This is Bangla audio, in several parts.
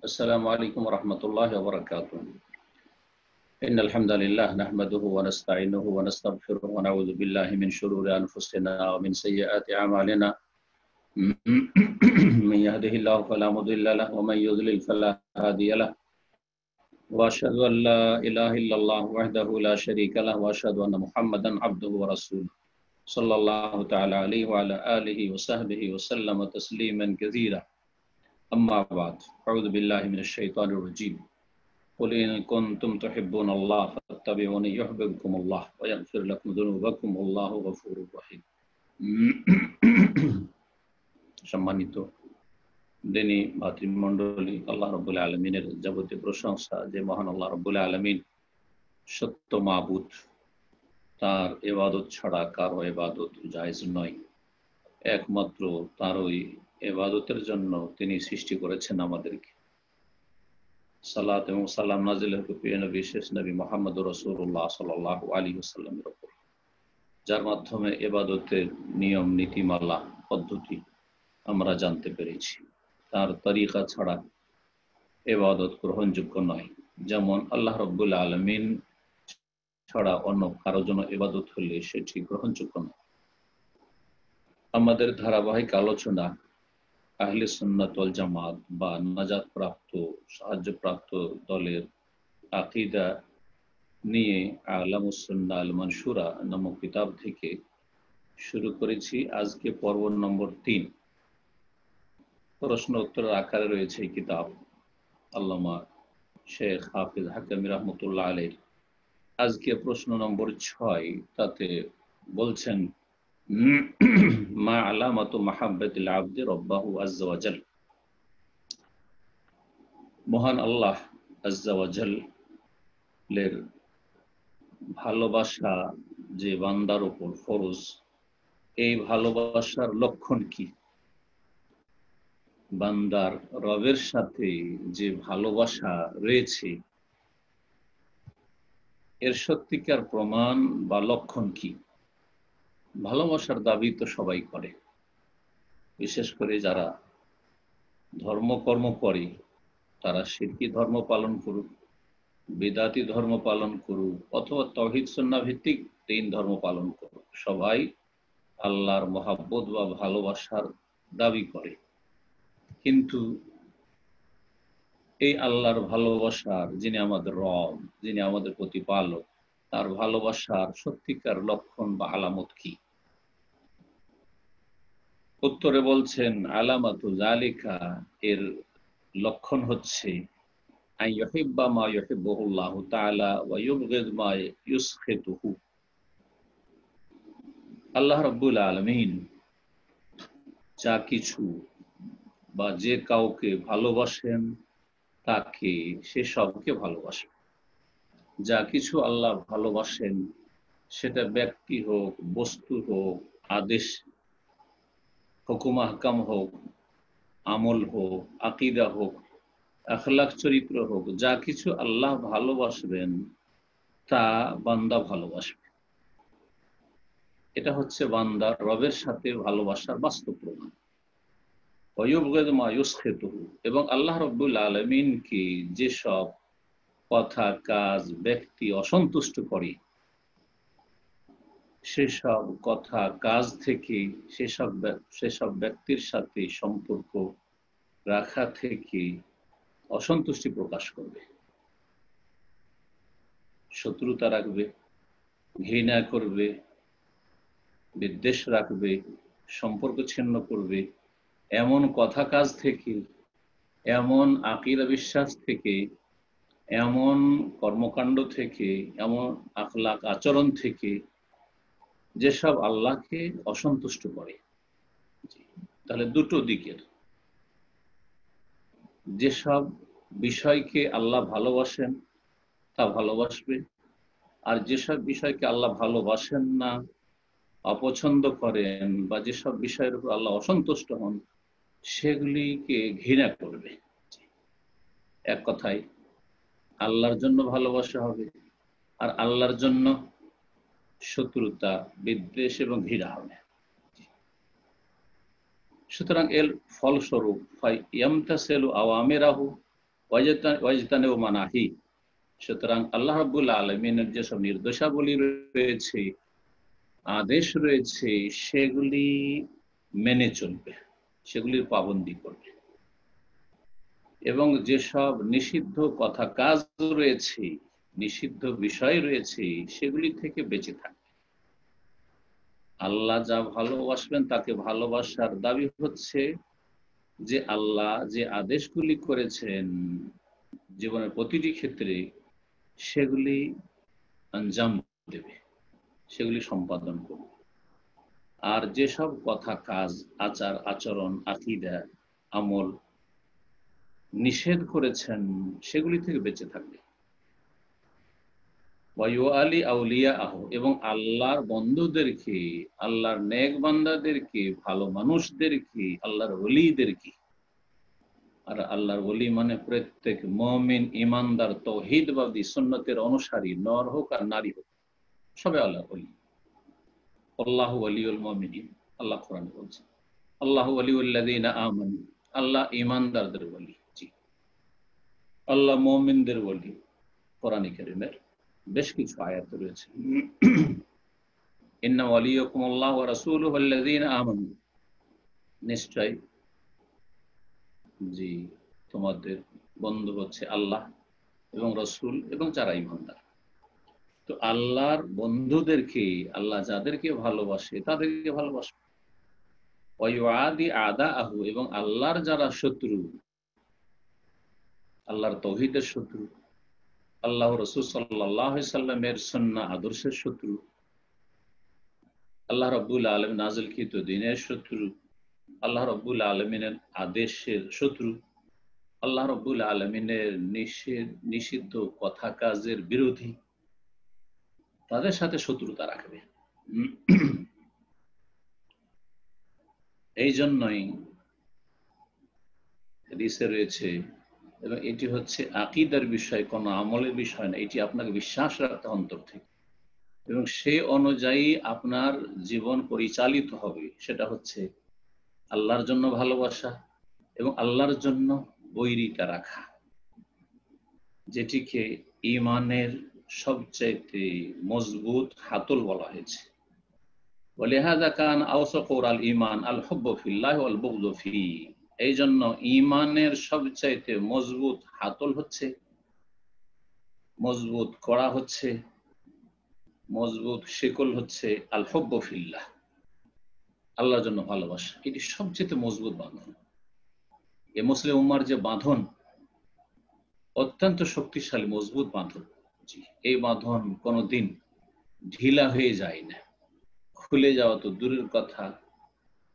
السلام عليكم ورحمة الله وبركاته. إن الحمد لله نحمده ونستعينه ونستغفره ونعوذ بالله من شرور أنفسنا ومن سيئات أعمالنا. من يهده الله فلا مضل له ومن يضلل فلا هادي له. وأشهد أن لا إله إلا الله وحده لا شريك له وأشهد أن محمدا عبده ورسوله صلى الله تعالى عليه وعلى آله وصحبه وسلم تسليما كثيرا. أما بعد أعوذ بالله من الشيطان الرجيم. قل إن كنتم تحبون الله فاتبعوني يحببكم الله ويغفر لكم ذنوبكم والله غفور رحيم. সম্মানিত দিনী ভাতৃমণ্ডলী, আল্লাহ রাব্বুল আলামিনের যাবতীয় প্রশংসা, যে মহান আল্লাহ রাব্বুল আলামিন সত্য মাবুদ, তার ইবাদত ছাড়া কারো ইবাদত জায়েজ নয়। একমাত্র তারই ইবাদতের জন্য তিনি সৃষ্টি করেছেন আমাদেরকে। সালাত এবং সালাম নাজিল হোক প্রিয় নবী, শেষ নবী মুহাম্মদুর রাসূলুল্লাহ সাল্লাল্লাহু আলাইহি ওয়াসাল্লামের উপর, যার মাধ্যমে ইবাদতের নিয়ম নীতিমালা পদ্ধতি আমরা জানতে পেরেছি। তার তরিকা ছাড়া ইবাদত গ্রহণযোগ্য নয়। যেমন আল্লাহ রাব্বুল আলামিন ছাড়া অন্য কারো জন্য ইবাদত হলে সেটি গ্রহণযোগ্য নয়। আমাদের ধারাবাহিক আলোচনা আহলে সুন্নাত ওয়াল জামাত বা নাজাত প্রাপ্ত সাহায্যপ্রাপ্ত দলের আকীদা নিয়ে আলামুস সুন্নাহ আল মানসুরা নামক কিতাব থেকে শুরু করেছি। আজকে পর্ব নম্বর 3, প্রশ্ন উত্তরের আকারে রয়েছে এই কিতাব আল্লামা শেখ হাফিজ হাকামি রহমতুল্লাহ আলাইহি। আজকে প্রশ্ন নম্বর 6, তাতে বলছেন মা আলামাতু মাহাব্বাতিল আবদি রাব্বাহু আযজা ওয়া জাল। মহান আল্লাহ আযজা ওয়া জালের ভালোবাসা যে বান্দার উপর ফরজ, এই ভালোবাসার লক্ষণ কি? বান্দার রবের সাথে যে ভালোবাসা রয়েছে, এর সত্যিকার প্রমাণ বা লক্ষণ কি? ভালোবাসার দাবি তো সবাই করে, বিশেষ করে যারা ধর্মকর্ম করে, তারা শিরকি ধর্ম পালন করুক, বিদাতি ধর্ম পালন করুক, অথবা তাওহীদ সুন্নাহ ভিত্তিক দিন ধর্ম পালন করুক, সবাই আল্লাহর মহাব্বত বা ভালোবাসার দাবি করে। কিন্তু এই আল্লাহর ভালোবাসার, যিনি আমাদের রব, যিনি আমাদের প্রতিপালক, তার ভালোবাসার সত্যিকার লক্ষণ বা আলামত কি? উত্তরে বলছেন আলামাতু যালিকা, এর লক্ষণ হচ্ছে আন ইউহিব্বা মা ইউহিব্বুহুল্লাহু তাআলা ওয়া ইউবগিদ মা ইউসখিতুহু। আল্লাহ রাব্বুল আলামিন যা কিছু বা যে কাউকে ভালোবাসেন, তাকে সে সবকে ভালোবাসেন। যা কিছু আল্লাহ ভালোবাসেন, সেটা ব্যক্তি হোক, বস্তু হোক, আদেশ, হুকুম আহকাম হোক, আমল হোক, আকীদা হোক, আখলাক চরিত্র হোক, যা কিছু আল্লাহ ভালোবাসবেন তা বান্দা ভালোবাসবে। এটা হচ্ছে বান্দার রবের সাথে ভালোবাসার বাস্তব প্রমাণ। ওয়ায়ুবগিদু মা ইউসখিতুহু, এবং আল্লাহ রাব্বুল আলামিনকে যেসব কথা, কাজ, ব্যক্তি অসন্তুষ্ট করে, সেসব কথা, কাজ থেকে সেসব ব্যক্তির সাথে সম্পর্ক রাখা থেকে অসন্তুষ্টি প্রকাশ করবে, শত্রুতা রাখবে, ঘৃণা করবে, বিদ্বেষ রাখবে, সম্পর্ক ছিন্ন করবে। এমন কথা কাজ থেকে, এমন আকীদা বিশ্বাস থেকে, এমন কর্মকাণ্ড থেকে, এমন আখলাক আচরণ থেকে যেসব আল্লাহকে অসন্তুষ্ট করে। তাহলে দুটো দিকের, যেসব বিষয়কে আল্লাহ ভালোবাসেন তা ভালোবাসবে, আর যেসব বিষয়কে আল্লাহ ভালোবাসেন না, অপছন্দ করেন, বা যেসব বিষয়ের উপর আল্লাহ অসন্তুষ্ট হন, সেগুলিকে ঘৃণা করবে। এক কথায় আল্লাহর জন্য ভালোবাসা হবে, আর আল্লাহর জন্য শত্রুতা, বিদ্বেষ এবং ঘৃণা হবে। সুতরাং এর ফলস্বরূপ ইয়ামতাসিলু আওয়ামিরাহু, ওয়াজতানিবু মানাহি। সুতরাং আল্লাহ রাব্বুল আলামিনের যেসব নির্দেশাবলী রয়েছে, আদেশ রয়েছে, সেগুলি মেনে চলবে, সেগুলির পাবন্দি করবে। এবং যেসব নিষিদ্ধ কথা কাজ রয়েছে, নিষিদ্ধ বিষয় রয়েছে, সেগুলি থেকে বেঁচে থাকবে। আল্লাহ যা ভালোবাসবেন তাকে ভালোবাসার দাবি হচ্ছে যে আল্লাহ যে আদেশগুলি করেছেন জীবনের প্রতিটি ক্ষেত্রে, সেগুলি আঞ্জাম দেবে, সেগুলি সম্পাদন করবে। আর যেসব কথা কাজ, আচার আচরণ, আকীদা, আমল নিষেধ করেছেন, সেগুলি থেকে বেঁচে থাকবে। ওয়ালি আউলিয়া আহ, এবং আল্লাহর বন্ধুদেরকে, আল্লাহর নেক বান্দাদেরকে, ভালো মানুষদেরকে, আল্লাহর ওলিদেরকে, আর আল্লাহর ওলি মানে প্রত্যেক মুমিন, ইমানদার, তৌহিদবাদী, সুন্নতের অনুসারী, নর হোক আর নারী হোক, সবে আল্লাহর ওলি। আল্লাহু ওয়ালিউল মুমিনিন, আল্লাহ কোরআনে বলছেন। আল্লাহু ওয়ালিউল্লাযীনা আমানু, আল্লাহ ইমানদারদের ওলি। জি, আল্লাহ মুমিনদের ওলি। কোরআনে কারীমের বেশ কিছু আয়াত রয়েছে। ইন্না ওয়ালিয়াকুমুল্লাহু ওয়া রাসূলুহু আল্লাযীনা আমানু, নিশ্চয় জি তোমাদের বন্ধু হচ্ছে আল্লাহ এবং রাসূল এবং যারা ঈমানদার। তো আল্লাহর বন্ধুদেরকে, আল্লাহ যাদেরকে ভালোবাসে তাদেরকে ভালোবাসে। ওয়া ইউআদি আদাআহু, এবং আল্লাহর যারা শত্রু, আল্লাহর তাওহীদের শত্রু, আল্লাহ রাসূল সাল্লাল্লাহু আলাইহি সাল্লামের সুন্নাহ আদর্শের শত্রু, আল্লাহ রাব্বুল আলামিন নাযিলকৃত দ্বীনের শত্রু, আল্লাহ রাব্বুল আলামিনের আদেশের শত্রু, আল্লাহ রাব্বুল আলামিনের নিষিদ্ধ কথা কাজের বিরোধী, তাদের সাথে শত্রুতা রাখবে। এই জন্যই হাদিসে রয়েছে, এবং এটি হচ্ছে আকীদার বিষয়, কোনো আমলের বিষয় না, এটি আপনাকে বিশ্বাস রাখতে অন্তর থেকে, এবং সে অনুযায়ী আপনার জীবন পরিচালিত হবে। সেটা হচ্ছে আল্লাহর জন্য ভালোবাসা এবং আল্লাহর জন্য বৈরিতা রাখা, যেটিকে ঈমানের সবচাইতে মজবুত হাতল বলা হয়েছে। ওয়ালিহাযা কান আওসাকুল আল ঈমান আল হুব্বু ফিল্লাহি ওয়াল বুগযু ফিহি। এই জন্য ঈমানের সবচাইতে মজবুত হাতল হচ্ছে, মজবুত কড়া হচ্ছে, মজবুত শিকল হচ্ছে আল হুব্বু ফিল্লাহ, আল্লাহর জন্য ভালোবাসা। এটি সবচেয়ে মজবুত বাঁধন। এ মুসলিম উম্মার যে বাঁধন, অত্যন্ত শক্তিশালী মজবুত বাঁধন। জি, এই বাঁধন কোনোদিন ঢিলা হয়ে যায় না। খুলে যাওয়া তো দূরের কথা,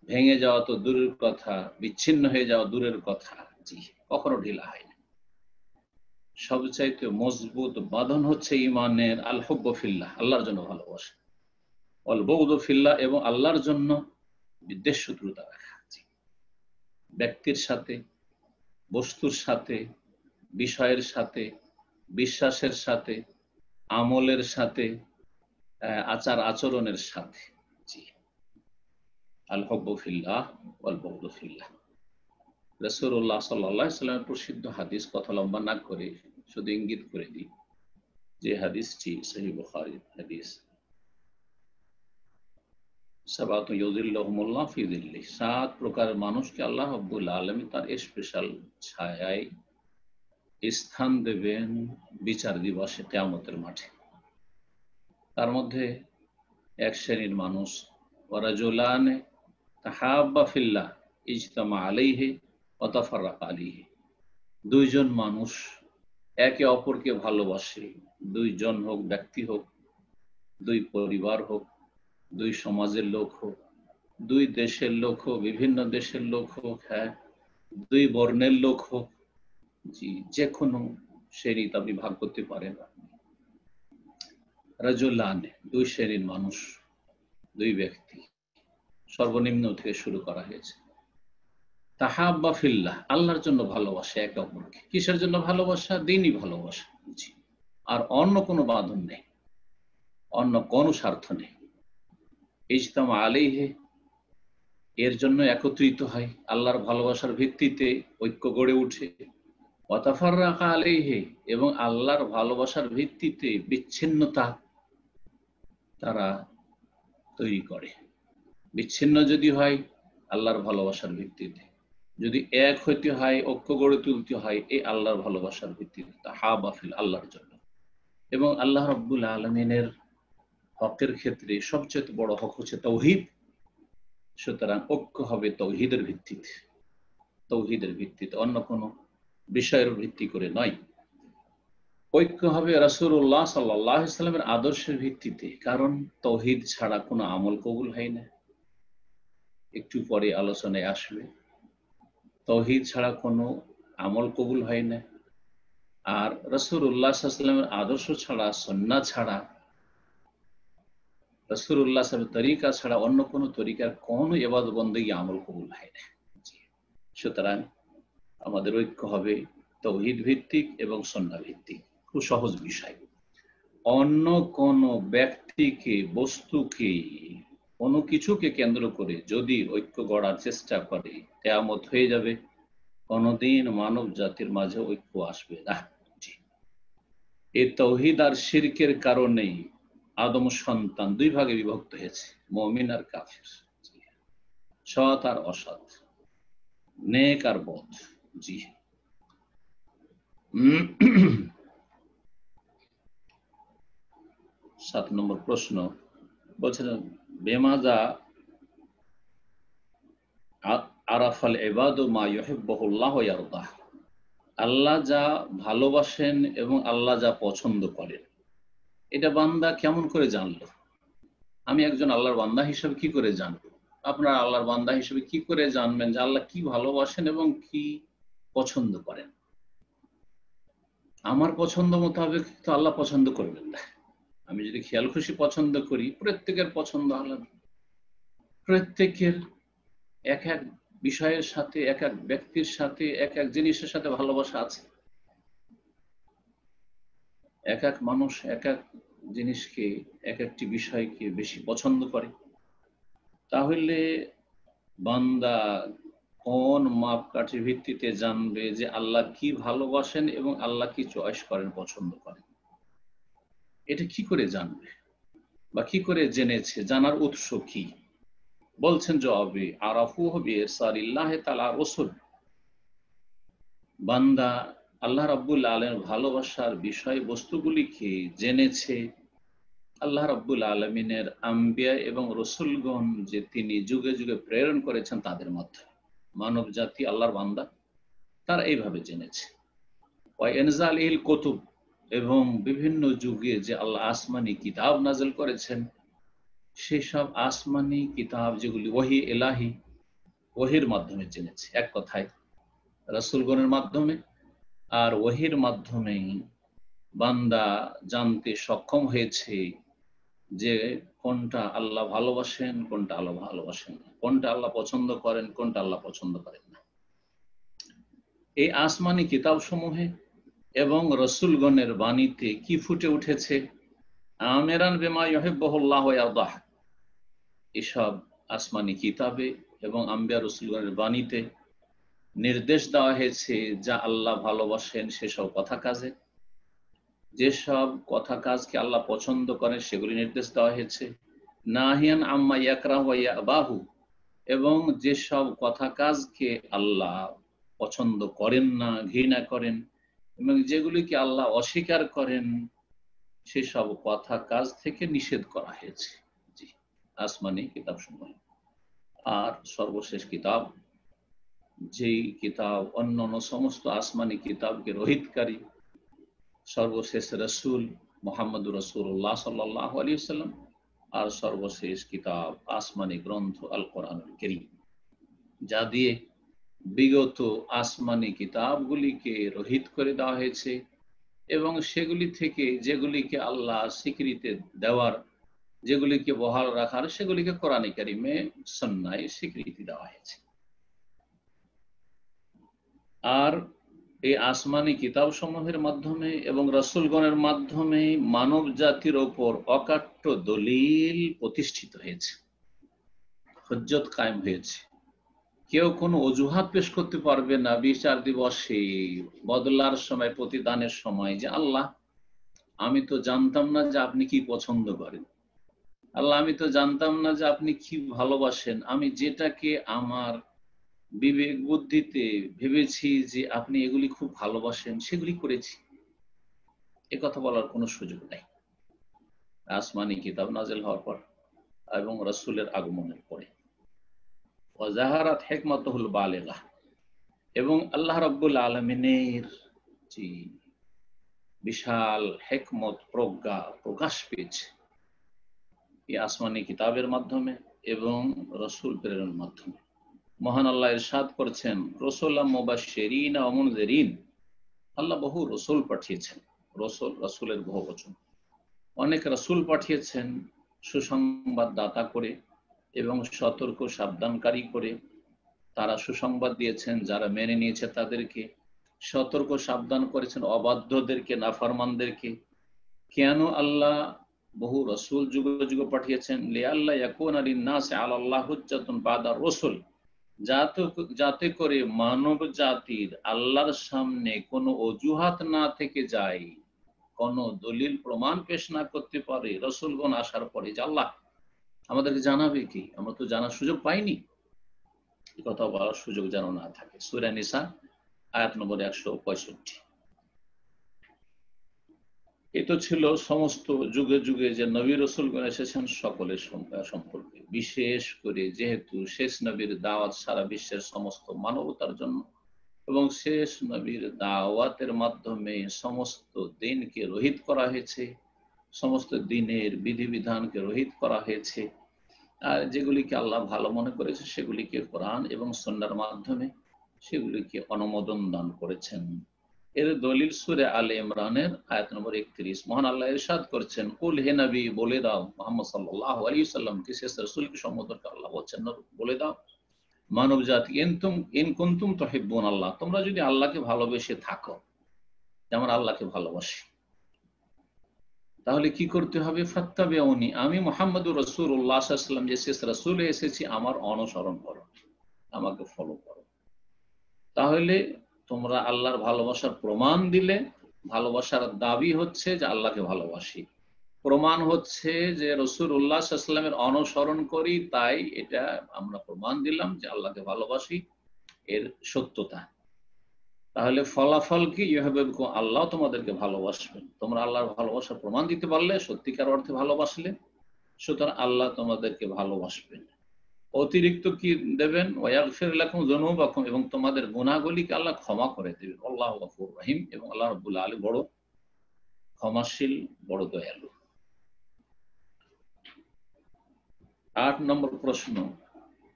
ভেঙে যাওয়া তো দূরের কথা, বিচ্ছিন্ন হয়ে যাওয়া দূরের কথা। জি, কখনো ঢিলা হয় না। সবচাইতে মজবুত বাঁধন হচ্ছে ঈমানের আল হুব্বু ফিল্লাহ, আল্লাহর জন্য ভালোবাসা, ওয়াল বুগযু ফিল্লাহ, এবং আল্লাহর জন্য বিদ্বেষ, শত্রুতা রাখা। ব্যক্তির সাথে, বস্তুর সাথে, বিষয়ের সাথে, বিশ্বাসের সাথে, আমলের সাথে, আচার আচরণের সাথে। জি, আল হুব্বু ফিল্লাহ ওয়াল বুগযু ফিল্লাহ। রাসূলুল্লাহ সাল্লাল্লাহু আলাইহি ওয়াসাল্লামের প্রসিদ্ধ হাদিস, কথা লম্বা না করে শুধু ইঙ্গিত করে দিই যে হাদিসটি সহিহ বুখারীর হাদিস। সাবাতু ইউযিল্লুহুমুল্লাহ ফি যিল্লিহি, 7 প্রকারের মানুষকে আল্লাহ রাব্বুল আলামিন তার স্পেশাল ছায়ায় স্থান দেবেন বিচার দিবসে, কিয়ামতের মাঠে। তার মধ্যে এক শ্রেণীর মানুষ, ওয়ারাজুলানে তাহাব্বা ফিল্লাহ ইজতামা আলাইহি ওয়া তাফাররাকা আলাইহি, দুইজন মানুষ একে অপরকে ভালোবাসে, দুইজন হোক, ব্যক্তি হোক, দুই পরিবার হোক, দুই সমাজের লোক হোক, দুই দেশের লোক হোক, বিভিন্ন দেশের লোক হোক, হ্যাঁ, দুই বর্ণের লোক হোক, জি, যে কোনো শ্রেণী আপনি ভাগ করতে পারেন। রাজুলানে, দুই শ্রেণীর মানুষ, দুই ব্যক্তি, সর্বনিম্ন থেকে শুরু করা হয়েছে। তাহাব্বা ফিল্লাহ, আল্লাহর জন্য ভালোবাসা একে অপরকে। কিসের জন্য ভালোবাসা? দ্বীনি ভালোবাসা। জি, আর অন্য কোনো বাঁধন নেই, অন্য কোনো স্বার্থ নেই। ইজতামা আলাইহি, এর জন্য একত্রিত হয়, আল্লাহর ভালোবাসার ভিত্তিতে ঐক্য গড়ে উঠে। ওয়া তাফাররাকা আলাইহি, এবং আল্লাহর ভালোবাসার ভিত্তিতে বিচ্ছিন্নতা তারা তৈরি করে। বিচ্ছিন্ন যদি হয় আল্লাহর ভালোবাসার ভিত্তিতে, যদি এক হইতে হয়, ঐক্য গড়ে তুলতে হয় এই আল্লাহর ভালোবাসার ভিত্তিতে, তাহাবা ফিল, আল্লাহর জন্য। এবং আল্লাহ রাব্বুল আলামিনের হকের ক্ষেত্রে সবচেয়ে বড় হক হচ্ছে তাওহীদ। সুতরাং ঐক্য হবে তাওহীদের ভিত্তিতে, তাওহীদের ভিত্তিতে, অন্য কোনো বিষয়ের ভিত্তি করে নয়। ঐক্য হবে রাসূলুল্লাহ সাল্লাল্লাহু আলাইহি ওয়াসাল্লামের আদর্শের ভিত্তিতে, কারণ তাওহীদ ছাড়া কোনো আমল কবুল হয় না। একটু পরে আলোচনায় আসবে, তাওহীদ ছাড়া কোনো আমল কবুল হয় না। আর রাসূলুল্লাহ সাল্লাল্লাহু আলাইহি ওয়াসাল্লামের আদর্শ ছাড়া, সুন্নাহ ছাড়া, রাসূলুল্লাহ সাল্লাল্লাহু আলাইহি ওয়াসাল্লামের তরিকা ছাড়া অন্য কোনো তরিকার কোনো ইবাদত বন্দেগী আমল কবুল হয় না। সুতরাং আমাদের ঐক্য হবে তাওহীদ ভিত্তিক এবং সুন্নাহ ভিত্তিক। খুব সহজ বিষয়। অন্য কোন ব্যক্তিকে, বস্তুকে, কোনো কিছুকে কেন্দ্র করে যদি ঐক্য গড়ার চেষ্টা করে, কিয়ামত হয়ে যাবে, কোনদিন মানব জাতির মাঝে ঐক্য আসবে না। এই তাওহীদ আর শিরকের কারণেই আদম সন্তান দুই ভাগে বিভক্ত হয়েছে, মুমিন আর কাফির, সৎ আর অসৎ, নেক আর বদ। জি 7 নম্বর প্রশ্ন বলছেন, বেমাজা আরাফাল ইবাদু মা ইউহিব্বুহুল্লাহ ওয়া ইয়ারদাহ, আল্লাহ যা ভালোবাসেন এবং আল্লাহ যা পছন্দ করেন এটা বান্দা কেমন করে জানলো? আমি একজন আল্লাহর বান্দা হিসেবে কি করে জানবো? আপনারা আল্লাহর বান্দা হিসেবে কি করে জানবেন যে আল্লাহ কি ভালোবাসেন এবং কি পছন্দ করেন? আমার পছন্দ মোতাবেক তো আল্লাহ পছন্দ করবেন না। আমি যদি খেয়াল খুশি পছন্দ করি, প্রত্যেকের পছন্দ আলাদা, প্রত্যেকের এক এক বিষয়ের সাথে, এক এক ব্যক্তির সাথে, এক এক জিনিসের সাথে ভালোবাসা আছে। এক এক মানুষ এক এক জিনিসকে, এক একটি বিষয়কে বেশি পছন্দ করে। তাহলে বান্দা কোন মাপকাঠির ভিত্তিতে জানবে যে আল্লাহ কি ভালোবাসেন এবং আল্লাহ কি চয়েস করেন, পছন্দ করেন? এটা কি করে জানবে বা কি করে জেনেছে? জানার উৎস কি? বলছেন জবাবে, আরাফুহু বিইরসালিল্লাহি তাআলা রাসূল, বান্দা আল্লাহ রাব্বুল আলামিনের ভালোবাসার বিষয় বস্তুগুলিকে জেনেছে আল্লাহ রাব্বুল আলামিনের আম্বিয়া এবং রাসূলগণ যে তিনি যুগে যুগে প্রেরণ করেছেন তাদের মাধ্যমে। মানব জাতি আল্লাহর বান্দা তারা এইভাবে জেনেছে। ওয়া ইনজালিল কুতুব, এবং বিভিন্ন যুগে যে আল্লাহ আসমানি কিতাব নাযিল করেছেন, সেসব আসমানি কিতাব যেগুলি ওহী ইলাহি, ওহীর মাধ্যমে জেনেছে। এক কথায় রাসূলগণের মাধ্যমে আর ওহীর মাধ্যমেই বান্দা জানতে সক্ষম হয়েছে যে কোনটা আল্লাহ ভালোবাসেন, কোনটা আল্লাহ ভালোবাসেন না, কোনটা আল্লাহ পছন্দ করেন, কোনটা আল্লাহ পছন্দ করেন না। এই আসমানি কিতাব সমূহে এবং রাসূলগণের বাণীতে কি ফুটে উঠেছে? আমিরান বিমা ইউহিব্বুহুল্লাহ ওয়া ইয়ারদাহ, এসব আসমানি কিতাবে এবং আম্বিয়া রাসূলগণের বাণীতে নির্দেশ দেওয়া হয়েছে যা আল্লাহ ভালোবাসেন সেসব কথা কাজে, যেসব কথা কাজকে আল্লাহ পছন্দ করেন সেগুলি নির্দেশ দেওয়া হয়েছে। নাহিয়ান আম্মা ইয়াকরাহু ওয়া ইয়াবাহু, এবং যেসব কথা কাজকে আল্লাহ পছন্দ করেন না, ঘৃণা করেন, এবং যেগুলিকে আল্লাহ অস্বীকার করেন সেসব কথা কাজ থেকে নিষেধ করা হয়েছে। জি, আসমানি কিতাব সমূহ। আর সর্বশেষ কিতাব, যেই কিতাব অন্যান্য সমস্ত আসমানি কিতাবকে রহিতকারী, সর্বশেষ রাসূল মুহাম্মদুর রাসূলুল্লাহ সাল্লাল্লাহু আলাইহি ওয়াসাল্লাম, আর সর্বশেষ কিতাব আসমানি গ্রন্থ আল কোরআনুল কারীম, যা দিয়ে বিগত আসমানি কিতাবগুলিকে রহিত করে দেওয়া হয়েছে এবং সেগুলি থেকে যেগুলিকে আল্লাহ স্বীকৃতি দেওয়ার, যেগুলিকে বহাল রাখার, সেগুলিকে কোরআনে কারিমে সুন্নাহে স্বীকৃতি দেওয়া হয়েছে। আর এই আসমানি কিতাব সমূহের মাধ্যমে এবং রাসূলগণের মাধ্যমে মানব জাতির ওপর অকাট্য দলিল প্রতিষ্ঠিত হয়েছে, হুজ্জত কায়েম হয়েছে। কেউ কোনো অজুহাত পেশ করতে পারবে না বিচার দিবসে, বদলার সময়, প্রতিদানের সময়, যে আল্লাহ আমি তো জানতাম না যে আপনি কি পছন্দ করেন, আল্লাহ আমি তো জানতাম না যে আপনি কি ভালোবাসেন, আমি যেটাকে আমার বিবেক বুদ্ধিতে ভেবেছি যে আপনি এগুলি খুব ভালোবাসেন সেগুলি করেছি। এ কথা বলার কোনো সুযোগ নেই আসমানি কিতাব নাজিল হওয়ার পর এবং রাসূলের আগমনের পরে। ওয়াজাহারাত হিকমাতুহুল বালিগা, এবং আল্লাহ রাব্বুল আলামিনের যে বিশাল হিকমত, প্রজ্ঞা প্রকাশ পেয়েছে এই আসমানি কিতাবের মাধ্যমে এবং রাসূল প্রেরণের মাধ্যমে। মহান আল্লাহ ইরশাদ করছেন, রাসূলাম মুবাশশিরিনা ওয়া মুনযিরিন, আল্লাহ বহু রাসূল পাঠিয়েছেন। রাসূলের বহুবচন, অনেক রাসূল পাঠিয়েছেন সুসংবাদদাতা করে এবং সতর্ক সাবধানকারী করে। তারা সুসংবাদ দিয়েছেন যারা মেনে নিয়েছে তাদেরকে, সতর্ক সাবধান করেছেন অবাধ্যদেরকে, নাফরমানদেরকে। কেন আল্লাহ বহু রাসূল যুগ যুগ পাঠিয়েছেন? লিআল্লা ইয়াকুনা লিন-নাসি আলাল্লাহি হুজ্জাতুন বা'দার রাসূল, যাতে করে মানব জাতির আল্লাহর সামনে কোনো অজুহাত না থেকে যায়, কোনো দলিল প্রমাণ পেশ না করতে পারে রাসূলগণ আসার পরে, যে আল্লাহ আমাদেরকে জানাবে কি, আমরা তো জানার সুযোগ পাইনি, এই কথা বলার সুযোগ যেন না থাকে। সূরা নিসা আয়াত নম্বর 165। এ তো ছিল সমস্ত যুগে যুগে যে নবী রাসূলগণ এসেছেন সকলের সম্পর্কে, বিশেষ করে যেহেতু শেষ নবীর দাওয়াত সারা বিশ্বের সমস্ত মানবতার জন্য, এবং শেষ নবীর দাওয়াতের মাধ্যমে সমস্ত দিনকে রহিত করা হয়েছে, সমস্ত দিনের বিধিবিধানকে রহিত করা হয়েছে, আর যেগুলিকে আল্লাহ ভালো মনে করেছে সেগুলিকে কোরআন এবং সুন্নাহর মাধ্যমে সেগুলিকে অনুমোদন দান করেছেন। এর দলিল সূরা আলে ইমরানের আয়াত নম্বর 31। মহান আল্লাহ ইরশাদ করছেন, কুল হে নবী বলে দাও, মুহাম্মদ সাল্লাল্লাহু আলাইহি ওয়াসাল্লামকে, শেষ রাসূলকে সম্বোধন করে আল্লাহ বলছেন, বলে দাও মানব জাতি, ইন কুনতুম তুহিব্বুন আল্লাহ, তোমরা যদি আল্লাহকে ভালোবেসে থাকো, যেমন আল্লাহকে ভালোবাসি, তাহলে কি করতে হবে? ফাত্তাবিউনি, আমি মুহাম্মদুর রাসূলুল্লাহ সাল্লাল্লাহু আলাইহি ওয়াসাল্লাম যে শেষ রাসূল এসেছি আমার অনুসরণ করো, আমাকে ফলো করো। তাহলে তোমরা আল্লাহর ভালোবাসার প্রমাণ দিলে। ভালোবাসার দাবি হচ্ছে যে আল্লাহকে ভালোবাসি, প্রমাণ হচ্ছে যে রাসূলুল্লাহ সাল্লাল্লাহু আলাইহি ওয়াসাল্লামের অনুসরণ করি, তাই এটা আমরা প্রমাণ দিলাম যে আল্লাহকে ভালোবাসি, এর সত্যতা। তাহলে ফলাফল কি? ইউহিব্বুকুম, আল্লাহ তোমাদেরকে ভালোবাসবেন। তোমরা আল্লাহর ভালোবাসার প্রমাণ দিতে পারলে, সত্যিকার অর্থে ভালোবাসলে, সুতরাং আল্লাহ তোমাদেরকে ভালোবাসবেন। অতিরিক্ত কি দেবেন? ওয়াগফির লাকুম যুনুবাকুম, এবং তোমাদের গুনাহগুলিকে আল্লাহ ক্ষমা করে দেবেন। আল্লাহু গফুর রহিম, এবং আল্লাহ রাব্বুল আলামিন বড় ক্ষমাশীল, বড় দয়ালু। 8 নম্বর প্রশ্ন,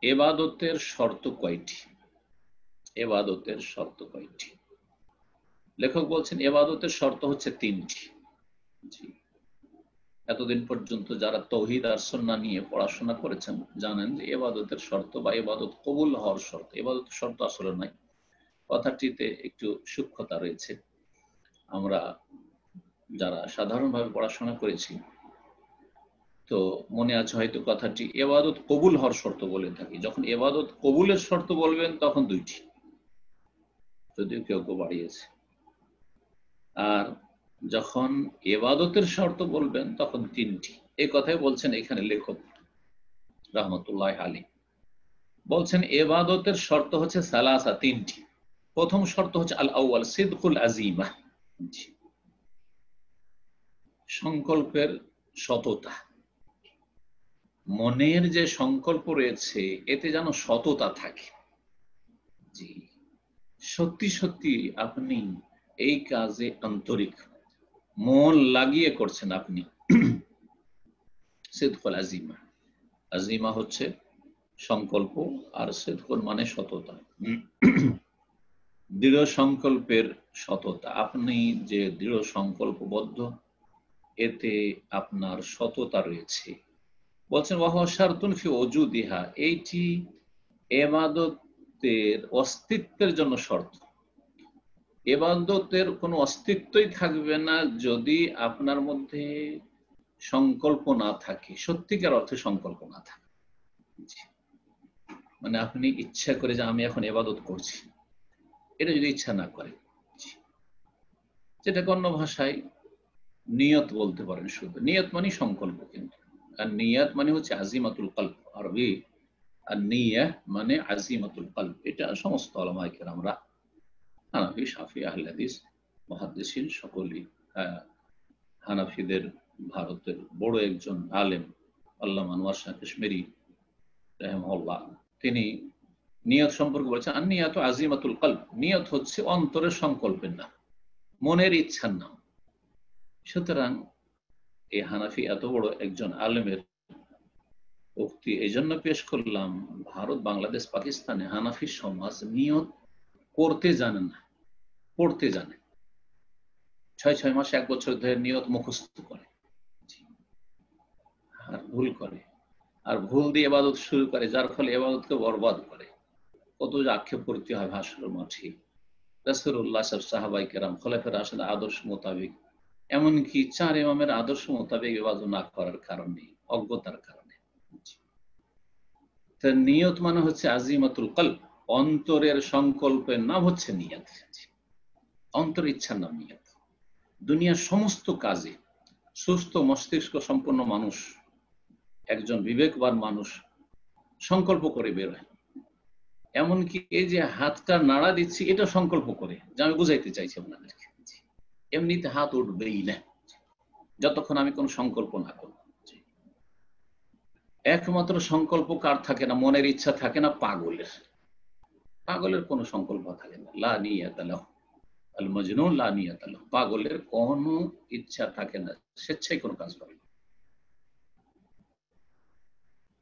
ইবাদতের শর্ত কয়টি? ইবাদতের শর্ত কয়টি? লেখক বলছেন ইবাদতের শর্ত হচ্ছে 3টি। জি, এতদিন পর্যন্ত যারা তাওহীদ আর সুন্নাহ নিয়ে পড়াশোনা করেছেন জানেন যে ইবাদতের শর্ত বা ইবাদত কবুল হওয়ার শর্ত, ইবাদতের শর্ত আসলে নাই, কথাটিতে একটু সূক্ষ্মতা রয়েছে। আমরা যারা সাধারণভাবে পড়াশোনা করেছি তো মনে আছে হয়তো কথাটি, ইবাদত কবুল হওয়ার শর্ত বলে থাকি। যখন ইবাদত কবুলের শর্ত বলবেন তখন 2টি, যদিও কেউ কেউ বাড়িয়েছে। আর যখন ইবাদতের শর্ত বলবেন তখন 3টি। এই কথাই বলছেন এখানে লেখক রাহমাতুল্লাহ আলাইহি। বলছেন ইবাদতের শর্ত হচ্ছে সালাসা, 3টি। প্রথম শর্ত হচ্ছে আল আউয়াল সিদকুল আজিমা, সংকল্পের সততা। মনের যে সংকল্প রয়েছে এতে যেন সততা থাকে। জি, সত্যি সত্যি আপনি এই কাজে আন্তরিক, মন লাগিয়ে করছেন আপনি। সিদকুল আজিমা, আজিমা হচ্ছে সংকল্প, আর সিদকুল মানে সততা, দৃঢ় সংকল্পের সততা। আপনি যে দৃঢ় সংকল্পবদ্ধ, এতে আপনার সততা রয়েছে। বলছেন ওয়াহুয়া শারতুন ফি ওজুদিহা, এইটি ইবাদতের অস্তিত্বের জন্য শর্ত। ইবাদতের কোনো অস্তিত্বই থাকবে না যদি আপনার মধ্যে সংকল্প না থাকে, সত্যিকার অর্থে সংকল্প না থাকে। মানে আপনি ইচ্ছা করে যে আমি এখন ইবাদত করছি, এটা যদি ইচ্ছা না করে, যেটাকে অন্য ভাষায় নিয়ত বলতে পারেন। শুধু নিয়ত মানে সংকল্প, কিন্তু আর নিয়ত মানে হচ্ছে আজিমাতুল কলব। আরবি আর নিয়াহ মানে আজিমাতুল কলব। এটা সমস্ত উলামায়ে কেরামরা, হানাফি, শাফি, আহলে হাদিস, মুহাদ্দিসিন সকলেই, হানাফিদের ভারতের বড় একজন আলেম আল্লামা আনোয়ার শাহ কাশ্মীরি রাহিমাহুল্লাহ, তিনি নিয়ত সম্পর্কে বলেছেন, আর নিয়ত আজিমাতুল কলব, নিয়ত হচ্ছে অন্তরের সংকল্পের নাম, মনের ইচ্ছার নাম। সুতরাং এই হানাফি এত বড় একজন আলেমের উক্তি এই জন্য পেশ করলাম, ভারত, বাংলাদেশ, পাকিস্তানে হানাফি সমাজ নিয়ত করতে জানে না, পড়তে জানে। 6 মাস 1 বছর ধরে নিয়ত মুখস্থ করে আর ভুল করে, আর ভুল দিয়ে ইবাদত শুরু করে, যার ফলে ইবাদতকে বরবাদ করে। কত যে আক্ষেপ করতে হয় ভাষার মাঠে। রাসূলুল্লাহ সাহাবায়ে কেরাম খোলাফায়ে রাশিদিন আদর্শ মোতাবেক, এমনকি 4 ইমামের আদর্শ মোতাবেক ইবাদত না করার কারণে, অজ্ঞতার কারণে। তার নিয়ত মানে হচ্ছে আজিমাতুল কলব, অন্তরের সংকল্পের নাম হচ্ছে নিয়ত। অন্তর ইচ্ছার নাম নিয়ত। দুনিয়ার সমস্ত কাজে সুস্থ মস্তিষ্ক সম্পন্ন মানুষ, একজন বিবেকবান মানুষ সংকল্প করে বেরোয়। এমনকি এই যে হাতটা নাড়া দিচ্ছি, এটা সংকল্প করে, যে আমি বুঝাইতে চাইছি আপনাদেরকে। এমনিতে হাত উঠবেই না যতক্ষণ আমি কোনো সংকল্প না করব। একমাত্র সংকল্প কার থাকে না? মনের ইচ্ছা থাকে না পাগলের। পাগলের কোনো সংকল্প থাকে না। লা নিয়াতা লাহু, আল মাজনুন লা নিয়াতা লাহু, পাগলের কোনো ইচ্ছা থাকে না, স্বেচ্ছায় কোনো কাজ করে না।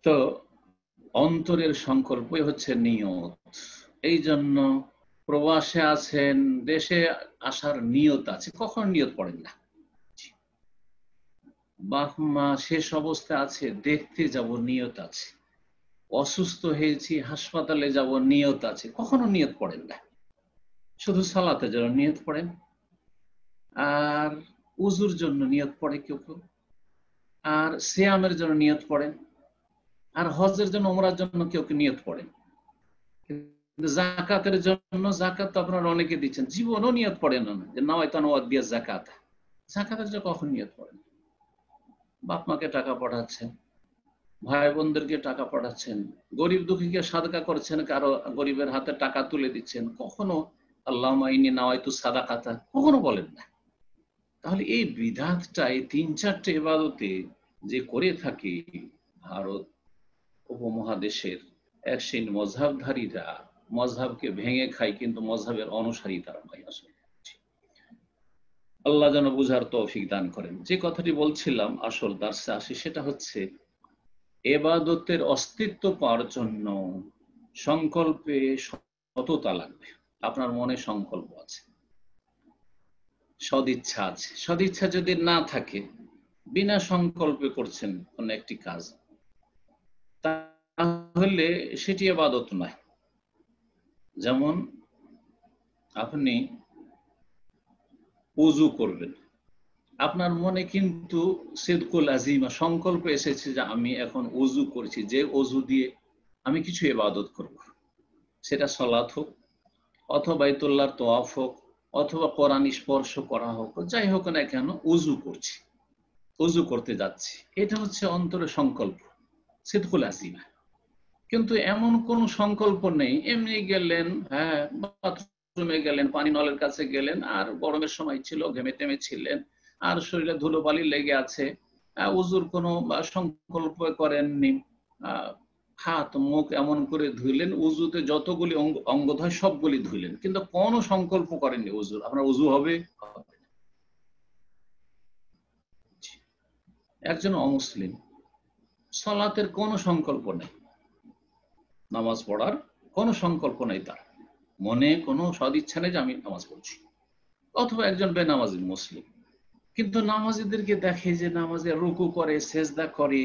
তো অন্তরের সংকল্পই হচ্ছে নিয়ত। এই জন্য প্রবাসে আছেন, দেশে আসার নিয়ত আছে, কখন নিয়ত পড়েন না। বাপ মা শেষ অবস্থায় আছে, দেখতে যাব, নিয়ত আছে। অসুস্থ হয়েছি, হাসপাতালে যাব, নিয়ত আছে, কখনো নিয়ত পড়েন না। শুধু সালাতের জন্য নিয়ত পড়েন, আর উজুর জন্য নিয়ত পড়ে কেউ কেউ, আর সিয়ামের জন্য নিয়ত পড়েন, আর হজের জন্য, ওমরার জন্য কেউ কেউ নিয়ত পড়েন। কিন্তু যাকাতের জন্য, যাকাত তো আপনারা অনেকে দিচ্ছেন, জীবনও নিয়ত পড়েন না যে নাওয়াইতু ওয়াদিয়া যাকাত। যাকাতের জন্য কখন নিয়ত পড়েন? বাপ মাকে টাকা পাঠাচ্ছেন, ভাই বোনদেরকে টাকা পাঠাচ্ছেন, গরিব দুঃখীকে সাদকা করছেন, কারো গরিবের হাতে টাকা তুলে দিচ্ছেন, কখনো আল্লাহুম্মা ইন্নী নাওয়াইতু সাদাকাতা কখনো বলেন না। তাহলে এই বিধাতটা, এই 3-4টে ইবাদতে যে করে থাকে ভারত উপমহাদেশের এক শ্রেণী মযহাবধারীরা, মযহাবকে ভেঙে খায়, কিন্তু মযহাবের অনুসারী তারা নয় আসলে। আল্লাহ যেন বুঝার তৌফিক দান করেন। যে কথাটি বলছিলাম, আসল দার্সে আসি, সেটা হচ্ছে ইবাদতের অস্তিত্ব পাওয়ার জন্য সংকল্পে সততা লাগবে। আপনার মনে সংকল্প আছে, সদিচ্ছা আছে। সদিচ্ছা যদি না থাকে, বিনা সংকল্পে করছেন কোন একটি কাজ, তাহলে সেটি ইবাদত নয়। যেমন আপনি ওযু করবেন, আপনার মনে কিন্তু সিদকুল আযীমা, সংকল্প এসেছে যে আমি এখন ওযু করছি, যে ওযু দিয়ে আমি কিছু ইবাদত করব। সেটা সালাত হোক, অথবা বাইতুল্লাহর তওয়াফ হোক, অথবা কোরআন স্পর্শ করা হোক, যাই হোক না কেন, ওযু করছি, ওযু করতে যাচ্ছি, এটা হচ্ছে অন্তরের সংকল্প, সিদকুল আযীমা। কিন্তু এমন কোন সংকল্প নেই, এমনি গেলেন, হ্যাঁ বাথরুমে গেলেন, পানি নলের কাছে গেলেন, আর গরমের সময় ছিল, ঘেমে টেমে ছিলেন, আর শরীরে ধুলোবালি লেগে আছে, ওযুর কোনো সংকল্প করেননি, হাত মুখ এমন করে ধুইলেন, উজুতে যতগুলি অঙ্গ হয় সবগুলি ধুইলেন, কিন্তু কোনো সংকল্প করেননি উজুর, আপনার উজু হবে? একজন অমুসলিম, সালাতের কোনো সংকল্প নেই, নামাজ পড়ার কোনো সংকল্প নেই, তার মনে কোনো সদিচ্ছা নেই যে আমি নামাজ পড়ছি। অথবা একজন বেনামাজি মুসলিম, কিন্তু নামাজিদেরকে দেখে যে নামাজে রুকু করে, সেজদা করে,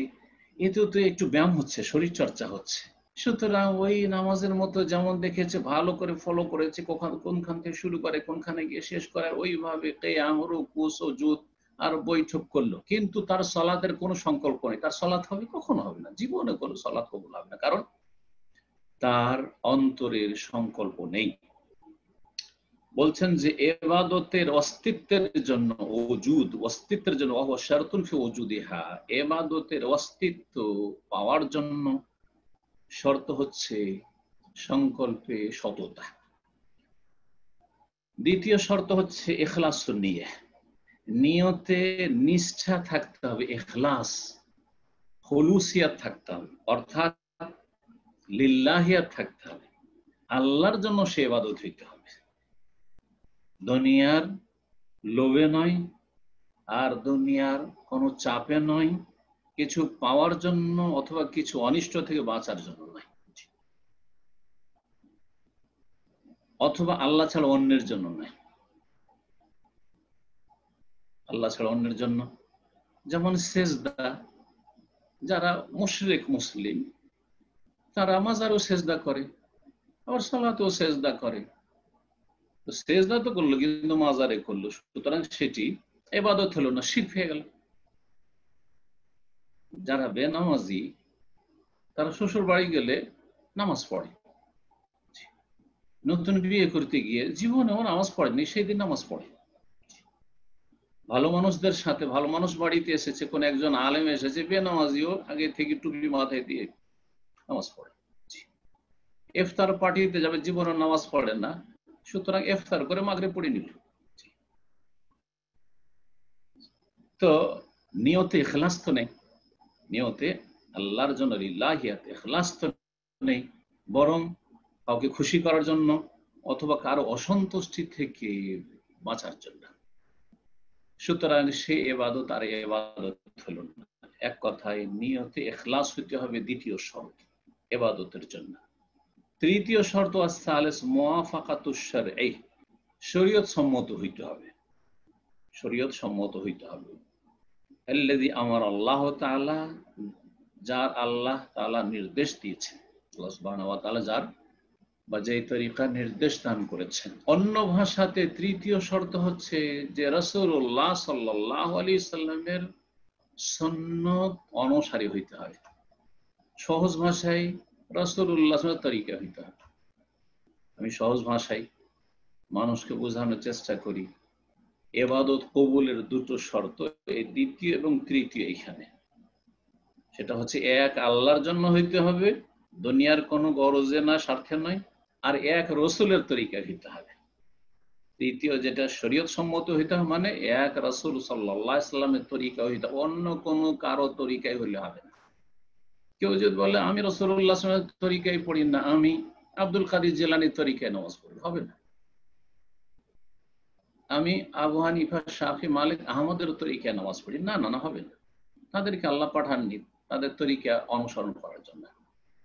এতেও তো একটু ব্যায়াম হচ্ছে, শরীর চর্চা হচ্ছে। সুতরাং ওই নামাজের মতো যেমন দেখেছে, ভালো করে ফলো করেছে, কোনখান থেকে শুরু করে কোনখানে গিয়ে শেষ করে, ওইভাবে কিয়াম, রুকু, সুজুদ আর বৈঠক করলো, কিন্তু তার সালাতের কোনো সংকল্প নেই। তার সালাত হবে? কখনো হবে না, জীবনে কোনো সালাত কবুল হবে না। কারণ তার অন্তরের সংকল্প নেই। বলছেন যে ইবাদতের অস্তিত্বের জন্য অস্তিত্বের জন্য শারতুন ফি ওজুদিহা, ইবাদতের অস্তিত্ব পাওয়ার জন্য শর্ত হচ্ছে সংকল্পে সততা। দ্বিতীয় শর্ত হচ্ছে ইখলাসুন নিয়াহ, নিয়তে নিষ্ঠা থাকতে হবে, ইখলাস খুলুসিয়াত থাকতে হবে, অর্থাৎ লিল্লাহিয়াত থাকতে হবে, আল্লাহর জন্য সে ইবাদত হইতে হবে, দুনিয়ার লোভে নয়, আর দুনিয়ার কোনো চাপে নয়, কিছু পাওয়ার জন্য অথবা কিছু অনিষ্ট থেকে বাঁচার জন্য নয়, অথবা আল্লাহ ছাড়া অন্যের জন্য নয়। আল্লাহ ছাড়া অন্যের জন্য, যেমন সেজদা, যারা মুশরিক মুসলিম তারা মাজারও সেজদা করে, আবার সালাতেও সেজদা করে, তো সেজদা তো করলো কিন্তু মাজারে করলো, সুতরাং সেটি ইবাদত হলো না, শিরক হয়ে গেল। যারা বেনামাজি তারা শ্বশুর বাড়ি গেলে নামাজ পড়ে, নতুন বিয়ে করতে গিয়ে জীবনেও নামাজ পড়েনি, সেই দিন নামাজ পড়ে। ভালো মানুষদের সাথে, ভালো মানুষ বাড়িতে এসেছে, কোন একজন আলেম এসেছে, বেনামাজিও আগে থেকে টুপি মাথায় দিয়ে নামাজ পড়ে। ইফতার পার্টিতে যাবে, জীবনে নামাজ পড়ে না, সুতরাং ইফতার করে মাগরিব পড়ে নিল। তো নিয়তে ইখলাস তো নেই, নিয়তে আল্লাহর জন্য লিল্লাহিয়াত ইখলাস তো নেই, বরং কাউকে খুশি করার জন্য অথবা কারো অসন্তুষ্টি থেকে বাঁচার জন্য। সুতরাং সে ইবাদত আর ইবাদত হলো না। এক কথায় নিয়তে ইখলাস হতে হবে দ্বিতীয় শর্ত ইবাদতের জন্য। তৃতীয় শর্ত আস-সালিস মুওয়াফাকাতুশ শারঈ, শরীয়ত সম্মত হইতে হবে, শরীয়ত সম্মত হইতে হবে। আল্লাযী আমারা আল্লাহ তাআলা, যার আল্লাহ তাআলা নির্দেশ দিয়েছেন, আল্লাহ সুবহানাহু ওয়া তাআলা যার বা যে তরিকা নির্দেশ দান করেছেন। অন্য ভাষাতে তৃতীয় শর্ত হচ্ছে যে রাসূলুল্লাহ সাল্লাল্লাহু আলাইহি সাল্লামের সুন্নত অনুসারী হইতে হয়। সহজ ভাষায় রাসূলুল্লাহর তরিকা হইতে হবে। আমি সহজ ভাষায় মানুষকে বোঝানোর চেষ্টা করি, ইবাদত কবুলের দুটো শর্ত, এই দ্বিতীয় এবং তৃতীয় এখানে। সেটা হচ্ছে এক আল্লাহর জন্য হইতে হবে, দুনিয়ার কোনো গরজে না, স্বার্থে নয়, আর এক রসুলের তরিকা হইতে হবে। তৃতীয় যেটা শরীয়ত সম্মত হইতে হবে, মানে এক রাসূল সাল্লাল্লাহু আলাইহি সাল্লামের তরিকা হইতে হবে, অন্য কোনো কারো তরিকায় হইলে হবে না। কেউ যদি বলে আমি রাসূলুল্লাহ সাল্লাল্লাহু আলাইহি ওয়াসাল্লামের তরিকায় পড়ি না, আমি আব্দুল কাদের জিলানীর তরিকায় নামাজ পড়ি, হবে না। আমি আবু হানিফা, শাফি, মালিক, আহমদের তরিকায় নামাজ পড়ি, না না না, হবে না। তাদেরকে আল্লাহ পাঠাননি তাদের তরিকা অনুসরণ করার জন্য,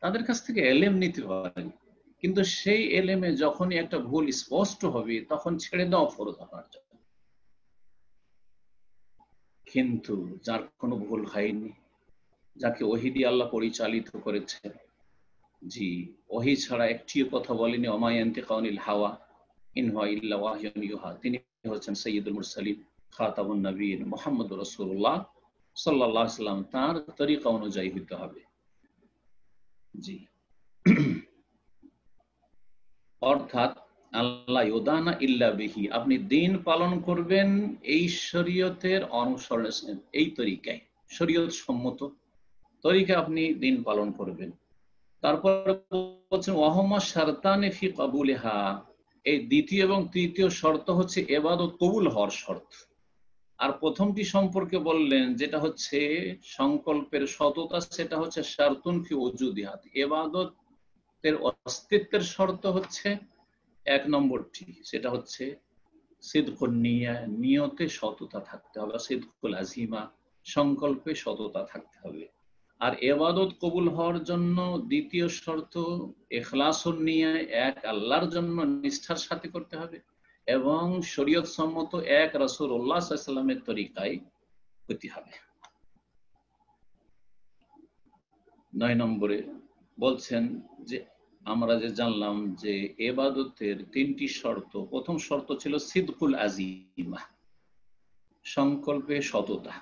তাদের কাছ থেকে এলেম নিতে পারেন, কিন্তু সেই এলেমে যখনই একটা ভুল স্পষ্ট হবে তখন ছেড়ে দেওয়া ফরজ আপনার জন্য। কিন্তু যার কোনো ভুল হয়নি, যাকে ওহী দিয়ে আল্লাহ পরিচালিত করেছেন, জি, ওহী ছাড়া একটিও কথা বলেনি, ওমা ইয়ানতিকু আনিল হাওয়া ইন হুয়া ইল্লা ওয়াহয়ুন ইউহা, তিনি হচ্ছেন সাইয়্যিদুল মুরসালিন খাতামুন নবিয়্যিন মুহাম্মদুর রাসূলুল্লাহ সাল্লাল্লাহু আলাইহি ওয়াসাল্লাম, তার তরিকা অনুযায়ী হইতে হবে। জি, অর্থাৎ আল্লাহ ইউদানা ইল্লা বিহি, আপনি দিন পালন করবেন এই শরীয়তের অনুসরণে, এই তরিকায়, শরীয়ত সম্মত তরিকা আপনি দিন পালন করবেন। তারপর বলছেন ওয়াহুমা শারতানি ফি কবুলিহা, এই দ্বিতীয় এবং তৃতীয় শর্ত হচ্ছে ইবাদত কবুল হওয়ার শর্ত। আর প্রথমটি সম্পর্কে বললেন যেটা হচ্ছে সংকল্পের সততা, সেটা হচ্ছে শারতুন ফি ওজুদিহাত, ইবাদতের অস্তিত্বের শর্ত হচ্ছে এক নম্বরটি, সেটা হচ্ছে সিদকুন নিয়া, নিয়তে সততা থাকতে হবে, সিদকুল আজিমা, সংকল্পে সততা থাকতে হবে। আর ইবাদত কবুল হওয়ার জন্য দ্বিতীয় শর্ত ইখলাসুন নিয়া, এক আল্লাহর জন্য নিষ্ঠার সাথে করতে হবে, এবং শরীয়ত সম্মত এক রাসূলুল্লাহ সাল্লাল্লাহু আলাইহি ওয়াসাল্লামের তরিকায় হতে হবে। 9 নম্বরে বলছেন যে আমরা যে জানলাম যে ইবাদতের তিনটি শর্ত, প্রথম শর্ত ছিল সিদকুল আজিমা, সংকল্পে সততা,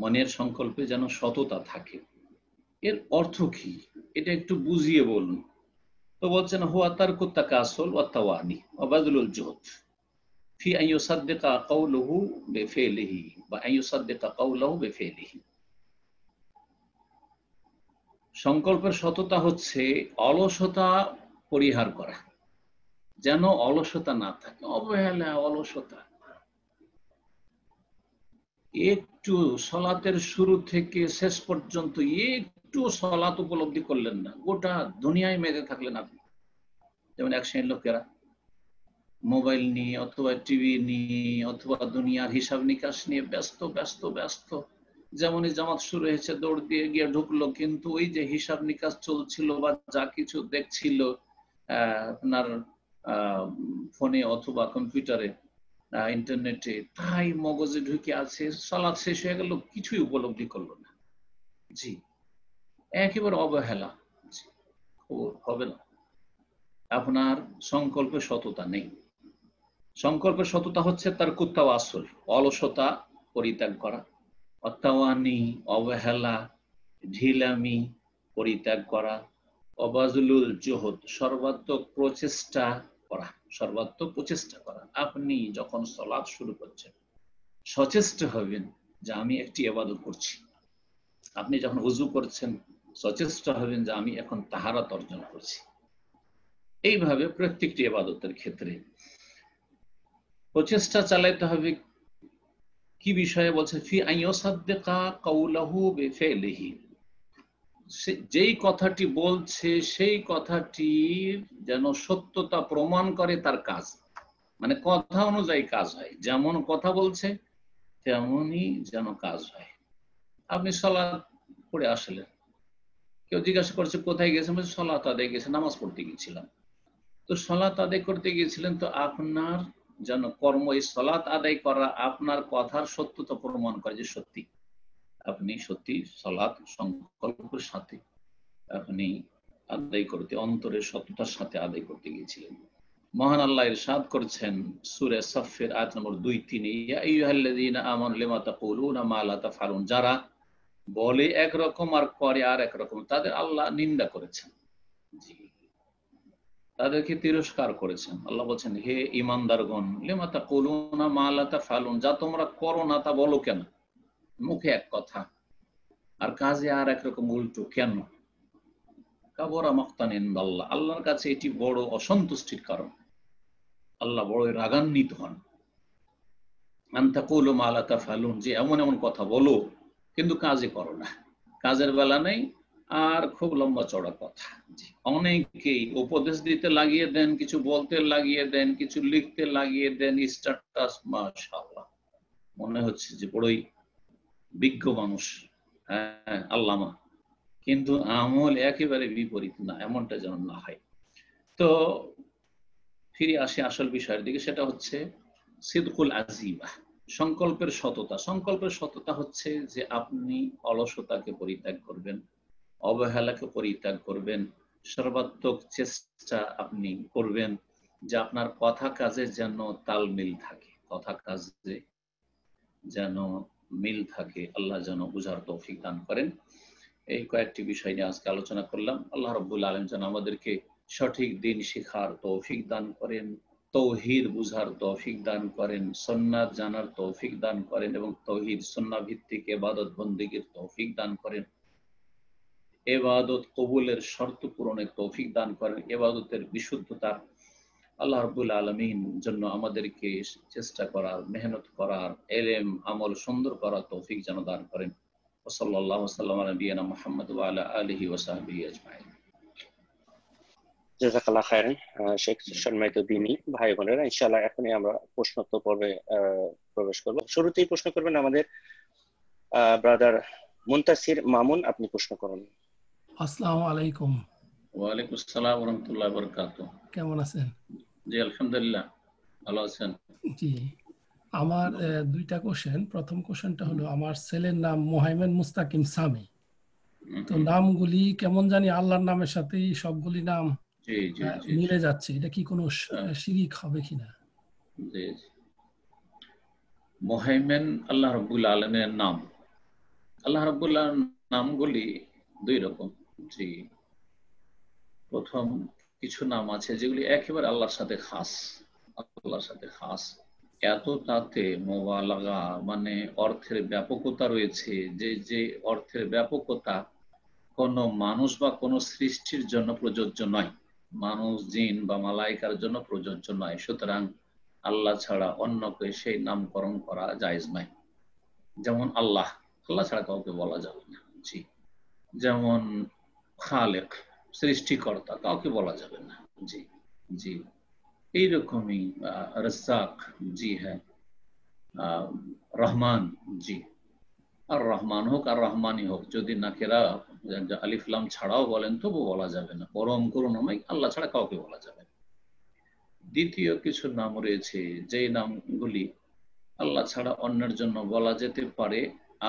মনের সংকল্পে যেন সততা থাকে। এর অর্থ কি এটা একটু বুঝিয়ে বলুন। তো বলছেন হুয়া তারকুত তাকাসুল ওয়া তাওয়ানি ওয়া বাযলুল জুহদ ফি আন ইউসাদ্দিকা কাওলুহু বিফিলিহি বা আন ইউসাদ্দিকা কাওলুহু বিফিলিহি। সংকল্পের সততা হচ্ছে অলসতা পরিহার করা, যেন অলসতা না থাকে, অবহেলা অলসতা। একটু সলাতের শুরু থেকে শেষ পর্যন্ত একটু সলাত উপলব্ধি করলেন না, গোটা দুনিয়ায় মেতে থাকলেন আপনি। যেমন এক শ্রেণীর লোকেরা মোবাইল নিয়ে অথবা টিভি নিয়ে অথবা দুনিয়ার হিসাব নিকাশ নিয়ে ব্যস্ত ব্যস্ত ব্যস্ত। যেমনই জামাত শুরু হয়েছে দৌড় দিয়ে গিয়ে ঢুকলো, কিন্তু ওই যে হিসাব নিকাশ চলছিল বা যা কিছু দেখছিল আপনার ফোনে অথবা কম্পিউটারে ইন্টারনেটে, তাই মগজে ঢুকে আছে। সালাত শেষ হয়ে গেল, কিছুই উপলব্ধি করলো না। জি, একেবারে অবহেলা। হবে না, আপনার সংকল্পে সততা নেই। সংকল্পের সততা হচ্ছে তার কুত্তাও আসল, অলসতা পরিত্যাগ করা, অত্যাওয়ানি অবহেলা, ঢিলামি পরিত্যাগ করা, অবাজুলুল জোহদ সর্বাত্মক প্রচেষ্টা করা, সর্বাত্মক প্রচেষ্টা করা। আপনি যখন সালাত শুরু করছেন সচেষ্ট হবেন যে আমি একটি ইবাদত করছি। আপনি যখন ওযু করছেন সচেষ্ট হবেন যে আমি এখন তাহারাত অর্জন করছি। এইভাবে প্রত্যেকটি ইবাদতের ক্ষেত্রে প্রচেষ্টা চালাতে হবে। কি বিষয়ে বলছে? ফি আন ইউসাদ্দিকা কাওলাহু বিফিলিহি, যেই কথাটি বলছে সেই কথাটি যেন সত্যতা প্রমাণ করে তার কাজ, মানে কথা অনুযায়ী কাজ হয়। যেমন কথা বলছে তেমনই যেন কাজ হয়। আপনি সালাত পড়ে আসলেন, কেউ জিজ্ঞাসা করছে কোথায় গেছেন, বলছে সালাত আদায় গেছে, নামাজ পড়তে গিয়েছিলাম। তো সালাত আদায় করতে গিয়েছিলেন, তো আপনার যেন কর্ম এই সালাত আদায় করা আপনার কথার সত্যতা প্রমাণ করে যে সত্যি আপনি সত্যি সালাত সংকল্পের সাথে আপনি আদায় করতে, অন্তরের সত্যতার সাথে আদায় করতে গিয়েছিলেন। মহান আল্লাহ ইরশাদ করছেন সূরা সাফের আয়াত নম্বর 2-3, ইয়া আইয়ুহাল্লাযীনা আমানু লিমা তাকুলুনা মা লা তাফআলুন, যারা বলে একরকম আর করে আর একরকম, তাদের আল্লাহ নিন্দা করেছেন। জি, তাদেরকে তিরস্কার করেছেন। আল্লাহ বলছেন হে ঈমানদারগণ, লিমা তাকুলুনা মা লা তাফআলুন, যা তোমরা করো না তা বলো কেন? মুখে এক কথা আর কাজে আর একরকম উল্টো কেন? কাবুরা মাকতান ইনদাল্লাহ, আল্লাহর কাছে এটি বড় অসন্তুষ্টির কারণ। আল্লাহ বড় রাগান্বিত হন। আন তাকুলু মা লা তাফআলুন, যে এমন এমন কথা বলো কিন্তু কাজে করো না, কাজের বেলা নেই আর খুব লম্বা চড়া কথা। অনেকেই উপদেশ দিতে লাগিয়ে দেন, কিছু বলতে লাগিয়ে দেন, কিছু লিখতে লাগিয়ে দেন, স্ট্যাটাস মাশাআল্লাহ মনে হচ্ছে যে বড়ই বিজ্ঞ মানুষ, হ্যাঁ আল্লামা, কিন্তু আমল একেবারে বিপরীত না, এমনটা যেন না হয়। তো ফিরে আসি আসল বিষয়ের দিকে, সেটা হচ্ছে সিদকুল আজিমা, সংকল্পের সততা। সংকল্পের সততা হচ্ছে যে আপনি অলসতাকে পরিত্যাগ করবেন, অবহেলাকে পরিত্যাগ করবেন, সর্বাত্মক চেষ্টা আপনি করবেন যে আপনার কথা কাজে যেন তাল মিল থাকে, কথা কাজে যেন মিল থাকে। আল্লাহ যেন বুঝার তৌফিক দান করেন। এই কয়েকটি বিষয় নিয়ে আজকে আলোচনা করলাম। আল্লাহ রাব্বুল আলামিন যেন আমাদেরকে সঠিক দিন শিখার তৌফিক দান করেন, তৌহিদ বুঝার তৌফিক দান করেন, সুন্নাত জানার তৌফিক দান করেন এবং তৌহিদ সুন্নাহ ভিত্তিক ইবাদত বন্দেগীর তৌফিক দান করেন। ইবাদত কবুলের শর্ত পূরণের তৌফিক দান করেন, ইবাদতের বিশুদ্ধতা আল্লাহ রাব্বুল আলামিন জন্য আমাদেরকে চেষ্টা করার, মেহনত করার, ইলম আমল সুন্দর করার তৌফিক যেন দান করেন। সাল্লাল্লাহু সাল্লাম আলা নবিয়িনা মুহাম্মদ ওয়া আলা আলিহি ওয়া সাহবিহি আজমাইন। জাযাকাল্লাহ খাইরান। শেখ সম্মানিত দিনী ভাই বোনেরা, ইনশাআল্লাহ এখনই আমরা প্রশ্নোত্তর পর্বে প্রবেশ করব। শুরুতেই প্রশ্ন করবেন আমাদের ব্রাদার মুনতাসির মামুন। আপনি প্রশ্ন করুন। আসসালামু আলাইকুম। ওয়া আলাইকুম আসসালাম ওয়া রাহমাতুল্লাহি ওয়া বারাকাতুহু। কেমন আছেন? জি আলহামদুলিল্লাহ, ভালো আছেন? জি, আমার দুইটা কোশ্চেন। প্রথম কোশ্চেনটা হলো, আমার ছেলের নাম মোহাইমেন মুস্তাকিম সামি। তো নামগুলি কেমন জানি আল্লাহর নামের সাথেই সবগুলি নাম মিলে যাচ্ছে, এটা কি কোনো শিরিক হবে কিনা? জি, মোহাইমেন আল্লাহ রাব্বুল আলামিনের নাম। আল্লাহ রাব্বুল আলামিনের নামগুলি দুই রকম। জি, প্রথম কিছু নাম আছে যেগুলি একেবারে আল্লাহর সাথে খাস, আল্লাহর সাথে খাস। এত তাতে মোবালাগা মানে অর্থের ব্যাপকতা রয়েছে, যে যে অর্থের ব্যাপকতা কোনো মানুষ বা কোনো সৃষ্টির জন্য প্রযোজ্য নয়, মানুষ জিন বা মালাইকার জন্য প্রযোজ্য নয়। সুতরাং আল্লাহ ছাড়া অন্যকে সেই নামকরণ করা জায়েজ নয়। যেমন আল্লাহ, আল্লাহ ছাড়া কাউকে বলা যাবে না। জি। যেমন খালেক, সৃষ্টিকর্তা, কাউকে বলা যাবে না। জি জি। এইরকমই রাজ্জাক, জি হ্যাঁ, রহমান, জি, আর রহমান হোক আর রহমানই হোক, যদি নাকেরা আলিফলাম ছাড়াও বলেন তবু বলা যাবে না। পরম করুণাময় আল্লাহ ছাড়া কাউকে বলা যাবে না। দ্বিতীয় কিছু নাম রয়েছে যে নামগুলি আল্লাহ ছাড়া অন্যের জন্য বলা যেতে পারে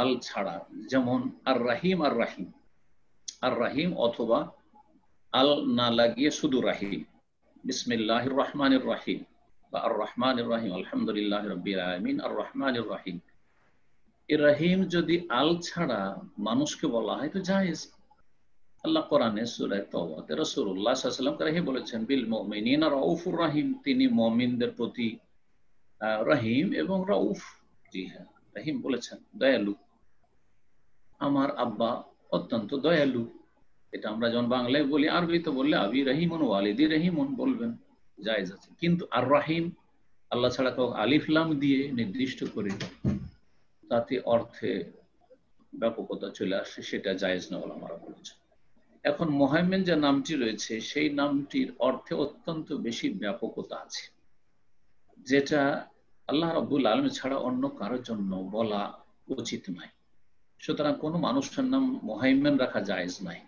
আল ছাড়া, যেমন আর রাহিম, আর রাহিম, আর রাহিম অথবা আল না লাগিয়ে শুধু রাহিম, বিসমিল্লাহির রহমানির রাহিম বা আর রহমানির রাহিম, আলহামদুলিল্লাহ রাব্বিল আলামিন আর রহমানির রাহিম। এই রাহিম যদি আল ছাড়া মানুষকে বলা হয় তো জায়েজ। আল্লাহ কোরআনে সূরা তাওবাতে রাসূলুল্লাহ সাল্লাল্লাহু আলাইহি ওয়াসাল্লাম রাহিম বলেছেন, বিল মুমিনিনা রাউফুর রাহিম, তিনি মুমিনদের প্রতি রহিম এবং রাউফ, জি হ্যাঁ, রহিম বলেছেন, দয়ালু। আমার আব্বা অত্যন্ত দয়ালু, এটা আমরা যখন বাংলায় বলি, আরবিতে বললে আবি রহিমুন ওয়ালিদি রহিমুন বলবেন, জায়েজ আছে। কিন্তু আর রাহিম আল্লাহ ছাড়া কাউকে আলিফ লাম দিয়ে নির্দিষ্ট করে তাতে অর্থে ব্যাপকতা চলে আসে, সেটা জায়েজ না বলে আমরা বলেছি। এখন মুহাইমিন যে নামটি রয়েছে সেই নামটির অর্থে অত্যন্ত বেশি ব্যাপকতা আছে, যেটা আল্লাহ রাব্বুল আলামিন ছাড়া অন্য কারোর জন্য বলা উচিত নয়। সুতরাং কোনো মানুষের নাম মুহাইমিন রাখা জায়েজ নাই।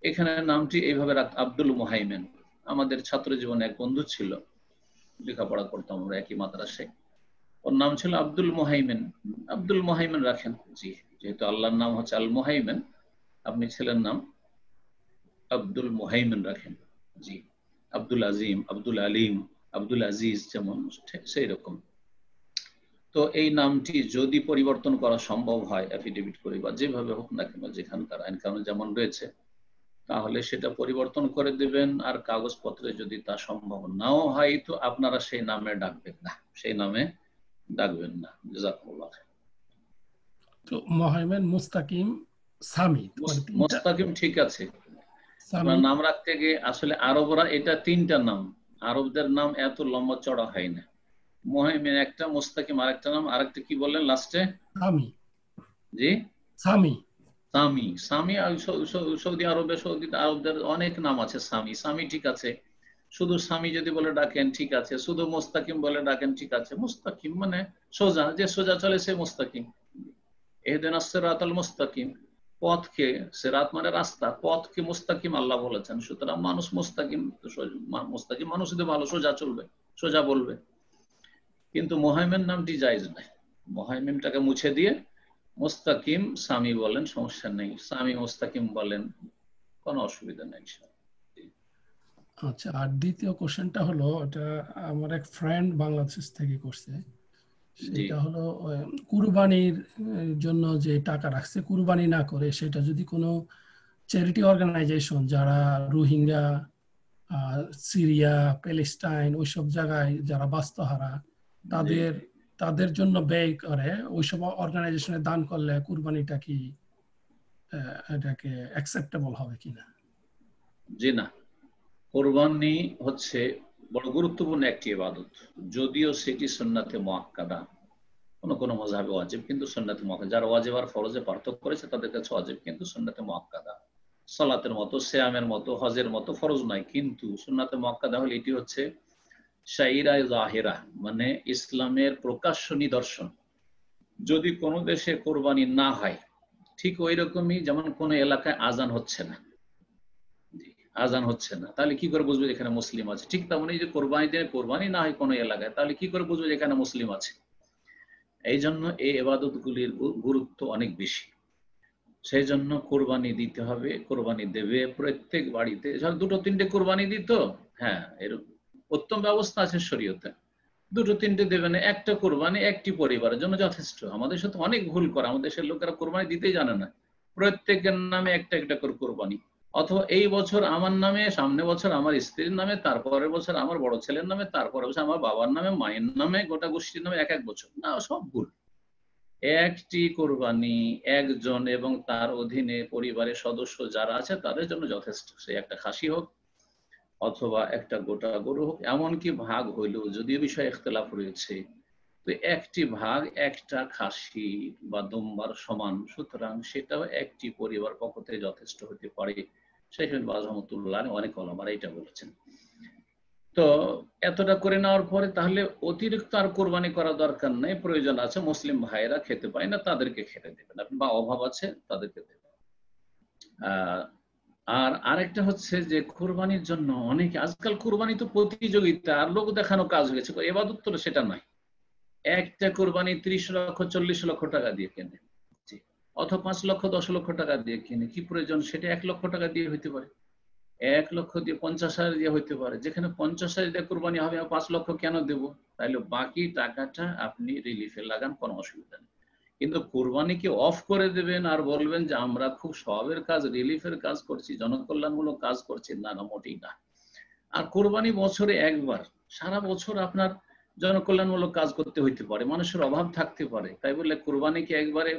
এখানে নামটি এইভাবে আব্দুল মুহাইমিন। আমাদের ছাত্র জীবনে এক বন্ধু ছিল, লেখাপড়া করতাম আমরা একই মাদ্রাসায়, ওর নাম ছিল আব্দুল মুহাইমিন। আব্দুল মুহাইমিন রাখেন, জি, যেহেতু আল্লাহর নাম হচ্ছে আল মুহাইমিন, আপনি ছেলের নাম আব্দুল মুহাইমিন রাখেন। জি, আব্দুল আজিম, আব্দুল আলিম, আব্দুল আজিজ যেমন সেই রকম। তো এই নামটি যদি পরিবর্তন করা সম্ভব হয় অ্যাফিডেভিট করে বা যেভাবে হোক না কেন, যেখানকার আইন কানুন যেমন রয়েছে, তাহলে সেটা পরিবর্তন করে দেবেন। আর কাগজপত্রে যদি তা সম্ভব নাও হয় তো আপনারা সেই নামে ডাকবেন না, সেই নামে ডাকবেন না। জাযাকুমুল্লাহ। তো মুহাইমিন, মুস্তাকিম, সামি, মুস্তাকিম ঠিক আছে। সামি নাম রাখতে গিয়ে আসলে আরবরা এটা তিনটা নাম, আরবদের নাম এত লম্বা চড়া হয় না। মুহাইমিন একটা, মুস্তাকিম আরেকটা নাম, আরেকটা কি বললেন লাস্টে? সামি। জি, সামি। সামি। সামি সৌদি আরবে, সৌদি আরবদের অনেক নাম আছে সামি। সামি ঠিক আছে, শুধু সামি যদি বলে ডাকেন ঠিক আছে, শুধু মুস্তাকিম বলে ডাকেন ঠিক আছে। মুস্তাকিম মানে সোজা, যে সোজা চলে সে মুস্তাকিম। ইহদিনাস সিরাতাল মুস্তাকিম, পথকে, সিরাত মানে রাস্তা, পথকে মুস্তাকিম আল্লাহ বলেছেন। সুতরাং মানুষ মুস্তাকিম, মুস্তাকিম মানুষ যদি ভালো সোজা চলবে, সোজা বলবে। কিন্তু মুহাইমিন নামটি জায়েজ নাই। মুহাইমিনটাকে মুছে দিয়ে মুস্তাকিম সামি বলেন, সমস্যা নেই। সামি মুস্তাকিম বলেন, কোনো অসুবিধা নেই। আচ্ছা, আর দ্বিতীয় কোশ্চেনটা হলো, এটা আমার এক ফ্রেন্ড বাংলাদেশ থেকে করছে, সেটা হলো কুরবানির জন্য যে টাকা রাখছে, কুরবানি না করে সেটা যদি কোনো চ্যারিটি অর্গানাইজেশন যারা রোহিঙ্গা, সিরিয়া, প্যালেস্টাইন ওইসব জায়গায় যারা বাস্তুহারা, তাদের জন্য ব্যয় করে, ওইসব অর্গানাইজেশনে দান করলে কুরবানিটা কি এটাকে অ্যাকসেপ্টেবল হবে কিনা? জি না, কুরবানি হচ্ছে বড় গুরুত্বপূর্ণ একটি ইবাদত, যদিও সেটি সুন্নাতে মুআক্কাদা, কোনো মাযহাবে ওয়াজিব কিন্তু সুন্নাতে মুআক্কাদা। যারা ওয়াজিব আর ফরজে পার্থক্য করেছে তাদের কাছে ওয়াজিব কিন্তু সুন্নাতে মুআক্কাদা। সালাতের মতো, সিয়ামের মতো, হজের মতো ফরজ নয়, কিন্তু সুন্নাতে মুআক্কাদা হলে এটি হচ্ছে শাইরায়ে জাহিরা, মানে ইসলামের প্রকাশ্য নিদর্শন। যদি কোনো দেশে কোরবানি না হয়, ঠিক ওই রকমই যেমন কোনো এলাকায় আজান হচ্ছে না, আজান হচ্ছে না, তাহলে কি করে বুঝবো এখানে মুসলিম আছে? ঠিক তেমনই যে কোরবানি না হয় কোনো এলাকায়, তাহলে কি করে বুঝবো এখানে মুসলিম আছে? এই জন্য এই ইবাদতগুলির গুরুত্ব অনেক বেশি। সেই জন্য কোরবানি দিতে হবে, কোরবানি দেবে প্রত্যেক বাড়িতে। দুটো তিনটে কোরবানি দিত, হ্যাঁ, এর উত্তম ব্যবস্থা আছে শরীয়তে। দুটো তিনটে দেবে না, একটা কোরবানি একটি পরিবারের জন্য যথেষ্ট। আমাদের সাথে অনেক ভুল করে, আমাদের দেশের লোকেরা কোরবানি দিতেই জানে না, প্রত্যেকের নামে একটা একটা করে কোরবানি। অথবা এই বছর আমার নামে, সামনে বছর আমার স্ত্রীর নামে, তারপরের বছর আমার বড় ছেলের নামে, তারপরের বছর আমার বাবার নামে, মায়ের নামে, গোটা গোষ্ঠীর নামে এক এক বছর না, সব ভুল। একটি কোরবানি একজন এবং তার অধীনে পরিবারের সদস্য যারা আছে তাদের জন্য যথেষ্ট। সে একটা খাসি হোক অথবা একটা গোটা গরু হোক, এমনকি ভাগ হইলেও যদিও বিষয়ে ইখতিলাফ রয়েছে, তো একটি ভাগ একটা খাসি বা দুম্বার সমান, সুতরাং সেটাও একটি পরিবার পক্ষ থেকে যথেষ্ট হতে পারে। শেখ বাজ রহমতুল্লাহ অনেক ওলামারা এটা বলেছেন। তো এতটা করে নেওয়ার পরে তাহলে অতিরিক্ত আর কোরবানি করা দরকার নেই, প্রয়োজন আছে মুসলিম ভাইয়েরা খেতে পায় না তাদেরকে খেতে দেবেন আপনি, বা অভাব আছে তাদেরকে দেবেন। আর আরেকটা হচ্ছে যে কোরবানির জন্য অনেকে আজকাল কোরবানি তো প্রতিযোগিতা আর লোক দেখানো কাজ হয়ে গেছে, এবাদত তো সেটা নয়। একটা কোরবানি 30 লক্ষ 40 লক্ষ টাকা দিয়ে কেনে, অথবা 5 লক্ষ 10 লক্ষ টাকা দিয়ে কিনে, কি প্রয়োজন? সেটা 1 লক্ষ টাকা দিয়ে হইতে পারে, 1 লক্ষ দিয়ে 50,000 দিয়ে হইতে পারে। যেখানে 50,000 দিয়ে কোরবানি হবে 5 লক্ষ কেন দেব? তাইলে বাকি টাকাটা আপনি রিলিফে লাগান, কোনো অসুবিধা নেই। কিন্তু কোরবানিকে অফ করে দেবেন আর বলবেন যে আমরা খুব সওয়াবের কাজ, রিলিফের কাজ করছি, জনকল্যাণমূলক কাজ করছি, না না, মোটেই না। আর কোরবানি বছরে একবার, সারা বছর আপনার জনকল্যাণমূলক কাজ করতে হইতে পারে, মানুষের অভাব থাকতে পারে, তাই বলে কোরবানিকে একবারে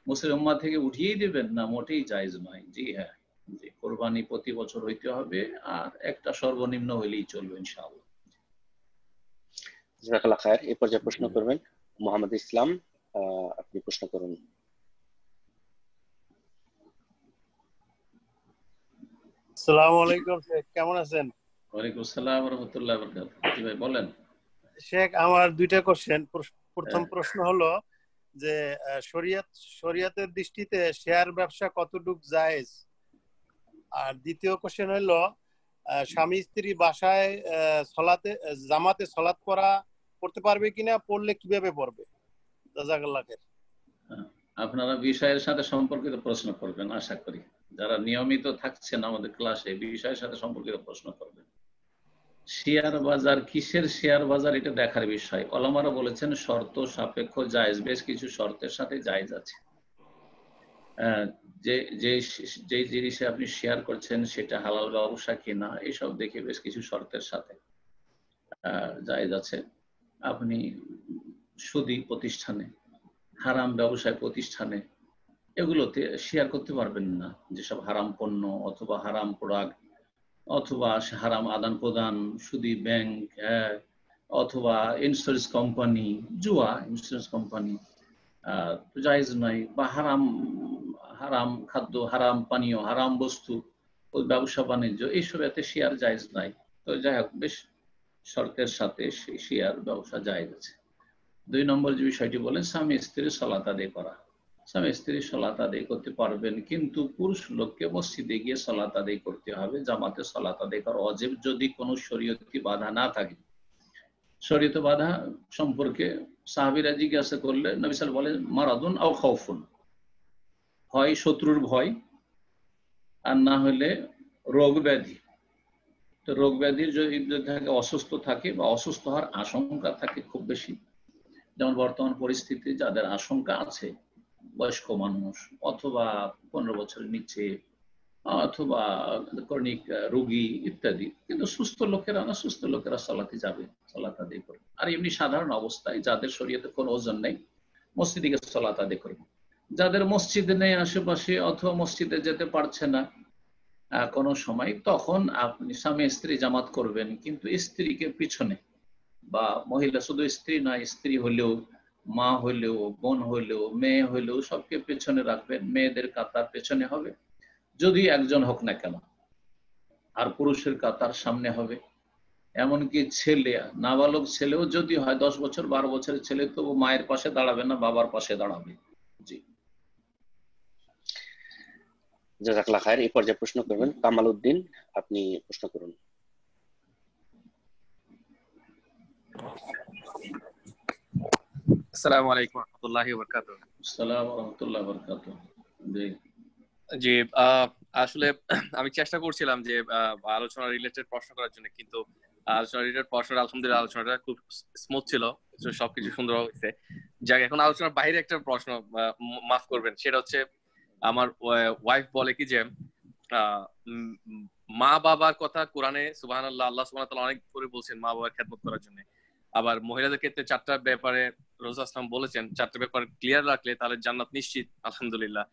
মুসলিম উম্মাহ থেকে উঠিয়েই দেবেন না, মোটেই জায়েজ নয়। জি হ্যাঁ, জি, কোরবানি প্রতি বছর হইতে হবে, আর একটা সর্বনিম্ন হইলেই চলবে ইনশাআল্লাহ। জাযাকাল্লাহ খায়ের। এই পর্যায়ে প্রশ্ন করবেন মোহাম্মদ ইসলাম, আপনি প্রশ্ন করুন। আসসালামু আলাইকুম শেখ, কেমন আছেন? ওয়ালাইকুম আসসালাম ওয়া রাহমাতুল্লাহি ওয়া বারাকাতুহু। জি ভাই বলেন। শেখ, আমার দুইটা কোশ্চেন। প্রথম প্রশ্ন হলো যে শরিয়াতের দৃষ্টিতে শেয়ার ব্যবসা কতটুকু জায়েজ, আর দ্বিতীয় কোশ্চেন হলো স্বামী স্ত্রী বাসায় জামাতে সালাত পড়তে পারবে কিনা, পড়লে কিভাবে পড়বে? জাযাকাল্লাহ খায়ের। আপনারা বিষয়ের সাথে সম্পর্কিত প্রশ্ন করবেন, আশা করি যারা নিয়মিত থাকছেন আমাদের ক্লাসে বিষয়ের সাথে সম্পর্কিত প্রশ্ন করবেন। শেয়ার বাজার, কিসের শেয়ার বাজার, এটা দেখার বিষয়। ওলামারা বলেছেন শর্ত সাপেক্ষ জায়েজ, বেশ কিছু শর্তের সাথে জায়েজ আছে। যে জিনিসে আপনি শেয়ার করছেন সেটা হালাল ব্যবসা কিনা, এসব দেখে বেশ কিছু শর্তের সাথে জায়েজ আছে। আপনি সুদী প্রতিষ্ঠানে, হারাম ব্যবসায় প্রতিষ্ঠানে, এগুলোতে শেয়ার করতে পারবেন না। যেসব হারাম পণ্য অথবা হারাম প্রোডাক্ট অথবা হারাম আদান প্রদান, সুদী ব্যাংক অথবা ইন্স্যুরেন্স কোম্পানি, জুয়া ইন্স্যুরেন্স কোম্পানি, জায়েজ নয়। বা হারাম খাদ্য, হারাম পানীয়, হারাম বস্তু, ব্যবসা বাণিজ্য, এইসব এতে শেয়ার জায়েজ নাই। তো যাই হোক, বেশ শর্তের সাথে সেই শেয়ার ব্যবসা জায়েজ আছে। 2 নম্বর যে বিষয়টি বলেন, স্বামী স্ত্রীর সালাত আদায় করা। স্বামী স্ত্রী সালাত আদায় করতে পারবেন, কিন্তু পুরুষ লোককে মসজিদে গিয়ে সালাত আদায় করতে হবে। জামাতে সালাত আদায় করা ওয়াজিব যদি কোনো শরীয়তি বাধা না থাকে। শরীয়তে বাধা সম্পর্কে সাহাবীরা জিজ্ঞাসা করলে নবী সাল্লাল্লাহু আলাইহি ওয়াসাল্লাম বলেন মারাদুন আও খাউফুন, হয় শত্রুর ভয় আর না হলে রোগ ব্যাধি। তো রোগ ব্যাধির যদি থাকে, অসুস্থ থাকে বা অসুস্থ হওয়ার আশঙ্কা থাকে খুব বেশি, যেমন বর্তমান পরিস্থিতি যাদের আশঙ্কা আছে, বয়স্ক মানুষ অথবা 15 বছরের নিচে অথবা ক্রনিক রোগী ইত্যাদি। কিন্তু সুস্থ লোকেরা না, সুস্থ লোকেরা সালাতে যাবে, সালাত আদায় করবে। আর এমনি সাধারণ অবস্থায় যাদের শরীয়তে কোনো ওজন নেই, মসজিদে গিয়ে সালাত আদায় করবে। যাদের মসজিদ নেই আশেপাশে অথবা মসজিদে যেতে পারছে না কোনো সময়, তখন আপনি স্বামী স্ত্রী জামাত করবেন, কিন্তু স্ত্রীকে পিছনে, বা মহিলা শুধু স্ত্রী নয়, স্ত্রী হলেও, মা হলেও, বোন হলেও, মেয়ে হলেও সবকে পেছনে রাখবেন। মেয়েদের কাতার পেছনে হবে যদি একজন হোক না কেন, আর পুরুষের কাতার সামনে হবে। এমনকি ছেলে, নাবালক ছেলেও যদি হয়, 10 বছর 12 বছরের ছেলে, তো মায়ের পাশে দাঁড়াবে না, বাবার পাশে দাঁড়াবে। জি, জাযাকাল্লাহ খায়ের। এই পর্যায়ে প্রশ্ন করবেন কামাল উদ্দিন, আপনি প্রশ্ন করুন। আসসালামু আলাইকুম ওয়া রাহমাতুল্লাহি ওয়া বারাকাতুহু। আসসালামু ওয়া রাহমাতুল্লাহি ওয়া বারাকাতুহু। জি, আসলে আমি চেষ্টা করছিলাম যে আলোচনা রিলেটেড প্রশ্ন করার জন্য, কিন্তু আলোচনা রিলেটেড প্রশ্ন আলহামদুলিল্লাহ আলোচনাটা খুব স্মুথ ছিল, সবকিছু সুন্দর হয়েছে। যাক, এখন আলোচনার বাইরে একটা প্রশ্ন, মাফ করবেন, সেটা হচ্ছে আমার ওয়াইফ বলে কি যে মা বাবার কথা কোরআনে সুবহানাল্লাহ আল্লাহ সুবহানাহু ওয়া তাআলা অনেক করে বলছেন মা বাবার খেদমত করার জন্য। আবার মহিলাদের ক্ষেত্রে 4টা ব্যাপারে রাসূল আসলাম বলেছেন 4টা ব্যাপার ক্লিয়ার রাখলে তাহলে জান্নাত নিশ্চিত, আলহামদুলিল্লাহ।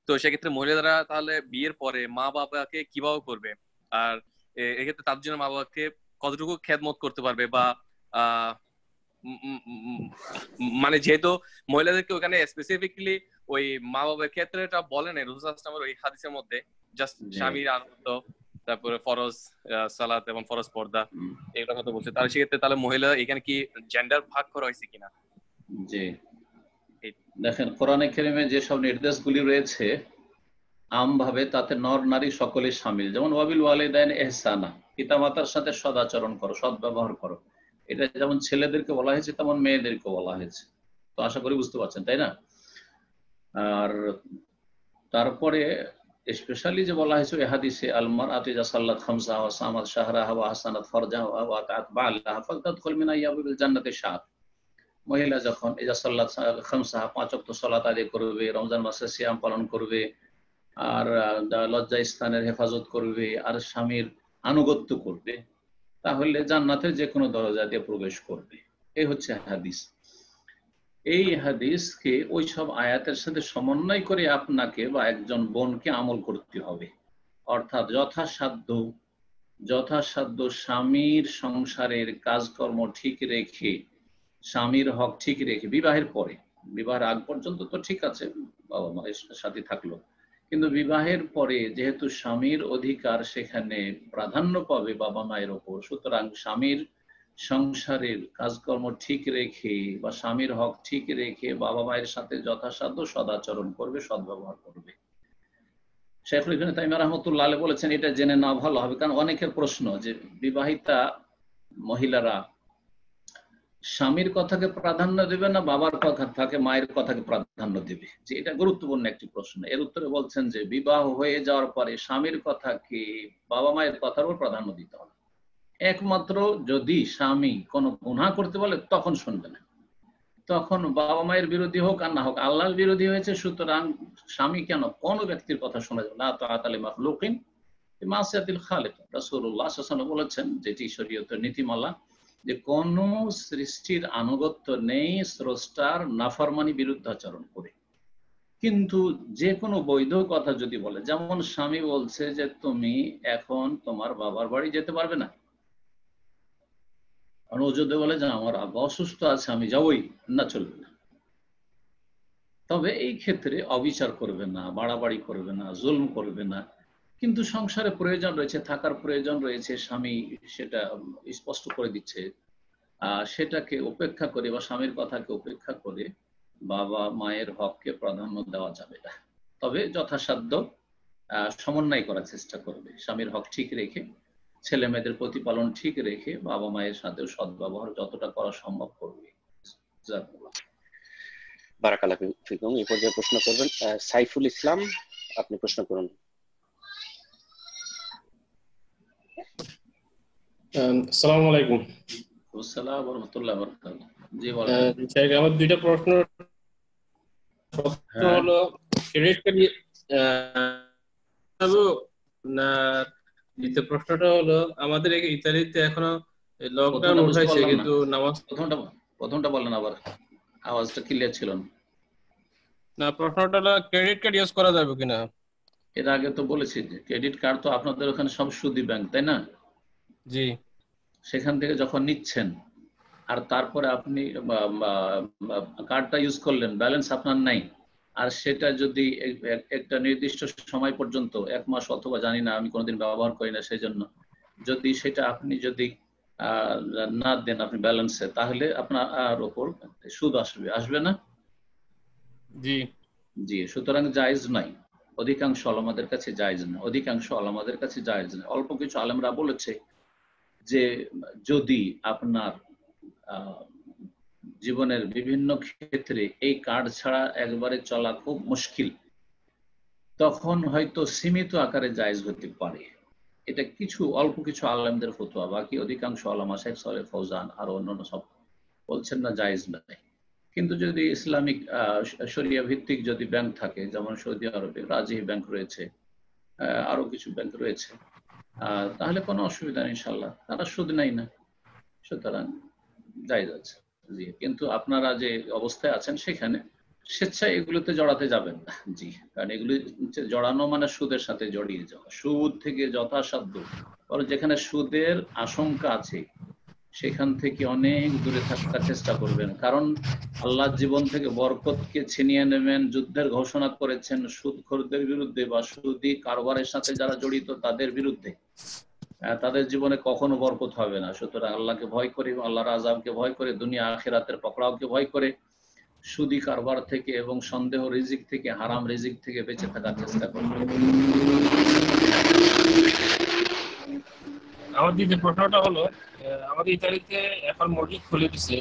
তো সেক্ষেত্রে মহিলারা তাহলে বিয়ের পরে মা বাবাকে কিভাবে করবে, আর এক্ষেত্রে তার জন্য মা বাবাকে কতটুকু খেদমত করতে পারবে, বা মানে যেহেতু মহিলাদেরকে ওখানে স্পেসিফিকলি ওই মা বাবার ক্ষেত্রে এটা বলেন রাসূল সাল্লাল্লাহু ওই হাদিসের মধ্যে, জাস্ট স্বামীর আনন্দ, তারপরে ফরজ সালাত এবং ফরজ পর্দা এগুলোর কথা বলছে। তাহলে সেক্ষেত্রে তাহলে মহিলা এখানে কি জেন্ডার ভাগ করা হয়েছে কিনা? জি, দেখেন কোরআনে কারিমে যেসব নির্দেশগুলি রয়েছে আমভাবে তাতে নর নারী সকলেই শামিল। যেমন ওয়াবিল ওয়ালিদাইন ইহসানা, পিতামাতার সাথে সদাচরণ করো, সদ্ব্যবহার করো। এটা যেমন ছেলেদেরকে বলা হয়েছে তেমন মেয়েদেরকে বলা হয়েছে। তো আশা করি বুঝতে পারছেন, তাই না? আর তারপরে স্পেশালি যে বলা হয়েছে এই হাদিসে আল মারআতু ইযা সাল্লাত খামসাহা ওয়া সামাত শাহরাহা ওয়া আহসানাত ফারজাহা ওয়া আতাআত বা'লাহা ফালতাদখুল মিন আইয়াবিল জান্নাতি শাহর। মহিলা যখন ইযা সাল্লাত খামসাহা 5 ওয়াক্ত সালাত আদায় করবে, রমজান মাসে সিয়াম পালন করবে, আর লজ্জা স্থানের হেফাজত করবে, আর স্বামীর আনুগত্য করবে, তাহলে জান্নাতের যে কোনো দরজা দিয়ে প্রবেশ করবে। এই হচ্ছে হাদিস। এই হাদিসকে ওই সব আয়াতের সাথে সমন্বয় করে আপনাকে বা একজন বোনকে আমল করতে হবে। অর্থাৎ যথাসাধ্য স্বামীর সংসারের কাজকর্ম ঠিক রেখে, স্বামীর হক ঠিক রেখে, বিবাহের পরে, বিবাহের আগ পর্যন্ত তো ঠিক আছে বাবা মায়ের সাথে থাকলো, কিন্তু বিবাহের পরে যেহেতু স্বামীর অধিকার সেখানে প্রাধান্য পাবে বাবা মায়ের ওপর, সুতরাং স্বামীর সংসারের কাজকর্ম ঠিক রেখে বা স্বামীর হক ঠিক রেখে বাবা মায়ের সাথে যথাসাধ্য সদাচরণ করবে, সদ্ব্যবহার করবে। শাইখুল ইবনে তাইমিয়া রাহমাতুল্লাহ আলাইহি বলেছেন এটা জেনে না ভালো হবে, কারণ অনেকের প্রশ্ন যে বিবাহিতা মহিলারা স্বামীর কথাকে প্রাধান্য দেবে না বাবার কথাকে, মায়ের কথাকে প্রাধান্য দেবে, যে এটা গুরুত্বপূর্ণ একটি প্রশ্ন। এর উত্তরে বলছেন যে বিবাহ হয়ে যাওয়ার পরে স্বামীর কথাকে বাবা মায়ের কথার উপর প্রাধান্য দিতে হবে। একমাত্র যদি স্বামী কোনো গুনাহ করতে বলে তখন শুনবে না, তখন বাবা মায়ের বিরোধী হোক আর না হোক, আল্লাহর বিরোধী হয়েছে, সুতরাং স্বামী কেন কোনো ব্যক্তির কথা শোনা যাবে না। তাআতা লিমাখলুকিন বিমাসিয়াতিল খালিক, রাসূলুল্লাহ সাল্লাল্লাহু আলাইহি ওয়াসাল্লাম বলেছেন, যেটি শরীয়তের নীতিমালা, যে কোন সৃষ্টির আনুগত্য নেই স্রষ্টার নাফরমানি বিরুদ্ধাচরণ করে। কিন্তু যে কোনো বৈধ কথা যদি বলে, যেমন স্বামী বলছে যে তুমি এখন তোমার বাবার বাড়ি যেতে পারবে না, ও যদি বলে যে আমার আব্বা অসুস্থ আছে আমি যাবই না, চলবে না। তবে এই ক্ষেত্রে অবিচার করবে না, বাড়াবাড়ি করবে না, জুলম করবে না, কিন্তু সংসারে প্রয়োজন রয়েছে, থাকার প্রয়োজন রয়েছে, স্বামী সেটা স্পষ্ট করে দিচ্ছে, সেটাকে উপেক্ষা করে বা স্বামীর কথাকে উপেক্ষা করে বাবা মায়ের হককে প্রাধান্য দেওয়া যাবে না। তবে যথাসাধ্য সমন্বয় করার চেষ্টা করবে, স্বামীর হক ঠিক রেখে, ছেলে মেয়েদের প্রতিপালন ঠিক রেখে বাবা মায়ের সাথে সদ্ব্যবহার যতটা করা সম্ভব করবে। বারাকাল্লাহু ফিকুম। এই পর্যায়ে প্রশ্ন করবেন সাইফুল ইসলাম, আপনি প্রশ্ন করুন। আসসালামু আলাইকুম। আসসালামু ওয়া রাহমাতুল্লাহি ওয়া বারাকাতুহু। জি বলেন। আমার দুইটা প্রশ্ন হলো, ক্রেডিট কার্ড না, দ্বিতীয় প্রশ্নটা হলো আমাদের ইতালিতে এখনো লকডাউন উঠাইছে কিন্তু নামাজ। প্রথমটা বলেন আবার, আওয়াজটা ক্লিয়ার ছিল না। প্রশ্নটা হলো ক্রেডিট কার্ড ইউজ করা যাবে কিনা। এর আগে তো বলেছি যে ক্রেডিট কার্ড তো আপনাদের ওখানে সব সুদী ব্যাংক, তাই না? জি। সেখান থেকে যখন নিচ্ছেন আর তারপরে আপনি কার্ডটা ইউজ করলেন, ব্যালেন্স আপনার নাই, আর সেটা যদি একটা নির্দিষ্ট সময় পর্যন্ত, 1 মাস অথবা জানি না, আমি কোনোদিন ব্যবহার করি না, সেই জন্য যদি সেটা আপনি যদি না দেন আপনি ব্যালেন্সে, তাহলে আপনার ওপর সুদ আসবে না? জি জি। সুতরাং জায়েজ নাই, অধিকাংশ আলেমদের কাছে জায়েজ না, অধিকাংশ আলেমদের কাছে জায়েজ না। অল্প কিছু আলেমরা বলেছে যে যদি আপনার জীবনের বিভিন্ন ক্ষেত্রে এই কার্ড ছাড়া একবারে চলা খুব মুশকিল, তখন হয়তো সীমিত আকারে জায়েজ হতে পারে। এটা কিছু অল্প কিছু আলেমদের ফতোয়া, বাকি অধিকাংশ আলেমা শেখ সালেহ ফৌজান আর অন্যান্য সব বলছেন না, জায়েজ নাই। কিন্তু যদি ইসলামিক শরিয়া ভিত্তিক যদি ব্যাংক থাকে, যেমন সৌদি আরবে রাজিহি ব্যাংক রয়েছে, আরো কিছু ব্যাংক রয়েছে, তাহলে কোনো অসুবিধা নেই ইনশাল্লাহ, তারা সুদ নেয় না, সুতরাং জায়েজ আছে। জি, কিন্তু আপনারা যে অবস্থায় আছেন সেখানে স্বেচ্ছায় এগুলোতে জড়াতে যাবেন না। জি, কারণ এগুলি জড়ানো মানে সুদের সাথে জড়িয়ে যাওয়া, সুদ থেকে যথাসাধ্য, কারণ যেখানে সুদের আশঙ্কা আছে সেখান থেকে অনেক দূরে থাকার চেষ্টা করবেন, কারণ আল্লাহ জীবন থেকে বরকতকে ছিনিয়ে নেবেন। যুদ্ধের ঘোষণা করেছেন সুদখোরদের বিরুদ্ধে বা সুদি কারবারের সাথে যারা জড়িত তাদের বিরুদ্ধে, তাদের জীবনে কখনো বরকত হবে না। সুতরাং আল্লাহকে ভয় করে, আল্লাহর আযাবকে ভয় করে, দুনিয়া আখিরাতের পকড়াওকে ভয় করে সুদি কারবার থেকে এবং সন্দেহ রিজিক থেকে, হারাম রিজিক থেকে বেঁচে থাকার চেষ্টা করবেন। আমার দ্বিতীয় প্রশ্নটা হলো, আমাদের ইতালিতে এখন মসজিদ খুলে দিছে,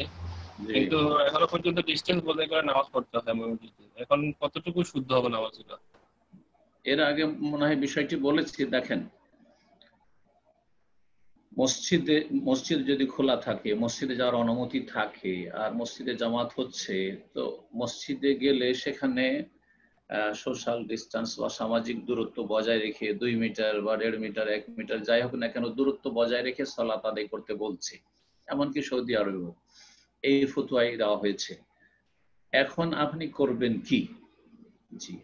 কিন্তু এখনো পর্যন্ত ডিসটেন্স বজায় করে নামাজ পড়তে হয় মসজিদে। এখন কতটুকু শুদ্ধ হবে নামাজটা? এর আগে মনে হয় বিষয়টি বলেছি। দেখেন, মসজিদ যদি খোলা থাকে, মসজিদে যাওয়ার অনুমতি থাকে, আর মসজিদে জামাত হচ্ছে, তো মসজিদে গেলে সেখানে সোশ্যাল ডিস্টেন্স বা সামাজিক দূরত্ব বজায় রেখে 2 মিটার বা 1.5 মিটার 1 মিটার যাই হোক না কেন দূরত্ব বজায় রেখে সালাত আদায় করতে বলছে। এমনকি সৌদি আরবেও এই ফতোয়াই দেওয়া হয়েছে। এখন আপনি করবেন কি? জি,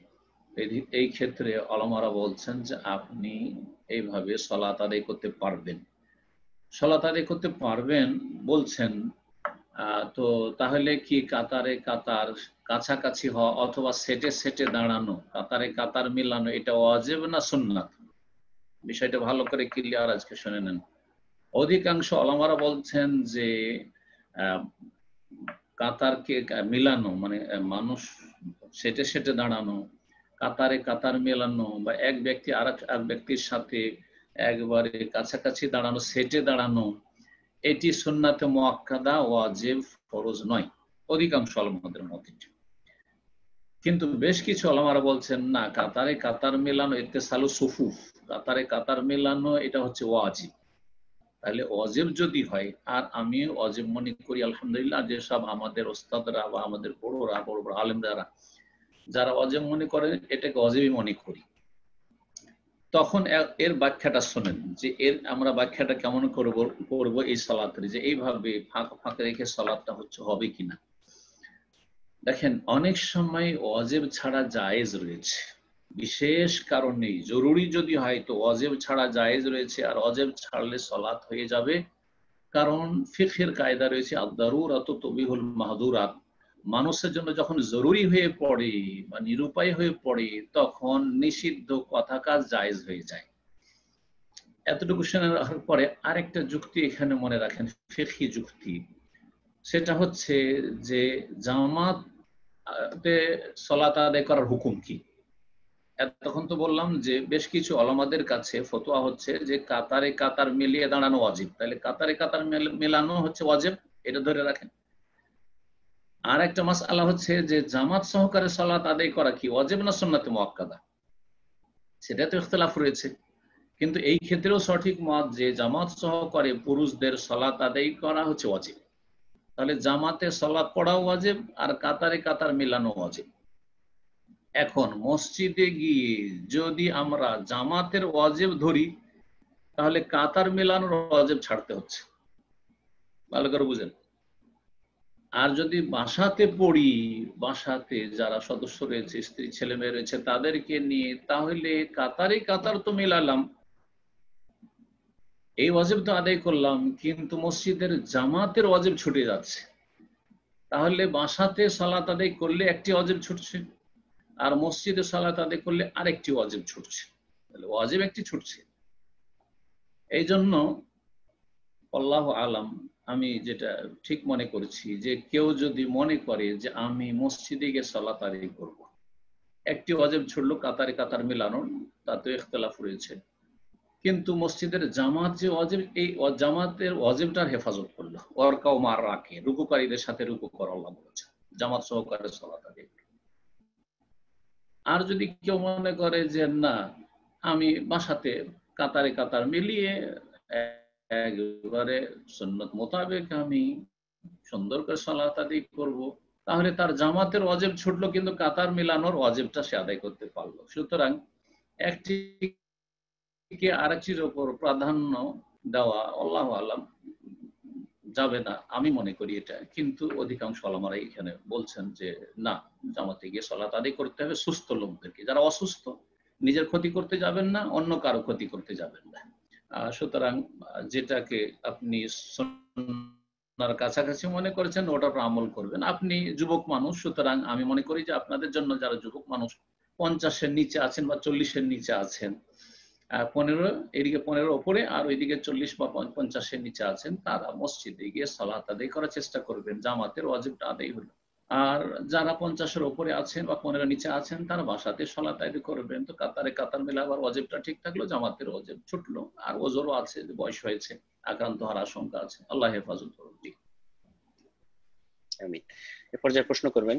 এই ক্ষেত্রে ওলামারা বলছেন যে আপনি এইভাবে সালাত আদায় করতে পারবেন। সালাত আদায় করতে পারবেন বলছেন, তো তাহলে কি কাতারে কাতার কাছাকাছি হওয়া অথবা সেটে সেটে দাঁড়ানো, কাতারে কাতার মিলানো, এটা ওয়াজিব না সুন্নাত? বিষয়টা ভালো করে ক্লিয়ার আজকে শুনে নেন। অধিকাংশ ওলামারা বলছেন যে কাতারকে মিলানো মানে মানুষ সেটে সেটে দাঁড়ানো, কাতারে কাতার মেলানো বা এক ব্যক্তি আর এক ব্যক্তির সাথে একবারে কাছাকাছি দাঁড়ানো, সেটে দাঁড়ানো, এটি সুন্নাতে মুআক্কাদা ওয়াজিব ফরজ নয় অধিকাংশ ওলামাদের মতে। কিন্তু বেশ কিছু ওলামারা বলছেন না, কাতারে কাতার মেলানো ইত্তেসালু সুফুফ, কাতারে কাতার মেলানো এটা হচ্ছে ওয়াজিব। তাহলে ওয়াজিব যদি হয়, আর আমি ওয়াজিব মনে করি আলহামদুলিল্লাহ, যেসব আমাদের ওস্তাদরা বা আমাদের বড়রা বড় বড় আলেমরা যারা ওয়াজিব মনে করেন এটাকে ওয়াজিবই মনে করি, তখন এর ব্যাখ্যাটা শোনেন যে আমরা ব্যাখ্যাটা কেমন করব এই সালাতের, যে এইভাবে ফাঁকা রেখে সালাতটা হবে কিনা। দেখেন, অনেক সময় ওয়াজিব ছাড়া জায়েজ রয়েছে, বিশেষ কারণে জরুরি যদি হয় তো ওয়াজিব ছাড়া জায়েজ রয়েছে, আর ওয়াজিব ছাড়লে সালাত হয়ে যাবে। কারণ ফিকহের কায়দা রয়েছে আদ-দারুরাতু তুবিহুল মাহদুরাত, মানুষের জন্য যখন জরুরি হয়ে পড়ে বা নিরুপায় হয়ে পড়ে তখন নিষিদ্ধ কথা কাজ জায়েজ হয়ে যায়। এতটুকু শুনে রাখার পরে আরেকটা যুক্তি এখানে মনে রাখেন, ফিকহি যুক্তি, সেটা হচ্ছে যে জামাতে সালাত আদায় করার হুকুম কি। এতক্ষণ তো বললাম যে বেশ কিছু ওলামাদের কাছে ফতোয়া হচ্ছে যে কাতারে কাতার মিলিয়ে দাঁড়ানো ওয়াজিব, তাহলে কাতারে কাতার মেলানো হচ্ছে ওয়াজিব, এটা ধরে রাখেন। আর একটা মাসআলা হচ্ছে যে জামাত সহকারে সালাত আদায় করা কি ওয়াজিব না সুন্নাতে মুআক্কাদা, সেটা তো ইখতিলাফ রয়েছে। কিন্তু এই ক্ষেত্রেও সঠিক মত যে জামাত সহকারে পুরুষদের সালাত আদায় করা হচ্ছে ওয়াজিব। তাহলে জামাতে সালাত পড়াও ওয়াজিব আর কাতারে কাতার মিলানো ওয়াজিব। এখন মসজিদে গিয়ে যদি আমরা জামাতের ওয়াজিব ধরি তাহলে কাতার মেলানোর ওয়াজিব ছাড়তে হচ্ছে, ভালো করে বুঝেন। আর যদি বাসাতে পড়ি, বাসাতে যারা সদস্য রয়েছে, স্ত্রী ছেলে মেয়ে রয়েছে তাদেরকে নিয়ে, তাহলে কাতারে কাতার তো মেলালাম, এই ওয়াজিব তো আদায় করলাম, কিন্তু মসজিদের জামাতের ওয়াজিব ছুটে যাচ্ছে। তাহলে বাসাতে সালাত আদায় করলে একটি ওয়াজিব ছুটছে, আর মসজিদে সালাত আদায় করলে আরেকটি ওয়াজিব ছুটছে, তাহলে ওয়াজিব একটি ছুটছে। এই জন্য আল্লাহু আলাম, আমি যেটা ঠিক মনে করছি যে কেউ যদি মনে করে যে আমি মসজিদে গিয়ে সালাত আদায় করব, একটি ওয়াজিব ছুটলো কাতারে কাতার মিলানো, তাতে ইখতিলাফ রয়েছে, কিন্তু মসজিদের জামাত যে ওয়াজিব, এই জামাতের ওয়াজিবটার হেফাজত করলো, ওয়ারকাউ মার রাখে, রুকুকারীদের সাথে রুকু করা আল্লাহ বলেছে, জামাত সহকারে সালাত আদায়। আর যদি কেউ মনে করে যে না, আমি বাসাতে কাতারে কাতার মিলিয়ে একবারে সুন্নত মোতাবেক আমি সুন্দর করে সালাত আদায় করব, তাহলে তার জামাতের ওয়াজিব ছুটলো কিন্তু কাতার মিলানোর ওয়াজিবটা সে আদায় করতে পারলো। সুতরাং একটি একটিকে আরেকটির উপর প্রাধান্য দেওয়া আল্লাহু আলাম যাবে না, আমি মনে করি এটা। কিন্তু অধিকাংশ ওলামারা এখানে বলছেন যে না, জামাতে গিয়ে সালাত আদায় করতে হবে সুস্থ লোকদেরকে। যারা অসুস্থ নিজের ক্ষতি করতে যাবেন না, অন্য কারো ক্ষতি করতে যাবেন না। সুতরাং যেটাকে আপনি সুন্নাহর কাছাকাছি মনে করেছেন ওটার উপর আমল করবেন। আপনি যুবক মানুষ, সুতরাং আমি মনে করি যে আপনাদের জন্য যারা যুবক মানুষ 50-এর নিচে আছেন বা 40-এর নিচে আছেন, 15 এদিকে 15 ওপরে আর ওইদিকে 40 বা 50-এর নিচে আছেন, তারা মসজিদে গিয়ে সালাত আদায় করার চেষ্টা করবেন, জামাতের ওয়াজিবটা আদায় হলো। আর যারা 50-এর ওপরে আছেন বা 15-এর নিচে আছেন, তারা বাসাতে সালাত আদায় করবেন। তো কাতারে কাতার মিলাবার ওয়াজিবটা ঠিক থাকলো, জামাতের ওয়াজিব ছুটলো। আর ওজোরও আছে, বয়স হয়েছে, আক্রান্ত হওয়ার আশঙ্কা আছে। আল্লাহ হেফাজত করুন। আমিন। এ পর্যায়ে প্রশ্ন করবেন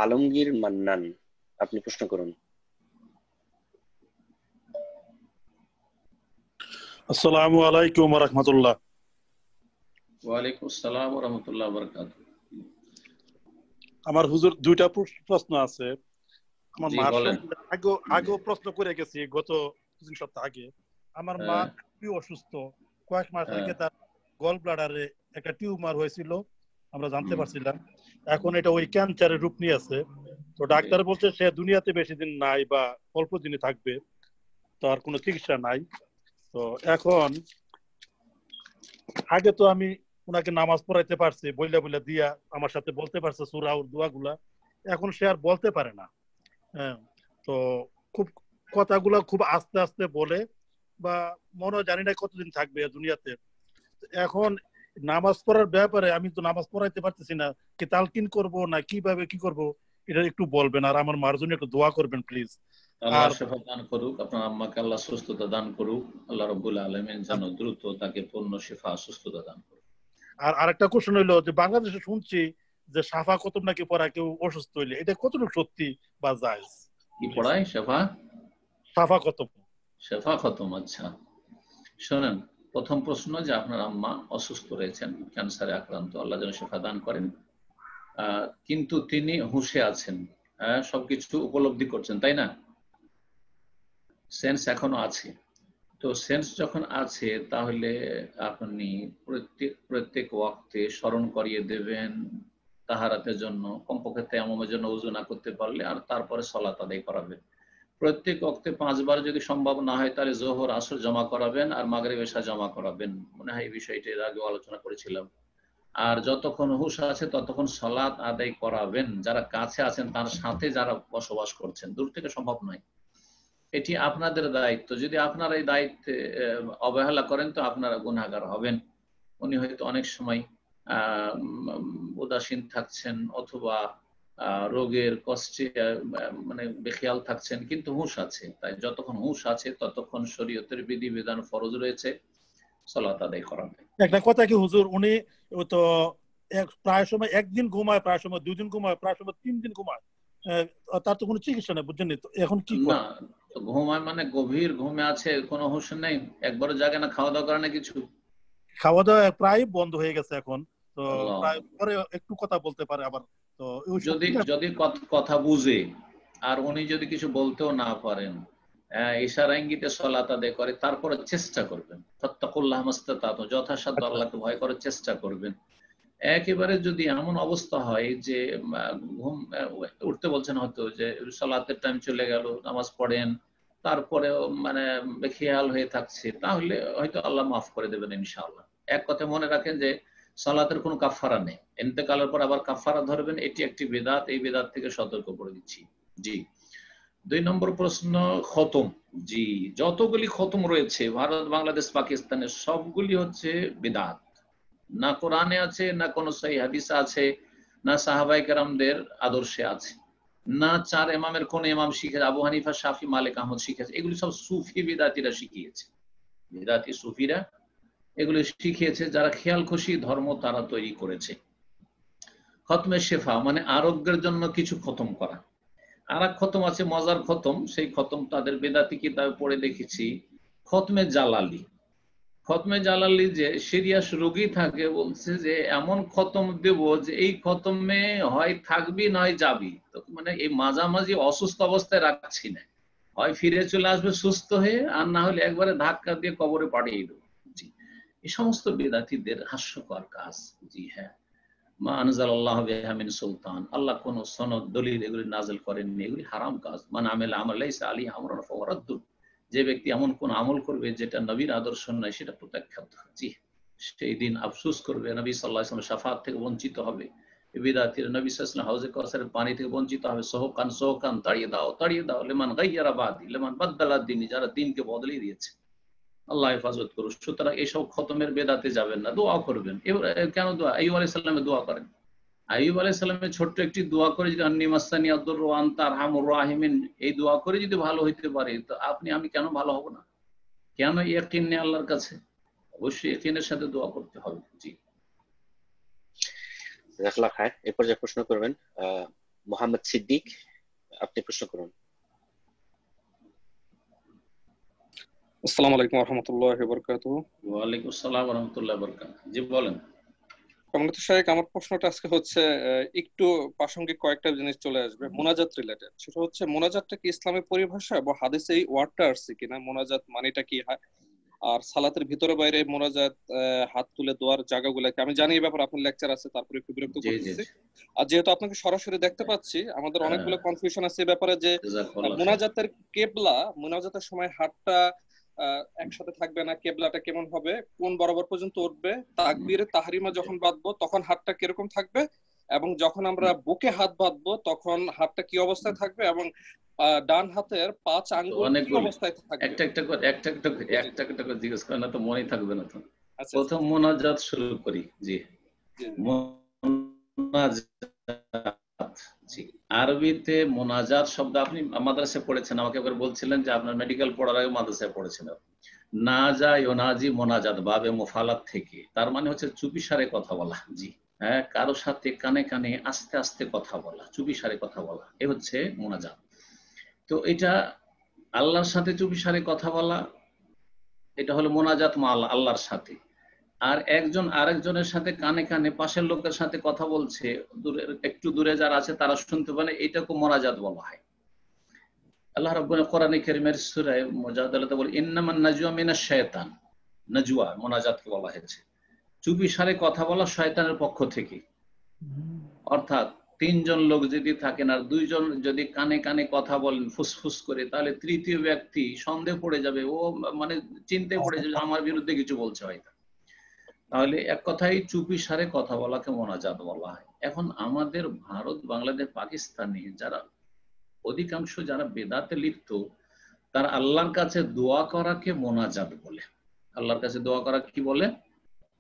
আলমগীর মান্নান, আপনি প্রশ্ন করুন। আসসালামু আলাইকুম ওয়া রাহমাতুল্লাহ। ওয়া আলাইকুম আসসালাম ওয়া রাহমাতুল্লাহি ওয়া বারাকাতুহু। আমার হুজুর দুইটা প্রশ্ন আছে। আমার জি, মার বলেন। আগেও প্রশ্ন করে গেছি গত 2 সপ্তাহ আগে। আমার মা খুবই অসুস্থ, কয়েক মাস আগে তার গল ব্লাডারে একটা টিউমার হয়েছিল, আমরা জানতে পারছিলাম। এখন এটা ওই ক্যান্সারের রূপ নিয়েছে। তো ডাক্তার বলছে সে দুনিয়াতে বেশি দিন নাই বা অল্প দিনই থাকবে, তো আর কোনো চিকিৎসা নাই। তো এখন আগে তো আমি ওনাকে নামাজ পড়াইতে পারছি, বইলা বইলা দিয়া আমার সাথে বলতে পারছে সূরা ও দোয়াগুলা। এখন সে আর বলতে পারে না। হ্যাঁ, তো খুব কথাগুলো খুব আস্তে আস্তে বলে, বা মনে জানি না কতদিন থাকবে দুনিয়াতে। এখন নামাজ পড়ার ব্যাপারে আমি তো নামাজ পড়াইতে পারতেছি না, কি তালকিন করব না কিভাবে কি করব, এটা একটু বলবেন। আর আমার মার জন্য একটু দোয়া করবেন প্লিজ। আল্লাহ শিফা দান করুক, আপনার আম্মাকে আল্লাহ সুস্থতা দান করুক। আল্লাহ রাব্বুল আলামিন যেন দ্রুত তাকে পূর্ণ শিফা সুস্থতা দান করুক। আর আরেকটা কোশ্চেন হইলো যে বাংলাদেশে শুনছি যে সাফা খতম নাকি পড়া কেউ অসুস্থ হইলে, এটা কতটুকু সত্যি বা জায়েজ? কি পড়ায়? শিফা সাফা খতম। শিফা খতম। আচ্ছা, শোনেন, প্রথম প্রশ্ন যে আপনার আম্মা অসুস্থ রয়েছেন, ক্যান্সারে আক্রান্ত, আল্লাহ যেন শিফা দান করেন। কিন্তু তিনি হুঁশে আছেন, সবকিছু উপলব্ধি করছেন, তাই না? সেন্স এখনো আছে। তো সেন্স যখন আছে তাহলে আপনি প্রত্যেক ওয়াক্তে স্মরণ করিয়ে দেবেন তাহারাতের জন্য, কমপক্ষে তায়াম্মুমের জন্য ওযু না করতে পারলে, আর তারপরে সালাত আদায় করাবেন। প্রত্যেক ওয়াক্তে 5 বার যদি সম্ভব না হয় তাহলে যোহর আসর জমা করাবেন আর মাগরিব এশা জমা করাবেন। মনে হয় এই বিষয়টি এর আগে আলোচনা করেছিলাম। আর যতক্ষণ হুঁশ আছে ততক্ষণ সালাত আদায় করাবেন। যারা কাছে আছেন তার সাথে যারা বসবাস করছেন, দূর থেকে সম্ভব নয়। এটি আপনাদের দায়িত্ব। যদি আপনারা এই দায়িত্বে অবহেলা করেন তো আপনারা গুনাহগার হবেন। উনি হয়তো অনেক সময় উদাসীন থাকছেন অথবা রোগের কষ্টে মানে বেখেয়াল থাকছেন, কিন্তু হুঁশ আছে। তাই যতক্ষণ হুঁশ আছে ততক্ষণ শরীয়তের বিধিবিধান ফরজ রয়েছে, সালাত আদায় করাবে। একটা কথা কি হুজুর, উনি তো প্রায় সময় একদিন ঘুমায়, প্রায় সময় 2 দিন ঘুমায়, প্রায় সময় 3 দিন ঘুমায়, তার তো কোনো চিকিৎসা নেই, বুঝছেন? তো এখন কি না, ঘুমায় মানে গভীর ঘুমে আছে, কোনো হুঁশ নেই, একবারও জাগে না, খাওয়া দাওয়া করে না কিছু? খাওয়া দাওয়া প্রায় বন্ধ হয়ে গেছে এখন, তো প্রায় পরে একটু কথা বলতে পারে আবার। তো যদি কথা বুঝে আর উনি যদি কিছু বলতেও না পারেন, ইশারা ইঙ্গিতে সালাত আদায় করে, তারপরে চেষ্টা করবেন ফাত্তাকুল্লাহ মাসতাতাতু, যথাসাধ্য আল্লাহকে ভয় করার চেষ্টা করবেন। একেবারে যদি এমন অবস্থা হয় যে ঘুম উঠতে বলছেন, হয়তো যে সালাতের টাইম চলে গেল, নামাজ পড়েন, তারপরে মানে বেখেয়াল হয়ে থাকছে, তাহলে হয়তো আল্লাহ মাফ করে দেবেন ইনশাআল্লাহ। এক কথা মনে রাখেন যে সালাতের কোনো কাফারা নেই, ইন্তেকালের পর আবার কাফারা ধরবেন, এটি একটি বিদআত। এই বিদআত থেকে সতর্ক করে দিচ্ছি। জি, 2 নম্বর প্রশ্ন, খতম। জি, যতগুলি খতম রয়েছে ভারত, বাংলাদেশ, পাকিস্তানের, সবগুলি হচ্ছে বিদআত। না কোরআনে আছে, না কোনো সহিহ হাদিসে আছে, না সাহাবায়ে কেরামদের আদর্শে আছে, না 4 ইমামের কোন ইমাম শিখেছে, আবু হানিফা, শাফি, মালিক, আহমদ শিখেছে। এগুলি সব সুফি বিদআতিরা শিখিয়েছে। বিদআতি সুফিরা এগুলো শিখিয়েছে, যারা খেয়াল খুশি ধর্ম তারা তৈরি করেছে। খতমে শেফা মানে আরোগ্যের জন্য কিছু খতম করা। আর এক খতম আছে মজার খতম, সেই খতম তাদের বেদাতি কিতাবে পড়ে দেখেছি, খতমে জালালি। খতমে জালালি যে সিরিয়াস রোগী থাকে, বলছে যে এমন খতম দেব যে এই খতমে হয় থাকবি নয় যাবি, তো মানে এই মাঝামাঝি অসুস্থ অবস্থায় রাখছি না, হয় ফিরে চলে আসবে সুস্থ হয়ে, আর না হলে একবারে ধাক্কা দিয়ে কবরে পাঠিয়ে দেবো। জি, এই সমস্ত বিদাতিদের হাস্যকর কাজ। জি হ্যাঁ, মা আনজালাল্লাহু বিহা মিন সুলতান, আল্লাহ কোন সনদ দলিল এগুলি নাযিল করেননি, এগুলি হারাম কাজ। মান আমিলা আমালান লাইসা আলাইহি আমরুনা ফাহুয়া রাদ্দুন, যে ব্যক্তি এমন কোন আমল করবে যেটা নবীর আদর্শ নয়, সেটা প্রত্যাখ্যাত। জি, সেই দিন আফসোস করবে, নবী সাল্লাল্লাহু আলাইহি ওয়াসাল্লাম শাফাআত থেকে বঞ্চিত হবে, বিদাতিরা নবী সাল্লাল্লাহু আলাইহি ওয়াসাল্লাম হাউজে কাউসারের পানি থেকে বঞ্চিত হবে। সোহকান সোহকান, তাড়িয়ে দাও লিমান গায়্যারা বাদি লিমান বাদদালা দ্বীন, যারা দ্বীনকে বদলে দিয়েছে। আল্লাহ হেফাজত করুন। সুতরাং এইসব খতমের বেদাতে যাবেন না, দোয়া করবেন। এবার কেন দোয়া? আইয়ুব আলাইহিস সালামের দোয়া করেন। আইয়ুব আলাইহিস সালামের ছোট্ট একটি দোয়া করে যদি আন্নী মাসানি আদ-দুররু ওয়া আনতা আরহামুর রাহিমিন, এই দোয়া করে যদি ভালো হইতে পারে, তো আপনি আমি কেন ভালো হব না? কেন ইয়াকিন নেই আল্লাহর কাছে? অবশ্যই ইয়াকিনের সাথে দোয়া করতে হবে। জি, জাযাকাল্লাহ খায়ের। এরপর যে প্রশ্ন করবেন মোহাম্মদ সিদ্দিক, আপনি প্রশ্ন করুন। আসসালামু আলাইকুম ওয়া রাহমাতুল্লাহি ওয়া বারাকাতুহু। ওয়া আলাইকুম আসসালাম ওয়া রাহমাতুল্লাহি ওয়া বারাকাতুহু। জি বলেন। কমিউনিটি শাইখ, আমার প্রশ্নটা আজকে হচ্ছে একটু প্রাসঙ্গিক কয়েকটা জিনিস চলে আসবে মোনাজাত রিলেটেড। সেটা হচ্ছে মোনাজাতটা কি ইসলামের পরিভাষা বা হাদিসে এই ওয়ার্ডটা আসছে কিনা, মোনাজাত মানেটা কি হয়, আর সালাতের ভিতরে বাইরে মোনাজাত হাত তুলে দোয়ার জায়গাগুলোকে আমি জানি এই ব্যাপারে আপনার লেকচার আছে, তারপরে একটু বিরক্ত করতেছি। আর যেহেতু আপনাকে সরাসরি দেখতে পাচ্ছি, আমাদের অনেকগুলো কনফিউশন আছে এই ব্যাপারে যে মোনাজাতের কেবলা, মোনাজাতের সময় হাতটা একসাথে থাকবে না, কেবলাটা কেমন হবে, কোন বরাবর পর্যন্ত উঠবে, তাকবীরে তাহরিমা যখন বাঁধবো তখন হাতটা কিরকম থাকবে, এবং যখন আমরা বুকে হাত বাঁধবো তখন হাতটা কি অবস্থায় থাকবে, এবং ডান হাতের 5 আঙ্গুল কি অবস্থায় থাকবে। একটা করে জিজ্ঞেস করেন না তো মনে থাকবে না তো। প্রথম মোনাজাত শুরু করি। জি, জি, আরবিতে মোনাজাত শব্দ আপনি মাদ্রাসায় পড়েছেন, আমাকে একবার বলছিলেন যে আপনার মেডিকেল পড়ার আগে মাদ্রাসায় পড়েছেন। নাজা ইউনাজি মোনাজাত বাবে মুফালাত থেকে, তার মানে হচ্ছে চুপিসারে কথা বলা। জি হ্যাঁ, কারো সাথে কানে কানে আস্তে আস্তে কথা বলা, চুপিসারে কথা বলা, এ হচ্ছে মোনাজাত। তো এটা আল্লাহর সাথে চুপিসারে কথা বলা, এটা হলো মোনাজাত মা আল্লাহর সাথে। আর একজন আরেকজনের সাথে কানে কানে পাশের লোকের সাথে কথা বলছে, একটু দূরে যারা আছে তারা শুনতে পারে, এটাকে মোনাজাত বলা হয়। আল্লাহ রাব্বুল কোরআনে কারীমের সূরা মুজাদালাতে বলে ইন্নামান নাজওয়া মিনাশ শায়তান, নাজওয়া মোনাজাতকে বলা হয়েছে চুপিসারে কথা বলা শয়তানের পক্ষ থেকে। অর্থাৎ 3 জন লোক যদি থাকেন আর 2 জন যদি কানে কানে কথা বলেন ফুসফুস করে, তাহলে তৃতীয় ব্যক্তি সন্দেহ পড়ে যাবে, ও মানে চিন্তায় পড়ে যাবে আমার বিরুদ্ধে কিছু বলছে হয়তো। তাহলে এক কথায় চুপিসারে কথা বলাকে মোনাজাত বলা হয়। এখন আমাদের ভারত, বাংলাদেশ, পাকিস্তানে যারা অধিকাংশ যারা বেদাতে লিপ্ত, তারা আল্লাহর কাছে দোয়া করাকে মোনাজাত বলে। আল্লাহর কাছে দোয়া করা কি বলে?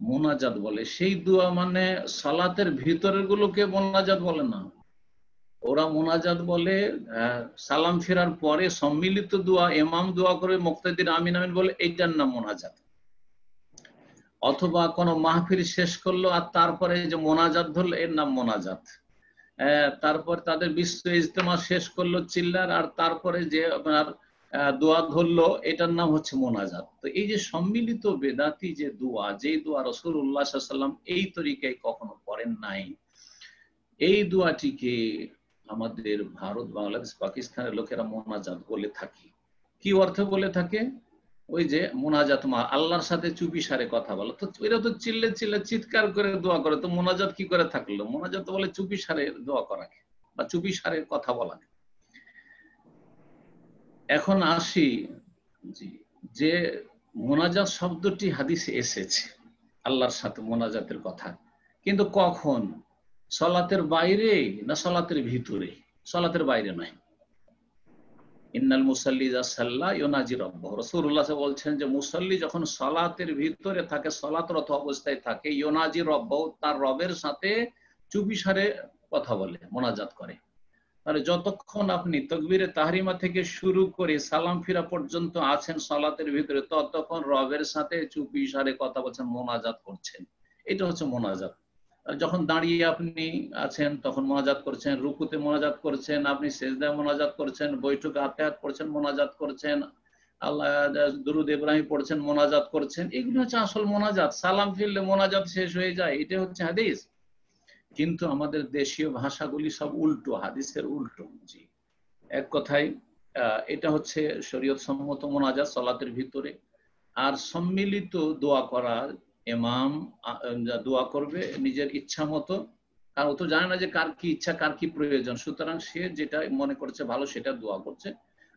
মোনাজাত বলে। সেই দোয়া মানে সালাতের ভিতরের গুলোকে মোনাজাত বলে না, ওরা মোনাজাত বলে সালাম ফেরার পরে সম্মিলিত দোয়া, ইমাম দোয়া করে মুক্তাদির আমিন আমিন বলে, এইটার নাম মোনাজাত। অথবা কোনো মাহফিল শেষ করলো আর তারপরে যে মোনাজাত ধরলো, এর নাম মোনাজাত। তারপর তাদের বিশ্ব ইজতেমা শেষ করলো চিল্লার, আর তারপরে যে আপনার দোয়া ধরলো, এটার নাম হচ্ছে মোনাজাত। তো এই যে সম্মিলিত বেদাতি যে দোয়া, যে দোয়া রাসূলুল্লাহ সাল্লাল্লাহু আলাইহি ওয়াসাল্লাম এই তরিকায় কখনো করেন নাই, এই দোয়াটিকে আমাদের ভারত, বাংলাদেশ, পাকিস্তানের লোকেরা মোনাজাত বলে থাকে। কি অর্থে বলে থাকে? ওই যে মোনাজাত মা আল্লাহর সাথে চুপিসারে কথা বলা। তো এরা তো চিল্লে চিল্লে চিৎকার করে দোয়া করে, তো মোনাজাত কি করে থাকলো? মোনাজাত বলে চুপিসারে দোয়া করাকে বা চুপিসারে কথা বলাকে। এখন আসি যে মোনাজাত শব্দটি হাদিসে এসেছে আল্লাহর সাথে মোনাজাতের কথা, কিন্তু কখন? সালাতের বাইরে না সালাতের ভিতরে? সালাতের বাইরে নয়। ইন্নাল মুসাল্লি ইযা সাল্লা ইউনাজি রাব্বাহু, রাসূলুল্লাহ বলছেন যে মুসাল্লি যখন সালাতের ভিতরে থাকে, সালাতরত অবস্থায় থাকে, ইউনাজি রাব্বাহু, তার রবের সাথে চুপিসারে কথা বলে, মোনাজাত করে। তাহলে যতক্ষণ আপনি তাকবীরে তাহরিমা থেকে শুরু করে সালাম ফিরা পর্যন্ত আছেন সালাতের ভিতরে, ততক্ষণ রবের সাথে চুপিসারে কথা বলছেন, মোনাজাত করছেন। এটা হচ্ছে মোনাজাত। যখন দাঁড়িয়ে আপনি আছেন তখন মোনাজাত করছেন, রুকুতে মোনাজাত করছেন, আপনি সেজদায় মোনাজাত করছেন, বৈঠকে আত্তাহিয়াত পড়ছেন, মোনাজাত করছেন, আল্লাহ দুরুদ ইব্রাহিম পড়ছেন, মোনাজাত করছেন। এগুলো হচ্ছে আসল মোনাজাত। সালাম ফিরলে মোনাজাত শেষ হয়ে যায়, এটা হচ্ছে হাদিস। কিন্তু আমাদের দেশীয় ভাষাগুলি সব উল্টো, হাদিসের উল্টো। জি, এক কথায় এটা হচ্ছে শরীয়ত সম্মত মোনাজাত সালাতের ভিতরে। আর সম্মিলিত দোয়া করা, ইমাম দোয়া করবে নিজের ইচ্ছা মতো, কারণ ও তো জানে না যে কার কি ইচ্ছা কার কি প্রয়োজন, সুতরাং সে যেটা মনে করছে ভালো সেটা দোয়া করছে।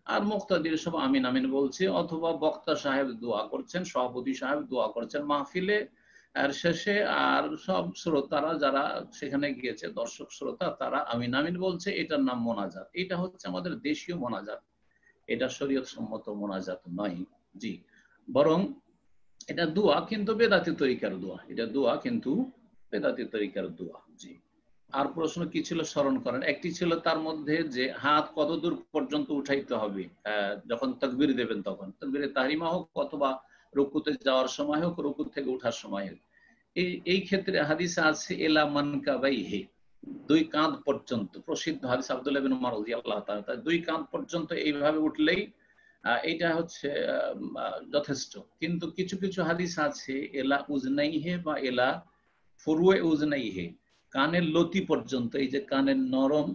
আর মুক্তাদির সব আমিন আমিন বলছে, অথবা বক্তা সাহেব দোয়া করছেন, সভাপতি সাহেব দোয়া করছেন মাহফিলে আর শেষে, আর সব শ্রোতারা যারা সেখানে গিয়েছে দর্শক শ্রোতা তারা আমিন আমিন বলছে। এটার নাম মোনাজাত। এটা হচ্ছে আমাদের দেশীয় মোনাজাত, এটা শরীয়ত সম্মত মোনাজাত নয়। জি, বরং এটা দোয়া, কিন্তু বেদাতি তরিকার দোয়া। এটা দোয়া কিন্তু বেদাতি তরিকার দোয়া। জি, আর প্রশ্ন কি ছিল স্মরণ করেন? একটি ছিল তার মধ্যে যে হাত কত দূর পর্যন্ত উঠাইতে হবে যখন তাকবীর দেবেন, তখন তাকবীরে তাহরিমা হোক অথবা রুকুতে যাওয়ার সময় হোক, রুকু থেকে ওঠার সময় হোক। এই ক্ষেত্রে হাদিসে আছে এলা মানকাবাইহি, দুই কাঁধ পর্যন্ত। প্রসিদ্ধ হাদিস আব্দুল্লাহ বিন উমর রাদিয়াল্লাহু তাআলা, দুই কাঁধ পর্যন্ত এইভাবে উঠলেই এটা হচ্ছে যথেষ্ট। কিন্তু কিছু কিছু হাদিস আছে এলা উজনাইহে বা এলা ফুরুয়ে উজনাইহে, কানের লতি পর্যন্ত, এই যে কানের নরম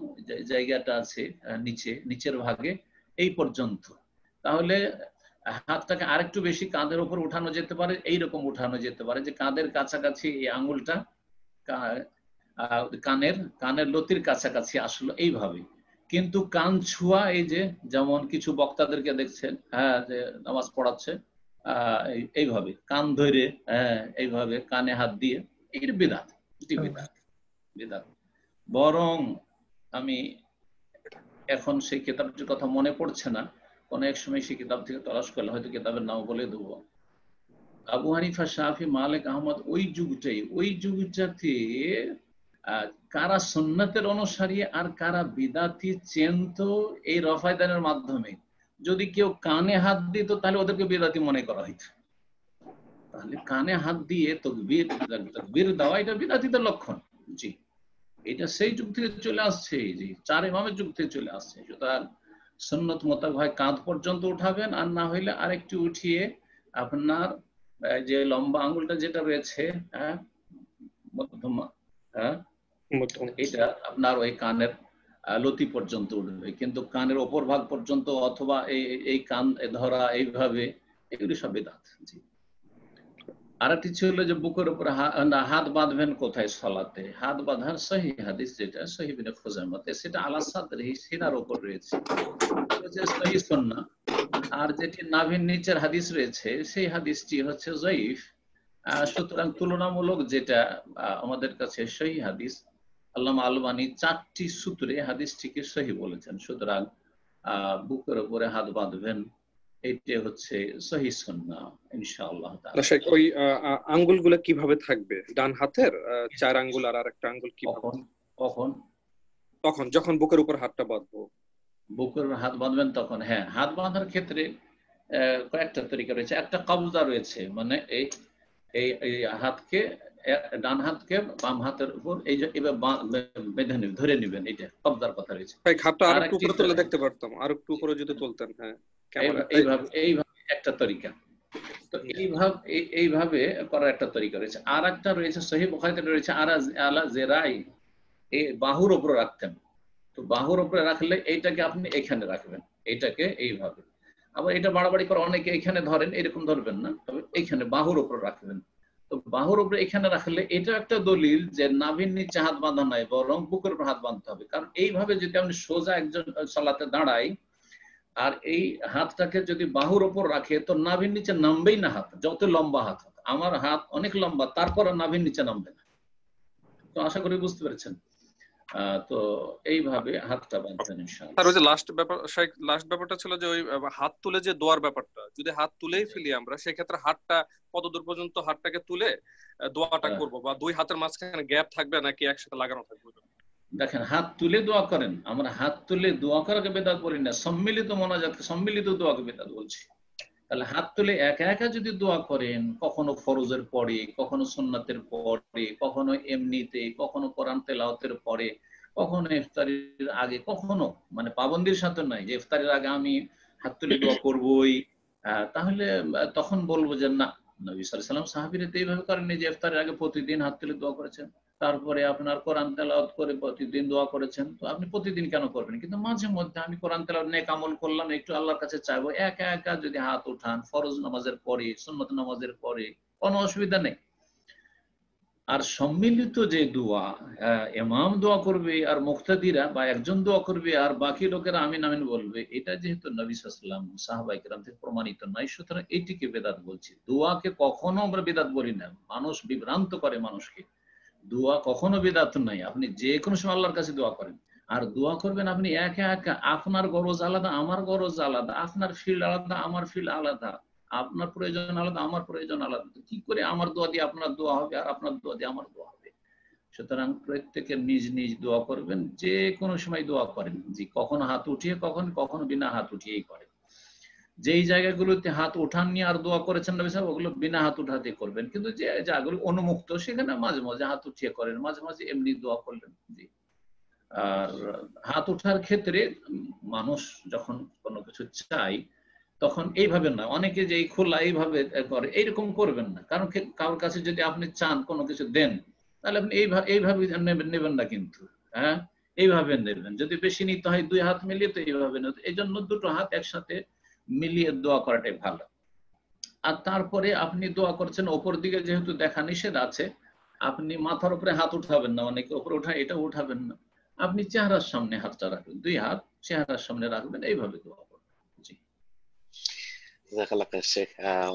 জায়গাটা আছে নিচের ভাগে এই পর্যন্ত। তাহলে হাতটাকে আরেকটু বেশি কাঁধের উপর উঠানো যেতে পারে, এইরকম উঠানো যেতে পারে যে কাঁধের কাছাকাছি এই আঙুলটা কানের লতির কাছাকাছি আসলো, এইভাবে। কিন্তু কান ছুয়া, এই যে যেমন কিছু বক্তাদেরকে দেখছেন যে নামাজ পড়াচ্ছে এইভাবে কান ধরে, এইভাবে কানে হাত দিয়ে, এর বিদআত, এটি বিদআত। বরং আমি এখন সেই কিতাবটির কথা মনে পড়ছে না, কোন এক সময় সেই কিতাব থেকে তলাশ করলে হয়তো কিতাবের নাম বলে দেবো। আবু হানিফা, শাফি, মালিক, আহমদ ওই যুগটাতে কারা সুন্নাতের অনুসারী আর কারা বিদাতি চেনত এই রফায়দানের মাধ্যমে। যদি কেউ কানে হাত দিত তাহলে ওদেরকে বিদাতি মনে করা হইত। তাহলে কানে হাত দিয়ে তাকবীর দেওয়া এটা বিদাতিদের লক্ষণ। জি, এটা সেই যুগ থেকে চলে আসছে, জি, চার ইমামের যুগ থেকে চলে আসছে। সুতরাং সুন্নত মোতাবেক হয় কাঁধ পর্যন্ত উঠাবেন, আর না হইলে আরেকটু উঠিয়ে আপনার যে লম্বা আঙ্গুলটা যেটা রয়েছে মধ্যমা, এটা আপনার ওই কানের লতি পর্যন্ত উঠবে, কিন্তু কানের ওপর ভাগ পর্যন্ত অথবা এই কান ধরা এইভাবে, এগুলি সব বিদআত। জি, আরেকটি ছিল যে বুকের উপর হাত বাঁধবেন কোথায় সালাতে। হাত বাঁধার সহি হাদিস যেটা সহি ইবনে খুজাইমাতে, সেটা আলা সাদরিহি, সিনার উপর রয়েছে, সহি সুন্নাহ। আর যেটি নাভির নিচের হাদিস রয়েছে সেই হাদিসটি হচ্ছে যায়িফ। সুতরাং তুলনামূলক যেটা আমাদের কাছে সহি হাদিস, আল্লামা আলবানী 4টি সূত্রে হাদিসটিকে সহি বলেছেন। সুতরাং বুকের উপরে হাত বাঁধবেন, এইটা হচ্ছে সহি সুন্নাহ ইনশাআল্লাহ তাআলা। ওই আঙ্গুলগুলো কিভাবে থাকবে? ডান হাতের 4 আঙ্গুল আর আরেকটা আঙ্গুল কিভাবে? তখন যখন বুকের উপর হাতটা বাঁধবো, বুকের হাত বাঁধবেন তখন, হ্যাঁ, হাত বাঁধার ক্ষেত্রে কয়েকটা তরিকা রয়েছে। একটা কবজা রয়েছে, মানে এই হাতকে, ডান হাতকে বাম হাতের উপর এই যে এবার বেঁধে নেবেন, ধরে নেবেন, এটা কবজার কথা রয়েছে। ভাই হাতটা আরেকটু উপরে তুলে দেখতে পারতাম, আরেকটু উপরে যদি তুলতেন। হ্যাঁ, এইভাবে একটা তরিকা। তো এইভাবে করার একটা তরিকা রয়েছে। আর একটা রয়েছে সহিহ বুখারীতে রয়েছে আলা জিরাই, এই বাহুর উপরে রাখতেন। তো বাহুর উপরে রাখলে এইটাকে আপনি এখানে রাখবেন, এইটাকে এইভাবে। আবার এটা বাড়াবাড়ি করে অনেকে এখানে ধরেন, এরকম ধরবেন না, তবে এইখানে বাহুর উপর রাখবেন। তো বাহুর উপরে এখানে রাখলে এটা একটা দলিল যে নাভির নিচে হাত বাঁধা নাই, বরং বুকের উপর হাত বাঁধতে হবে। কারণ এইভাবে যদি আপনি সোজা একজন সালাতে দাঁড়াই আর এই হাতটাকে যদি বাহুর উপর রাখে, তো নাভির নিচে নামবেই না হাত, যত লম্বা হাত। আমার হাত অনেক লম্বা, তারপর নাভির নিচে নামবে না। তো আশা করি বুঝতে পেরেছেন। তো এইভাবে হাতটা বাঁধবেন ইনশাআল্লাহ। আর ওই যে লাস্ট ব্যাপারটা ছিল যে ওই হাত তুলে যে দোয়ার ব্যাপারটা, যদি হাত তুলেই ফেলি আমরা, সেক্ষেত্রে হাতটা কতদূর পর্যন্ত হাতটাকে তুলে দোয়াটা করব, বা দুই হাতের মাঝখানে গ্যাপ থাকবে নাকি একসাথে লাগানো থাকবে? দেখেন, হাত তুলে দোয়া করেন, আমরা হাত তুলে দোয়া করাকে বেদাত বলি না, সম্মিলিত মোনাজাত, সম্মিলিত দোয়াকে বেদাত বলছি। তাহলে হাত তুলে একা একা যদি দোয়া করেন, কখনো ফরজের পরে, কখনো সুন্নাতের পরে, কখনো এমনিতে, কখনো কোরআন তেলাওয়াতের পরে, কখনো ইফতারির আগে, কখনো মানে পাবন্দির সাথে নয় যে ইফতারির আগে আমি হাত তুলে দোয়া করবই, তাহলে তখন বলবো যে না, নবী সাল্লাল্লাহু আলাইহি ওয়াসাল্লাম সাহাবীরা তো এইভাবে করেননি যে ইফতারের আগে প্রতিদিন হাত তুলে দোয়া করেছেন। তারপরে আপনার কোরআন তেলাওয়াত করে প্রতিদিন দোয়া করেছেন, তো আপনি প্রতিদিন কেন করবেন? কিন্তু মাঝে মধ্যে আমি কোরআন তেলাওয়াত নেক আমল করলাম, একটু আল্লাহর কাছে চাইবো, একা একা যদি হাত উঠান ফরজ নামাজের পরে, সুন্নত নামাজের পরে, কোনো অসুবিধা নেই। আর সম্মিলিত যে দোয়া, ইমাম দোয়া করবে আর মুক্তাদিরা বা একজন দোয়া করবে আর বাকি লোকেরা আমিন আমিন বলবে, এটা যেহেতু নবী সাল্লাল্লাহু আলাইহি ওয়াসাল্লাম সাহাবায়ে কেরাম থেকে প্রমাণিত নয়, সুতরাং এইটিকে বেদাত বলছি। দোয়াকে কখনো আমরা বেদাত বলি না, মানুষ বিভ্রান্ত করে মানুষকে। দোয়া কখনো বেদাত নাই, আপনি যে কোনো সময় আল্লাহর কাছে দোয়া করেন। আর দোয়া করবেন আপনি একা একা, আপনার গরজ আলাদা আমার গরজ আলাদা, আপনার ফিল্ড আলাদা আমার ফিল্ড আলাদা, আপনার প্রয়োজন আলাদা আমার প্রয়োজন আলাদা, কি করে আমার দোয়া দিয়ে আপনার দোয়া হবে আর আপনার দোয়া দিয়ে আমার দোয়া হবে? সুতরাং প্রত্যেকের নিজ নিজ দোয়া করবেন, যে কোনো সময় দোয়া করেন, যে কখনো হাত উঠিয়ে কখনো বিনা হাত উঠিয়েই করেন। যেই জায়গাগুলোতে হাত উঠাননি আর দোয়া করেছেন নবী সাহেব, ওগুলো বিনা হাত উঠাতে করবেন। কিন্তু যে জায়গাগুলো অনুমুক্ত সেখানে মাঝে মাঝে হাত উঠিয়ে করেন, মাঝে মাঝে এমনি দোয়া করলেন। জি। আর হাত উঠার ক্ষেত্রে মানুষ যখন কোনো কিছু চাই তখন এইভাবে না, অনেকে যে খোলা এইভাবে করে, এইরকম করবেন না। কারণ কারোর কাছে যদি আপনি চান কোনো কিছু দেন, তাহলে আপনি এইভাবে নেবেন না, কিন্তু হ্যাঁ এইভাবে নেবেন। যদি বেশি নিতে হয় দুই হাত মিলিয়ে, তো এইভাবে নেবেন। এই জন্য দুটো হাত একসাথে মিলিয়ে দোয়া করাটাই ভালো। আর তারপরে আপনি দোয়া করছেন, ওপর দিকে যেহেতু দেখা নিষেধ আছে, আপনি মাথার উপরে হাত উঠাবেন না, অনেকে উপরে উঠায়, এটা উঠাবেন না। আপনি চেহারার সামনে হাতটা রাখবেন, দুই হাত চেহারার সামনে রাখবেন, এইভাবে দোয়া করবেন। জি, জাযাকাল্লাহ খাইর শেখ।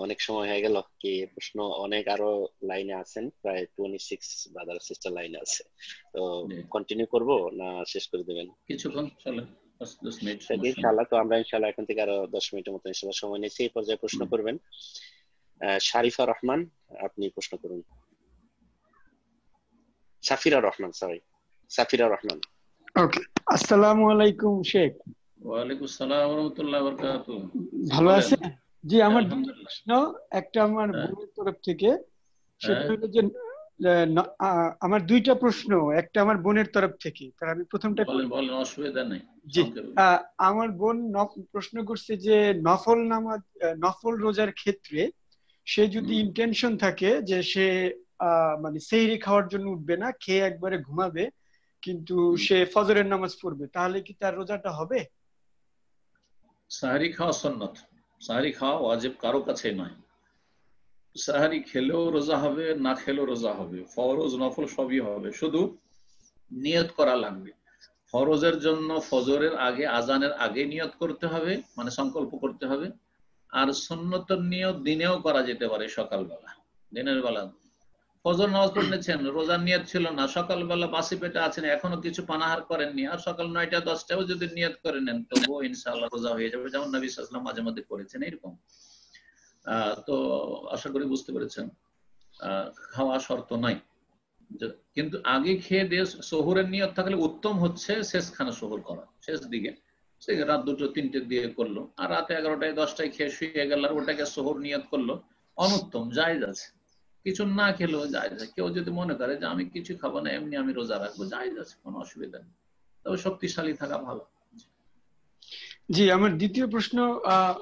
অনেক সময় হয়ে গেল, কি প্রশ্ন অনেক আরো লাইনে আছেন, প্রায় 26 ব্রাদার সিস্টার লাইনে আছে, তো কন্টিনিউ করব না শেষ করে দেবেন? কিছুক্ষণ চলে, 10 মিনিট ইনশাআল্লাহ। তো আমরা ইনশাআল্লাহ এখন থেকে আরো 10 মিনিটের মতো ইনশাআল্লাহ সময় নিয়েছি। এই পর্যায়ে প্রশ্ন করবেন শারিফা রহমান, আপনি প্রশ্ন করুন। সাফিরা রহমান, সরি, সাফিরা রহমান। ওকে, আসসালামু আলাইকুম শেখ। ওয়ালাইকুম আসসালাম ওয়া রাহমাতুল্লাহি ওয়া বারাকাতুহু। ভালো আছেন? জি, আমার দুটো প্রশ্ন, একটা আমার বোনের তরফ থেকে, সেটা হলো যে আমার দুইটা প্রশ্ন, একটা আমার বোনের তরফ থেকে, তার আমি প্রথমটা বলেন, অসুবিধা নেই। জি, আমার বোন প্রশ্ন করছে যে নফল নামাজ, নফল রোজার ক্ষেত্রে সে যদি ইন্টেনশন থাকে যে সে মানে সেহরি খাওয়ার জন্য উঠবে না, খেয়ে একবারে ঘুমাবে, কিন্তু সে ফজরের নামাজ পড়বে, তাহলে কি তার রোজাটা হবে? সাহারি খাওয়া সুন্নাত, সাহারি খাওয়া ওয়াজিব কারো কাছে নয়। সাহারি খেলেও রোজা হবে, না খেলেও রোজা হবে, ফরজ নফল সবই হবে, শুধু নিয়ত করা লাগবে। ফরজের জন্য ফজরের আগে, আজানের আগে নিয়ত করতে হবে, মানে সংকল্প করতে হবে। আর সুন্নতের নিয়ত দিনেও করা যেতে পারে, সকালবেলা, দিনের বেলা। ফজর নামাজ পড়েছেন, রোজার নিয়ত ছিল না, সকালবেলা বাসি পেটে আছেন, এখনো কিছু পানাহার করেননি, আর সকাল 9টা 10টাও যদি নিয়ত করে নেন, তবুও ইনশাআল্লাহ রোজা হয়ে যাবে, যেমন নবী সাল্লাল্লাহু আলাইহি ওয়াসাল্লাম মাঝে মধ্যে করেছেন এরকম। তো আশা করি বুঝতে পেরেছেন, খাওয়া শর্ত নাই। কিন্তু আগে খেয়ে দিয়ে সহুরের নিয়ত থাকলে উত্তম হচ্ছে শেষখানে সহুর করা, শেষ দিকে, সে রাত 2টো 3টে দিয়ে করলো, আর রাতে 11টায় 10টায় খেয়ে শুয়ে গেল, আর ওটাকে সহুর নিয়ত করলো, অনুত্তম, জায়েজ আছে। কিছু না খেলেও জায়েজ আছে। কেউ যদি মনে করে যে আমি কিছু খাবো না, এমনি আমি রোজা রাখবো, জায়েজ আছে, কোনো অসুবিধা নেই, তবে শক্তিশালী থাকা ভালো। জি, আমার দ্বিতীয় প্রশ্ন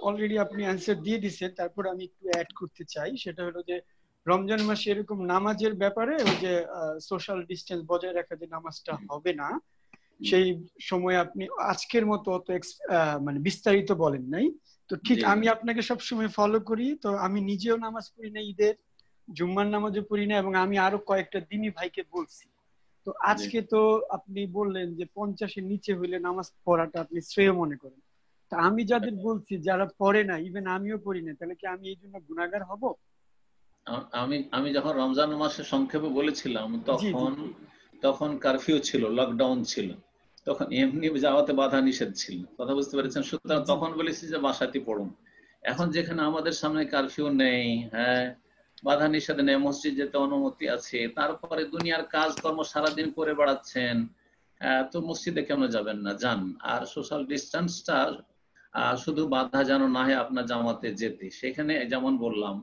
অলরেডি আপনি অ্যান্সার দিয়ে দিচ্ছেন, তারপর আমি একটু অ্যাড করতে চাই। সেটা হলো যে রমজান মাসে এরকম নামাজের ব্যাপারে ওই যে সোশ্যাল ডিস্টেন্স বজায় রাখা, যে নামাজটা হবে না, সেই সময় আপনি আজকের মতো অত মানে বিস্তারিত বলেন নাই। তো ঠিক আমি আপনাকে সবসময় ফলো করি, তো আমি নিজেও নামাজ পড়ি না, ঈদের জুম্মার নামাজও পড়ি না, এবং আমি আরো কয়েকটা দিনী ভাইকে বলছি। তো আজকে তো আপনি বললেন যে 50-এর নিচে হইলে নামাজ পড়াটা আপনি শ্রেয় মনে করেন। তা আমি যাদের বলছি যারা পড়ে না, ইভেন আমিও পড়ি না, তাহলে কি আমি এই জন্য গুনাহগার হব? আমি যখন রমজান মাসে সংক্ষেপে বলেছিলাম, তখন কারফিউ ছিল, লকডাউন ছিল, তখন এমনি যাওয়াতে বাধা নিষেধ ছিল, কথা বুঝতে পেরেছেন? সুতরাং তখন বলেছি যে বাসাতে পড়ুন। এখন যেখানে আমাদের সামনে কারফিউ নেই, হ্যাঁ, বাধা নিষেধ নেই, মসজিদ যেতে অনুমতি আছে, তারপরে দুনিয়ার কাজকর্ম সারাদিন করে বেড়াচ্ছেন, তো মসজিদে কেন যাবেন না, যান। আর সোশ্যাল ডিস্টেন্সটা শুধু বাধা যেন না হয় আপনার জামাতে যেতে, সেখানে যেমন বললাম,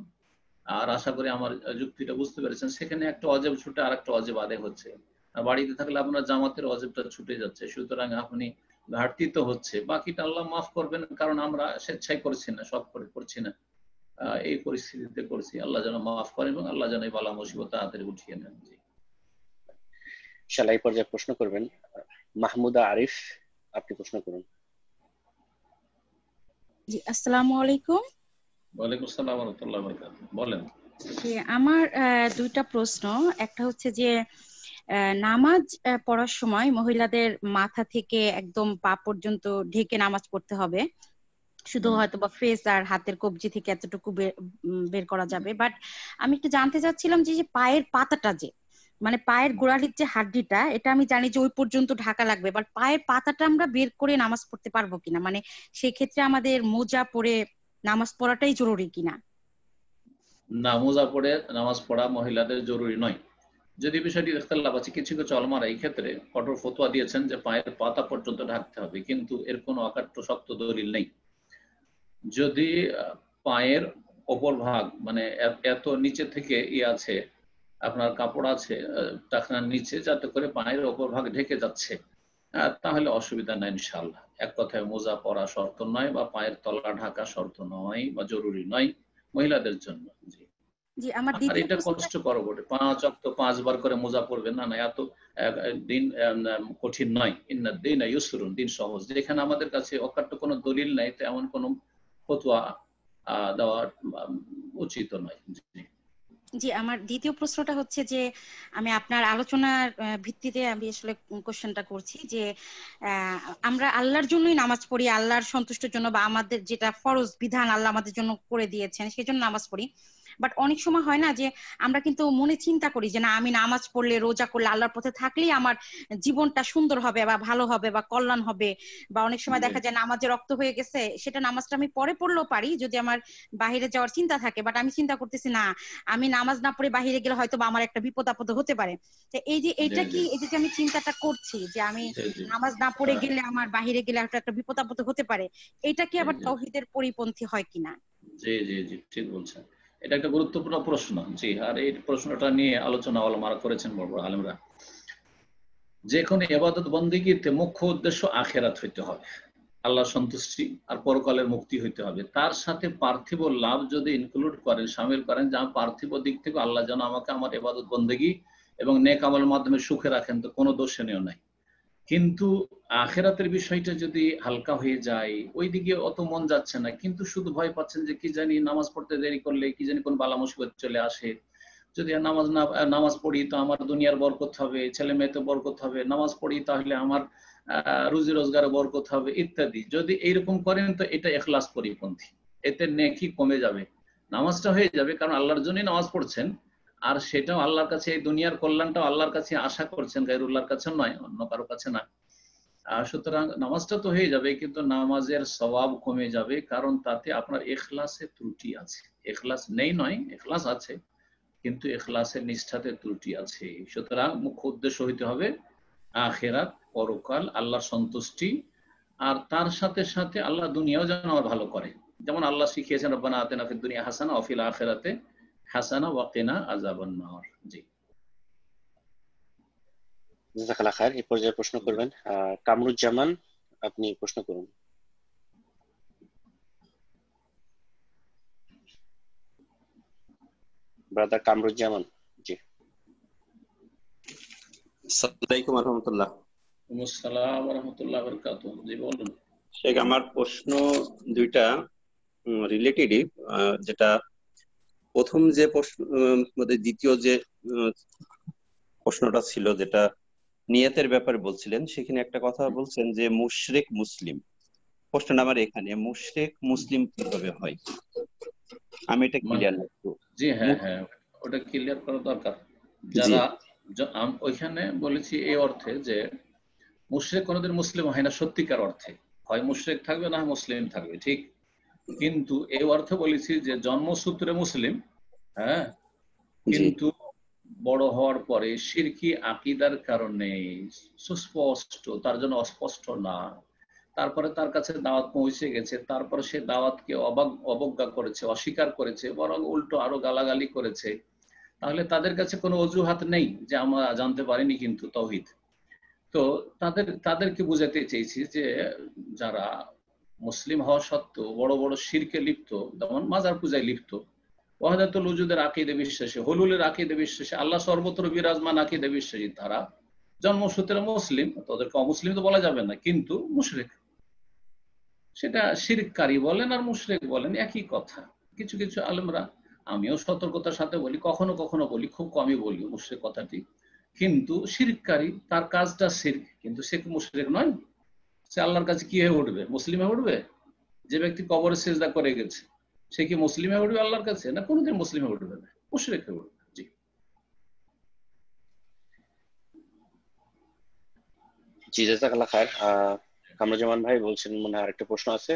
আর আশা করি আমার যুক্তিটা বুঝতে পেরেছেন, সেখানে একটা অজেব ছুটে আর একটা অজেব আদায় হচ্ছে, আর বাড়িতে থাকলে আপনার জামাতের অজেবটা ছুটে যাচ্ছে। সুতরাং আপনি ঘাটতি তো হচ্ছে, বাকিটা আল্লাহ মাফ করবেন, কারণ আমরা স্বেচ্ছায় করছি না, সব করে করছি না, এই পরিস্থিতিতে করছি। আল্লাহ যেন মাফ করেন এবং আল্লাহ যেন এই বালা মুসিবত তাড়াতাড়ি উঠিয়ে নেন। ইনশাআল্লাহ এই পর্যায়ে প্রশ্ন করবেন মাহমুদা আরিফ, আপনি প্রশ্ন করুন। জি, আসসালামু আলাইকুম। ওয়ালাইকুম আসসালাম ওয়া রাহমাতুল্লাহি ওয়া বারাকাতুহু। বলেন। জি, আমার দুইটা প্রশ্ন। একটা হচ্ছে যে নামাজ পড়ার সময় মহিলাদের মাথা থেকে একদম পা পর্যন্ত ঢেকে নামাজ পড়তে হবে, শুধু হয়তো বা ফেস আর হাতের কবজি থেকে এতটুকু বের করা যাবে। বাট আমি একটু জানতে চাচ্ছিলাম যে পায়ের পাতাটা, যে মানে পায়ের গোড়ালির যে হাড্ডিটা, এটা আমি জানি যে ওই পর্যন্ত ঢাকা লাগবে, বাট পায়ের পাতাটা আমরা বের করে নামাজ পড়তে পারবো কিনা, মানে সেই ক্ষেত্রে আমাদের মোজা পরে নামাজ পড়াটাই জরুরি কিনা? না, মোজা পরে নামাজ পড়া মহিলাদের জরুরি নয়। যদি বিষয়টি ইখতিলাফ আছে, কিছু কিছু উলামারা এই ক্ষেত্রে কঠোর ফতোয়া দিয়েছেন যে পায়ের পাতা পর্যন্ত ঢাকতে হবে, কিন্তু এর কোনো অকাট্য শক্ত দলিল নেই। যদি পায়ের ওপর ভাগ মানে এত নিচে থেকে আছে, আপনার কাপড় আছে টাকনার নিচে, যাতে করে পায়ের ওপর ভাগ ঢেকে যাচ্ছে, তাহলে অসুবিধা নাই ইনশাআল্লাহ। এক কথায় মোজা পরা শর্ত নয় বা পায়ের তলা ঢাকা শর্ত নয় বা জরুরি নয় মহিলাদের জন্য। জি, আমার আর এটা কষ্টকর বটে, 5 ওয়াক্ত 5 বার করে মোজা পড়বে, না না, এত দিন কঠিন নয়। ইন্না দীনা ইউসরুন, দিন সহজ। যেখানে আমাদের কাছে অকাট্য কোনো দলিল নাই, তো এমন কোনো ফতোয়া দেওয়া উচিত নয়। জি, আমার দ্বিতীয় প্রশ্নটা হচ্ছে যে আমি আপনার আলোচনার ভিত্তিতে আমি আসলে কোশ্চেনটা করছি যে আমরা আল্লাহর জন্যই নামাজ পড়ি, আল্লাহর সন্তুষ্টির জন্য, বা আমাদের যেটা ফরজ বিধান আল্লাহ আমাদের জন্য করে দিয়েছেন সেজন্য নামাজ পড়ি। বাট অনেক সময় হয় না যে আমরা কিন্তু মনে চিন্তা করি যে না, আমি নামাজ পড়লে, রোজা করলে, আল্লাহর পথে থাকলেই আমার জীবনটা সুন্দর হবে বা ভালো হবে বা কল্যাণ হবে। বা অনেক সময় দেখা যায় নামাজে রক্ত হয়ে গেছে, সেটা নামাজটা আমি পরে পড়লেও পারি যদি আমার বাহিরে যাওয়ার চিন্তা থাকে, বাট আমি চিন্তা করতেছি না, আমি নামাজ না পড়ে বাহিরে গেলে হয়তো বা আমার একটা বিপদ আপদ হতে পারে। তো এই যে এইটা কি, এই যে আমি চিন্তাটা করছি যে আমি নামাজ না পড়ে গেলে, আমার বাহিরে গেলে একটা বিপদ আপদ হতে পারে, এটা কি আবার তাওহীদের পরিপন্থী হয় কিনা? জি জি জি, ঠিক বলছেন। এটা একটা গুরুত্বপূর্ণ প্রশ্ন। জি, আর এই প্রশ্নটা নিয়ে আলোচনা ওলামারা করেছেন বড় বড় আলেমরা। যে কোনো ইবাদত বন্দেগীতে মুখ্য উদ্দেশ্য আখিরাত হইতে হবে, আল্লাহ সন্তুষ্টি আর পরকালের মুক্তি হইতে হবে। তার সাথে পার্থিব লাভ যদি ইনক্লুড করেন, শামিল করেন, যা পার্থিব দিক থেকে আল্লাহ যেন আমাকে আমার ইবাদত বন্দেগী এবং নেক আমলের মাধ্যমে সুখে রাখেন, তো কোনো দোষণীয় নাই। কিন্তু আখিরাতের বিষয়টা যদি হালকা হয়ে যায়, ওই দিকে অত মন যাচ্ছে না, কিন্তু শুধু ভয় পাচ্ছেন যে কি জানি নামাজ পড়তে দেরি করলে কি জানি কোন বালা মুসিবত চলে আসে, যদি নামাজ পড়ি তো আমার দুনিয়ার বরকত হবে, ছেলে মেয়েতে বরকত হবে, নামাজ পড়ি তাহলে আমার রুজি রোজগারে বরকত হবে ইত্যাদি। যদি এইরকম করেন তো এটা ইখলাস পরিপন্থী, এতে নেকি কমে যাবে। নামাজটা হয়ে যাবে কারণ আল্লাহর জন্যই নামাজ পড়ছেন, আর সেটাও আল্লাহর কাছে, এই দুনিয়ার কল্যাণটাও আল্লাহর কাছে আশা করছেন, গায়রুল্লাহর কাছে নয়, অন্য কারো কাছে না। সুতরাং নামাজটা তো হয়ে যাবে, কিন্তু নামাজের সওয়াব কমে যাবে, কারণ তাতে আপনার ইখলাসে ত্রুটি আছে। ইখলাস নেই নয়, ইখলাস আছে, কিন্তু ইখলাসের নিষ্ঠাতে ত্রুটি আছে। সুতরাং মুখ্য উদ্দেশ্য হইতে হবে আখিরাত, পরকাল, আল্লাহর সন্তুষ্টি, আর তার সাথে সাথে আল্লাহ দুনিয়াও যেন আমার ভালো করে। যেমন আল্লাহ শিখিয়েছেন রব্বানা আতিনা ফিদ দুনিয়া হাসানা ওয়া ফিল আখিরাতি হাসানা ওয়া কিনা আযাবান নার। জি, জাযাকাল্লাহ খায়ের। এই পর্যায়ে প্রশ্ন করবেন কামরুজ্জামান, আপনি প্রশ্ন করুন। ব্রাদার কামরুজ্জামান। জি, আসসালামু আলাইকুম ওয়া রাহমাতুল্লাহ। ওয়া আসসালাম ওয়া রাহমাতুল্লাহি ওয়া বারাকাতুহু। জি, বলুন। শেখ, আমার প্রশ্ন দুইটা রিলেটেডই। যেটা প্রথম যে প্রশ্ন, দ্বিতীয় যে প্রশ্নটা ছিল যেটা নিয়তের ব্যাপারে বলছিলেন, সেখানে একটা কথা বলছেন যে মুশরিক মুসলিম। প্রশ্নটা আমার এখানে, মুশরিক মুসলিম কিভাবে হয়, আমি এটা ক্লিয়ার না। জি হ্যাঁ হ্যাঁ, ওটা ক্লিয়ার করা দরকার। যারা ওইখানে বলেছি এই অর্থে যে মুশরিক কোনোদিন মুসলিম হয় না সত্যিকার অর্থে, হয় মুশরিক থাকবে না মুসলিম থাকবে, ঠিক। কিন্তু এই অর্থে বলেছি যে জন্মসূত্রে মুসলিম, হ্যাঁ, কিন্তু বড় হওয়ার পরে শিরকি আকীদার কারণে সুস্পষ্ট, তার জন্য অস্পষ্ট না, তারপরে তার কাছে দাওয়াত পৌঁছে গেছে, তারপরে সে দাওয়াতকে অবজ্ঞা করেছে, অস্বীকার করেছে, বরং উল্টো আরো গালাগালি করেছে, তাহলে তাদের কাছে কোনো অজুহাত নেই যে আমরা জানতে পারিনি কিন্তু তাওহীদ। তো তাদেরকে বুঝাতে চেয়েছি যে যারা মুসলিম হওয়া সত্ত্বেও বড় বড় শিরকে লিপ্ত, যেমন মাজার পূজায় লিপ্ত, ওয়াহদাতুল উজুদের আকীদা বিশ্বাসী, হুলুলের আকীদা বিশ্বাসী, আল্লাহ সর্বত্র বিরাজমান আকীদা বিশ্বাসী, তারা জন্মসূত্রে মুসলিম, তাদেরকে অমুসলিম তো বলা যাবে না, কিন্তু মুশরিক, সেটা শিরককারী বলেন আর মুশরিক বলেন একই কথা। কিছু কিছু আলেমরা, আমিও সতর্কতার সাথে বলি, কখনো কখনো বলি, খুব কমই বলি মুশরিক কথাটি, কিন্তু শিরককারী, তার কাজটা শিরক, কিন্তু সে মুশরিক নয়। সে আল্লাহর কাছে কি হয়ে উঠবে? মুসলিম হয়ে উঠবে? যে ব্যক্তি কবরে সিজদা করে গেছে সে কি মুসলিম হয়ে উঠবে আল্লাহর কাছে? না, কোনোদিন মুসলিম হয়ে উঠবে না, মুশরিক হয়ে উঠবে। জি জি, জাযাকাল্লাহ খায়ের। কামরুজ্জামান ভাই বলছেন মনে হয় আরেকটা প্রশ্ন আছে।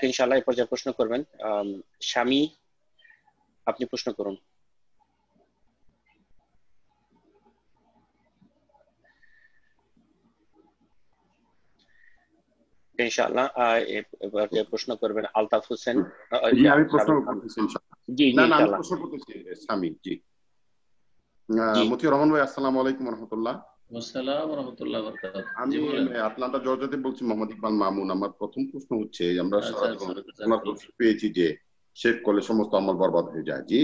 ইনশাআল্লাহ এই পর্যায়ে প্রশ্ন করবেন স্বামী, আপনি প্রশ্ন করুন। ইনশাআল্লাহ এবার প্রশ্ন করবেন আলতাফ হোসেন। জি, আমি প্রশ্ন করতেছি ইনশাআল্লাহ। জি জি, না না, আমি ইনশাআল্লাহ। প্রশ্ন করতেছি স্বামী। জি, মতিউর রহমান ভাই, আসসালামু আলাইকুম ওয়া রাহমাতুল্লাহ। আসসালামু ওয়া রাহমাতুল্লাহি ওয়া বারাকাতুহু। আমি জি বলেন। আটলান্টা জর্জিয়া থেকে বলছি, মোহাম্মদ ইকবাল মামুন। আমার প্রথম প্রশ্ন হচ্ছে, আমরা সারা জীবন পেয়েছি যে শেখ করলে সমস্ত আমল বরবাদ হয়ে যায়। জি,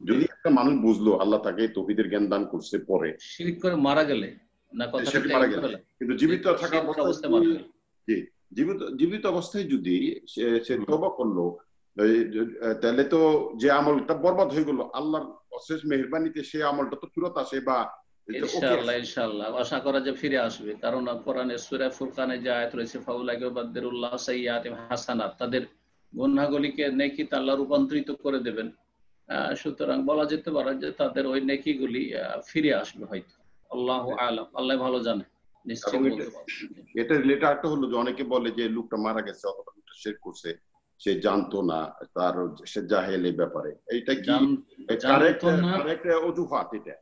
যদি একটা মানুষ বুঝলো আল্লাহ তাকে তৌহিদের জ্ঞান দান করছে, পরে শিরক করে মারা গেলে না, কথাটা মারা গেলে, কিন্তু জীবিত থাকা অবস্থায় মারা গেল, জি, জীবিত অবস্থায় যদি সে তওবা করলো, তাহলে তো যে আমলটা বরবাদ হয়ে গেল, আল্লাহর অশেষ মেহেরবানিতে সে আমলটা তো ফেরত আসে, বা ইনশাআল্লাহ ইনশাআল্লাহ আশা করা যে ফিরে আসবে। কারণ কোরআনের সূরা ফুরকানে যে আয়াত রয়েছে, ফাউলাইকা বাদদিরুল্লাহ সাইয়্যাতিহিম হাসানাত, তাদের গুনাহগুলিকে নেকিতে আল্লাহ রূপান্তরিত করে দেবেন। সুতরাং বলা যেতে পারে যে তাদের ওই নেকিগুলি ফিরে আসবে হয়তো। আল্লাহু আ'লাম, আল্লাহ ভালো জানে, নিশ্চিত বলতে পারবো। এটা রিলেটেড একটা হলো যে অনেকে বলে যে লোকটা মারা গেছে অথবা লোকটা শিরক করছে, সে জানতো না, তার সে জাহেল এই ব্যাপারে, এইটা কি কারেক্ট অজুহাত? এটা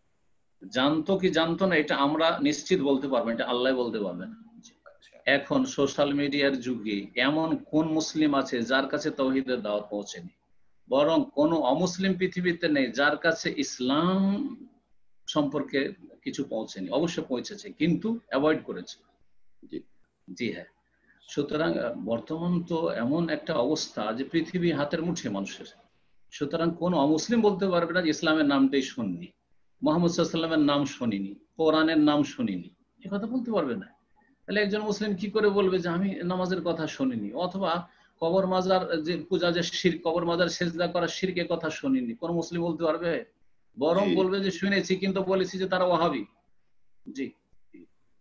জানতো কি জানতো না এটা আমরা নিশ্চিত বলতে পারবো, এটা আল্লাহ বলতে পারবেন। এখন সোশ্যাল মিডিয়ার যুগে এমন কোন মুসলিম আছে যার কাছে তাওহীদের দাওয়াত পৌঁছেনি? বরং কোন অমুসলিম পৃথিবীতে নেই যার কাছে ইসলাম সম্পর্কে কিছু পৌঁছেনি। অবশ্য পৌঁছেছে, কিন্তু অ্যাভয়েড করেছে। জি হ্যাঁ। সুতরাং বর্তমান তো এমন একটা অবস্থা যে পৃথিবী হাতের মুঠে মানুষের। সুতরাং কোন অমুসলিম বলতে পারবে না যে ইসলামের নামটাই শুনিনি, মুহাম্মদ সাল্লাল্লাহু আলাইহি ওয়াসাল্লামের নাম শুনিনি, কোরআনের নাম শুনিনি, এ কথা বলতে পারবে না। তাহলে একজন মুসলিম কি করে বলবে যে আমি নামাজের কথা শুনিনি, অথবা কবর মাজার যে পূজা, যে শিরক, কবর মাজার সেজদা করা শিরকের কথা শুনিনি? কোন মুসলিম বলতে পারবে? বরং বলবে যে শুনেছি, কিন্তু বলেছি যে তারা ওয়াহাবি। জি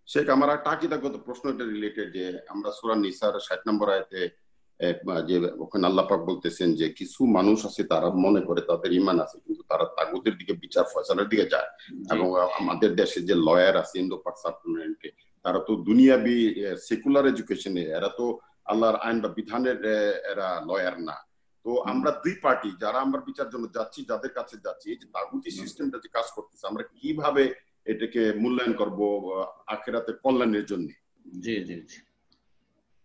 শেখ, আমার একটা আকীদাগত প্রশ্ন, এটা রিলেটেড, যে আমরা সূরা নিসার 60 নম্বর আয়াতে যে ওখানে আল্লাহ পাক বলতেছেন যে কিছু মানুষ আছে তারা মনে করে তাদের ঈমান আছে, কিন্তু তারা তাগুতের দিকে, বিচার ফয়সালার দিকে যায়। এবং আমাদের দেশে যে লয়ার আছে ইন্দো পাক সাবকন্টিনেন্টে, তারা তো দুনিয়াবি সেকুলার এডুকেশনে, এরা তো আল্লাহর আইন বা বিধানের এরা লয়ার না। তো আমরা দুই পার্টি যারা আমরা বিচার জন্য যাচ্ছি, যাদের কাছে যাচ্ছি, এই যে তাগুতি সিস্টেমটা যে কাজ করতেছে, আমরা কিভাবে এটাকে মূল্যায়ন করব আখিরাতের কল্যাণের জন্য? জি জি জি,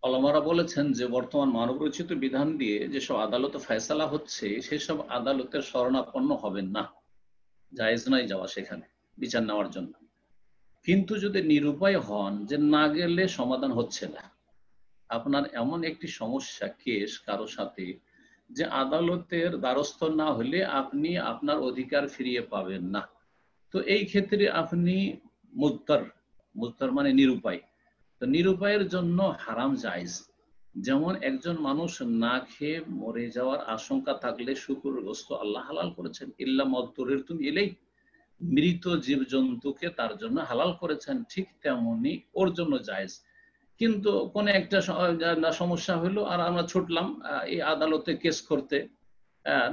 ওলামারা বলেছেন যে বর্তমান মানব রচিত বিধান দিয়ে যেসব আদালতে ফয়সালা হচ্ছে, সেসব আদালতের শরণাপন্ন হবেন না, জায়েজ নয় যাওয়া সেখানে বিচার নেওয়ার জন্য। কিন্তু যদি নিরুপায় হন যে না গেলে সমাধান হচ্ছে না, আপনার এমন একটি সমস্যা, কেস কারো সাথে, যে আদালতের দ্বারস্থ না হলে আপনি আপনার অধিকার ফিরিয়ে পাবেন না, তো এই ক্ষেত্রে আপনি মুজতার মানে নিরুপায়। তো নিরুপায়ের জন্য হারাম জায়েজ। যেমন একজন মানুষ না খেয়ে মরে যাওয়ার আশঙ্কা থাকলে শুকরের গোশত আল্লাহ হালাল করেছেন, ইল্লা মদ্দুরের তুমি এলেই, মৃত জীবজন্তুকে তার জন্য হালাল করেছেন, ঠিক তেমনি ওর জন্য জায়েজ। কিন্তু কোন একটা সমস্যা হলো আর আমরা ছুটলাম এই আদালতে কেস করতে,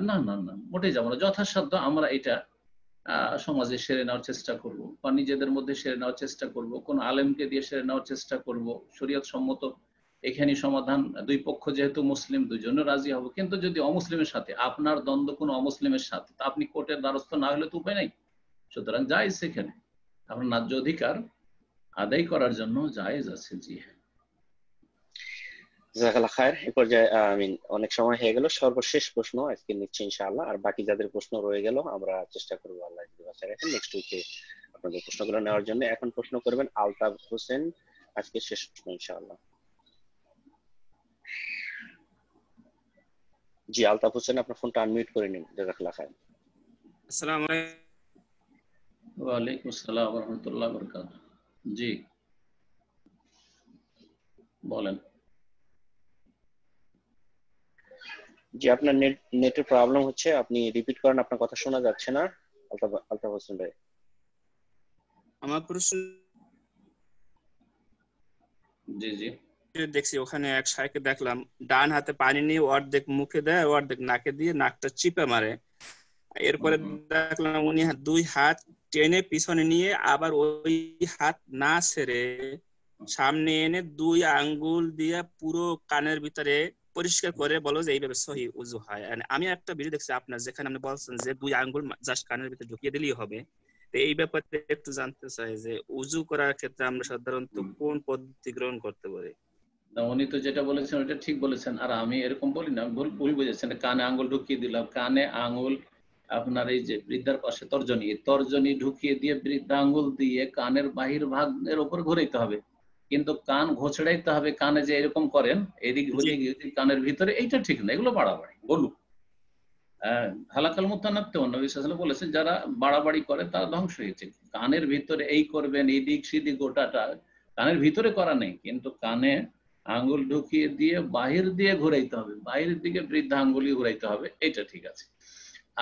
না না না, মোটেই যাবো না। যথাসাধ্য আমরা এটা সমাজে সেরে নেওয়ার চেষ্টা করব, বা নিজেদের মধ্যে সেরে নেওয়ার চেষ্টা করব, কোন আলেমকে দিয়ে সেরে নেওয়ার চেষ্টা করব, শরীয়ত সম্মত এখানে সমাধান। দুই পক্ষ যেহেতু মুসলিম, দুজনে রাজি হব। কিন্তু যদি অমুসলিমের সাথে আপনার দ্বন্দ্ব কোনো অমুসলিমের সাথে, তা আপনি কোর্টের দ্বারস্থ না হলে তো উপায় নাই। সুতরাং জায়েজ, সেখানে আপনার ন্যায্য অধিকার আদায় করার জন্য জায়েজ আছে। জি হ্যাঁ, জাযাকাল্লাহ খায়ের। এই পর্যায়ে অনেক সময় হয়ে গেল, সর্বশেষ প্রশ্ন আজকে নিচ্ছি ইনশাআল্লাহ। আর বাকি যাদের প্রশ্ন রয়ে গেল আমরা চেষ্টা করবো আল্লাহ যদি বাঁচায় রাখেন নেক্সট উইকে আপনাদের প্রশ্নগুলো নেওয়ার জন্য। এখন প্রশ্ন করবেন আলতাফ হোসেন, আজকে শেষ প্রশ্ন ইনশাআল্লাহ। জি আলতাফ হোসেন, আপনার ফোনটা আনমিউট করে নিন। জাযাকাল্লাহ খায়ের। আসসালামু আলাইকুম। ওয়ালাইকুম আসসালাম ওয়া রাহমাতুল্লাহি ওয়া বারাকাতুহু। জি বলেন। জি, আপনার নেটের প্রবলেম হচ্ছে, আপনি রিপিট করেন, আপনার কথা শোনা যাচ্ছে না। আলতাফ হোসেন ভাই, আমার প্রশ্ন, জি জি দেখছি ওখানে এক শাইখকে দেখলাম ডান হাতে পানি নিয়ে অর্ধেক মুখে দেয়, অর্ধেক নাকে দিয়ে নাকটা চিপে মারে। এরপরে দেখলাম উনি দুই হাত টেনে পিছনে নিয়ে আবার ওই হাত না ছেড়ে সামনে এনে দুই আঙ্গুল দিয়ে পুরো কানের ভিতরে পরিষ্কার করে বলো যে এইভাবে সহি উজু হয়। আমি একটা ভিডিও দেখছি আপনার, যেখানে আপনি বলছেন যে দুই আঙ্গুল জাস্ট কানের ভিতরে ঢুকিয়ে দিলেই হবে। তো এই ব্যাপারে একটু জানতে চাই যে উজু করার ক্ষেত্রে আমরা সাধারণত কোন পদ্ধতি গ্রহণ করতে পারি? না, উনি তো যেটা বলেছেন ওটা ঠিক বলেছেন, আর আমি এরকম বলি না, ভুল বুঝেছেন। কানে আঙ্গুল ঢুকিয়ে দিলাম, কানে আঙ্গুল আপনার এই যে বৃদ্ধার পাশে তর্জনী ঢুকিয়ে দিয়ে বৃদ্ধা আঙ্গুল দিয়ে কানের বাহির ভাগের উপর ঘুরাইতে হবে, কিন্তু কান ঘোছড়াইতে হবে। কানে যে এরকম করেন এদিক ওদিক কানের ভিতরে, এইটা ঠিক না, এগুলো বাড়াবাড়ি বলুন। হালাকাল মুতানাত্তে নবী সাল্লাল্লাহু আলাইহি ওয়াসাল্লাম বলেছেন যারা বাড়াবাড়ি করে তারা ধ্বংস হয়েছে। কানের ভিতরে এই করবেন, এদিক সেদিক গোটাটা কানের ভিতরে করা নেই, কিন্তু কানে আঙ্গুল ঢুকিয়ে দিয়ে বাহির দিয়ে ঘুরাইতে হবে, বাহিরের দিকে বৃদ্ধা আঙ্গুলি ঘুরাইতে হবে, এটা ঠিক আছে।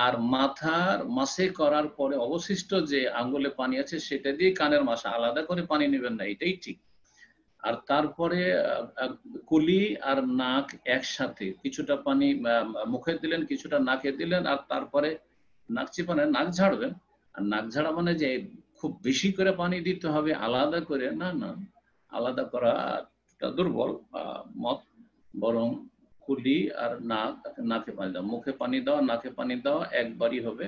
আর মাথার মাসে করার পরে অবশিষ্ট যে আঙ্গুলে পানি আছে সেটা দিয়ে কানের মাসে, আলাদা করে পানি নেবেন না, এটাই ঠিক। আর তারপরে কুলি আর নাক একসাথে, কিছুটা পানি মুখে দিলেন, কিছুটা নাকে দিলেন, আর তারপরে নাক চিপানে নাক ঝাড়বেন। আর নাক ঝাড়া মানে যে খুব বেশি করে পানি দিতে হবে আলাদা করে, না না, আলাদা করা দুর্বল মত, বরং কুলি আর নাকে পানি দেওয়া, মুখে পানি দেওয়া, নাকে পানি দেওয়া একবারই হবে।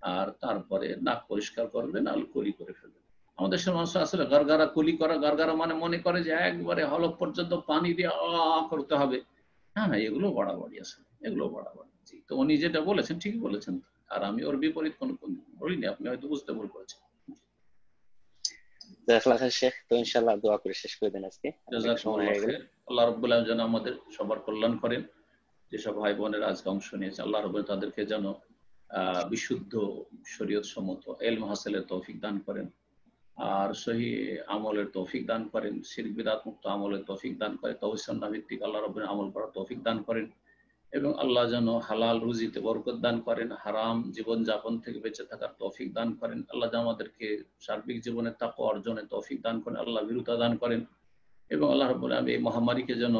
আর তারপরে নাক পরিষ্কার করবেন আর কুলি করে ফেলবেন। আমাদের সমাজ আসলে গারগারা কুলি করা, গারগারা মানে মনে করে যে একবারে হলক পর্যন্ত পানি দিয়ে করতে হবে। হ্যাঁ, এগুলো বাড়াবাড়ি আছে, এগুলো বাড়াবাড়ি। তো উনি যেটা বলেছেন ঠিকই বলেছেন, আর আমি ওর বিপরীত কোনো বলিনি, আপনি হয়তো বুঝতে ভুল করেছেন। শেখ, তো ইনশাআল্লাহ দোয়া করে শেষ করে দেন আজকে। আল্লাহ রাব্বুল আলামিন যেন আমাদের সবার কল্যাণ করেন। যেসব ভাই বোনেরা আজকে অংশ নিয়েছে, আল্লাহ রাব্বুল তাদেরকে যেন বিশুদ্ধ শরীয়ত সম্মত ইলম হাসিলের তৌফিক দান করেন, আর সহি আমলের তৌফিক দান করেন, শিরক বিদআত মুক্ত আমলের তৌফিক দান করেন, তাওহীদ সুন্নাহ ভিত্তিক আল্লাহ রাব্বুল আমল করার তৌফিক দান করেন, এবং আল্লাহ যেন হালাল রুজিতে বরকত দান করেন, হারাম জীবন যাপন থেকে বেঁচে থাকার তৌফিক দান করেন। আল্লাহ যেন আমাদেরকে সার্বিক জীবনে তাকওয়া অর্জনের তৌফিক দান করেন, আল্লাহ ভীরুতা দান করেন, এবং আল্লাহ রাব্বুল আলামিন এই মহামারীকে যেন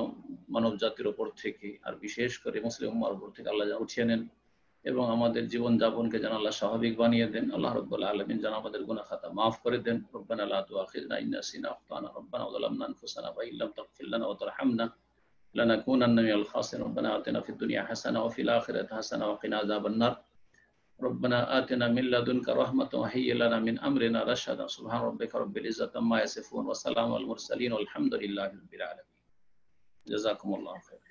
মানব জাতির উপর থেকে, আর বিশেষ করে মুসলিম উম্মাহর উপর থেকে আল্লাহ যেন উঠিয়ে নেন, এবং আমাদের জীবন যাপনকে যেন আল্লাহ স্বাভাবিক বানিয়ে দেন। আল্লাহ রাব্বুল আলামিন যেন আমাদের গুনাহ খাতা মাফ করে দেন। রব্বানা লা তুআখিযনা ইন নাসিনা আও আখতানা, রব্বানা যালামনা আনফুসানা ওয়া ইল্লাম তাগফির লানা ওয়া তারহামনা লানাকুনান্না মিনাল খাসিরিন। রব্বানা আতিনা ফিদ দুনিয়া হাসানাহ ওয়া ফিল আখিরাতি হাসানাহ ওয়া কিনা আযাবান নার। রব্বানা আতিনা মিন লাদুনকা রাহমাতাও ওয়া হাইয়্যি লানা মিন আমরিনা রাশাদা। সুবহান রাব্বিকা রাব্বিল ইজ্জাতি আম্মা ইয়াসিফুন ওয়া সালামুন আলাল মুরসালিন ওয়া আলহামদুলিল্লাহি রাব্বিল আলামিন। জাযাকুমুল্লাহু খাইরান।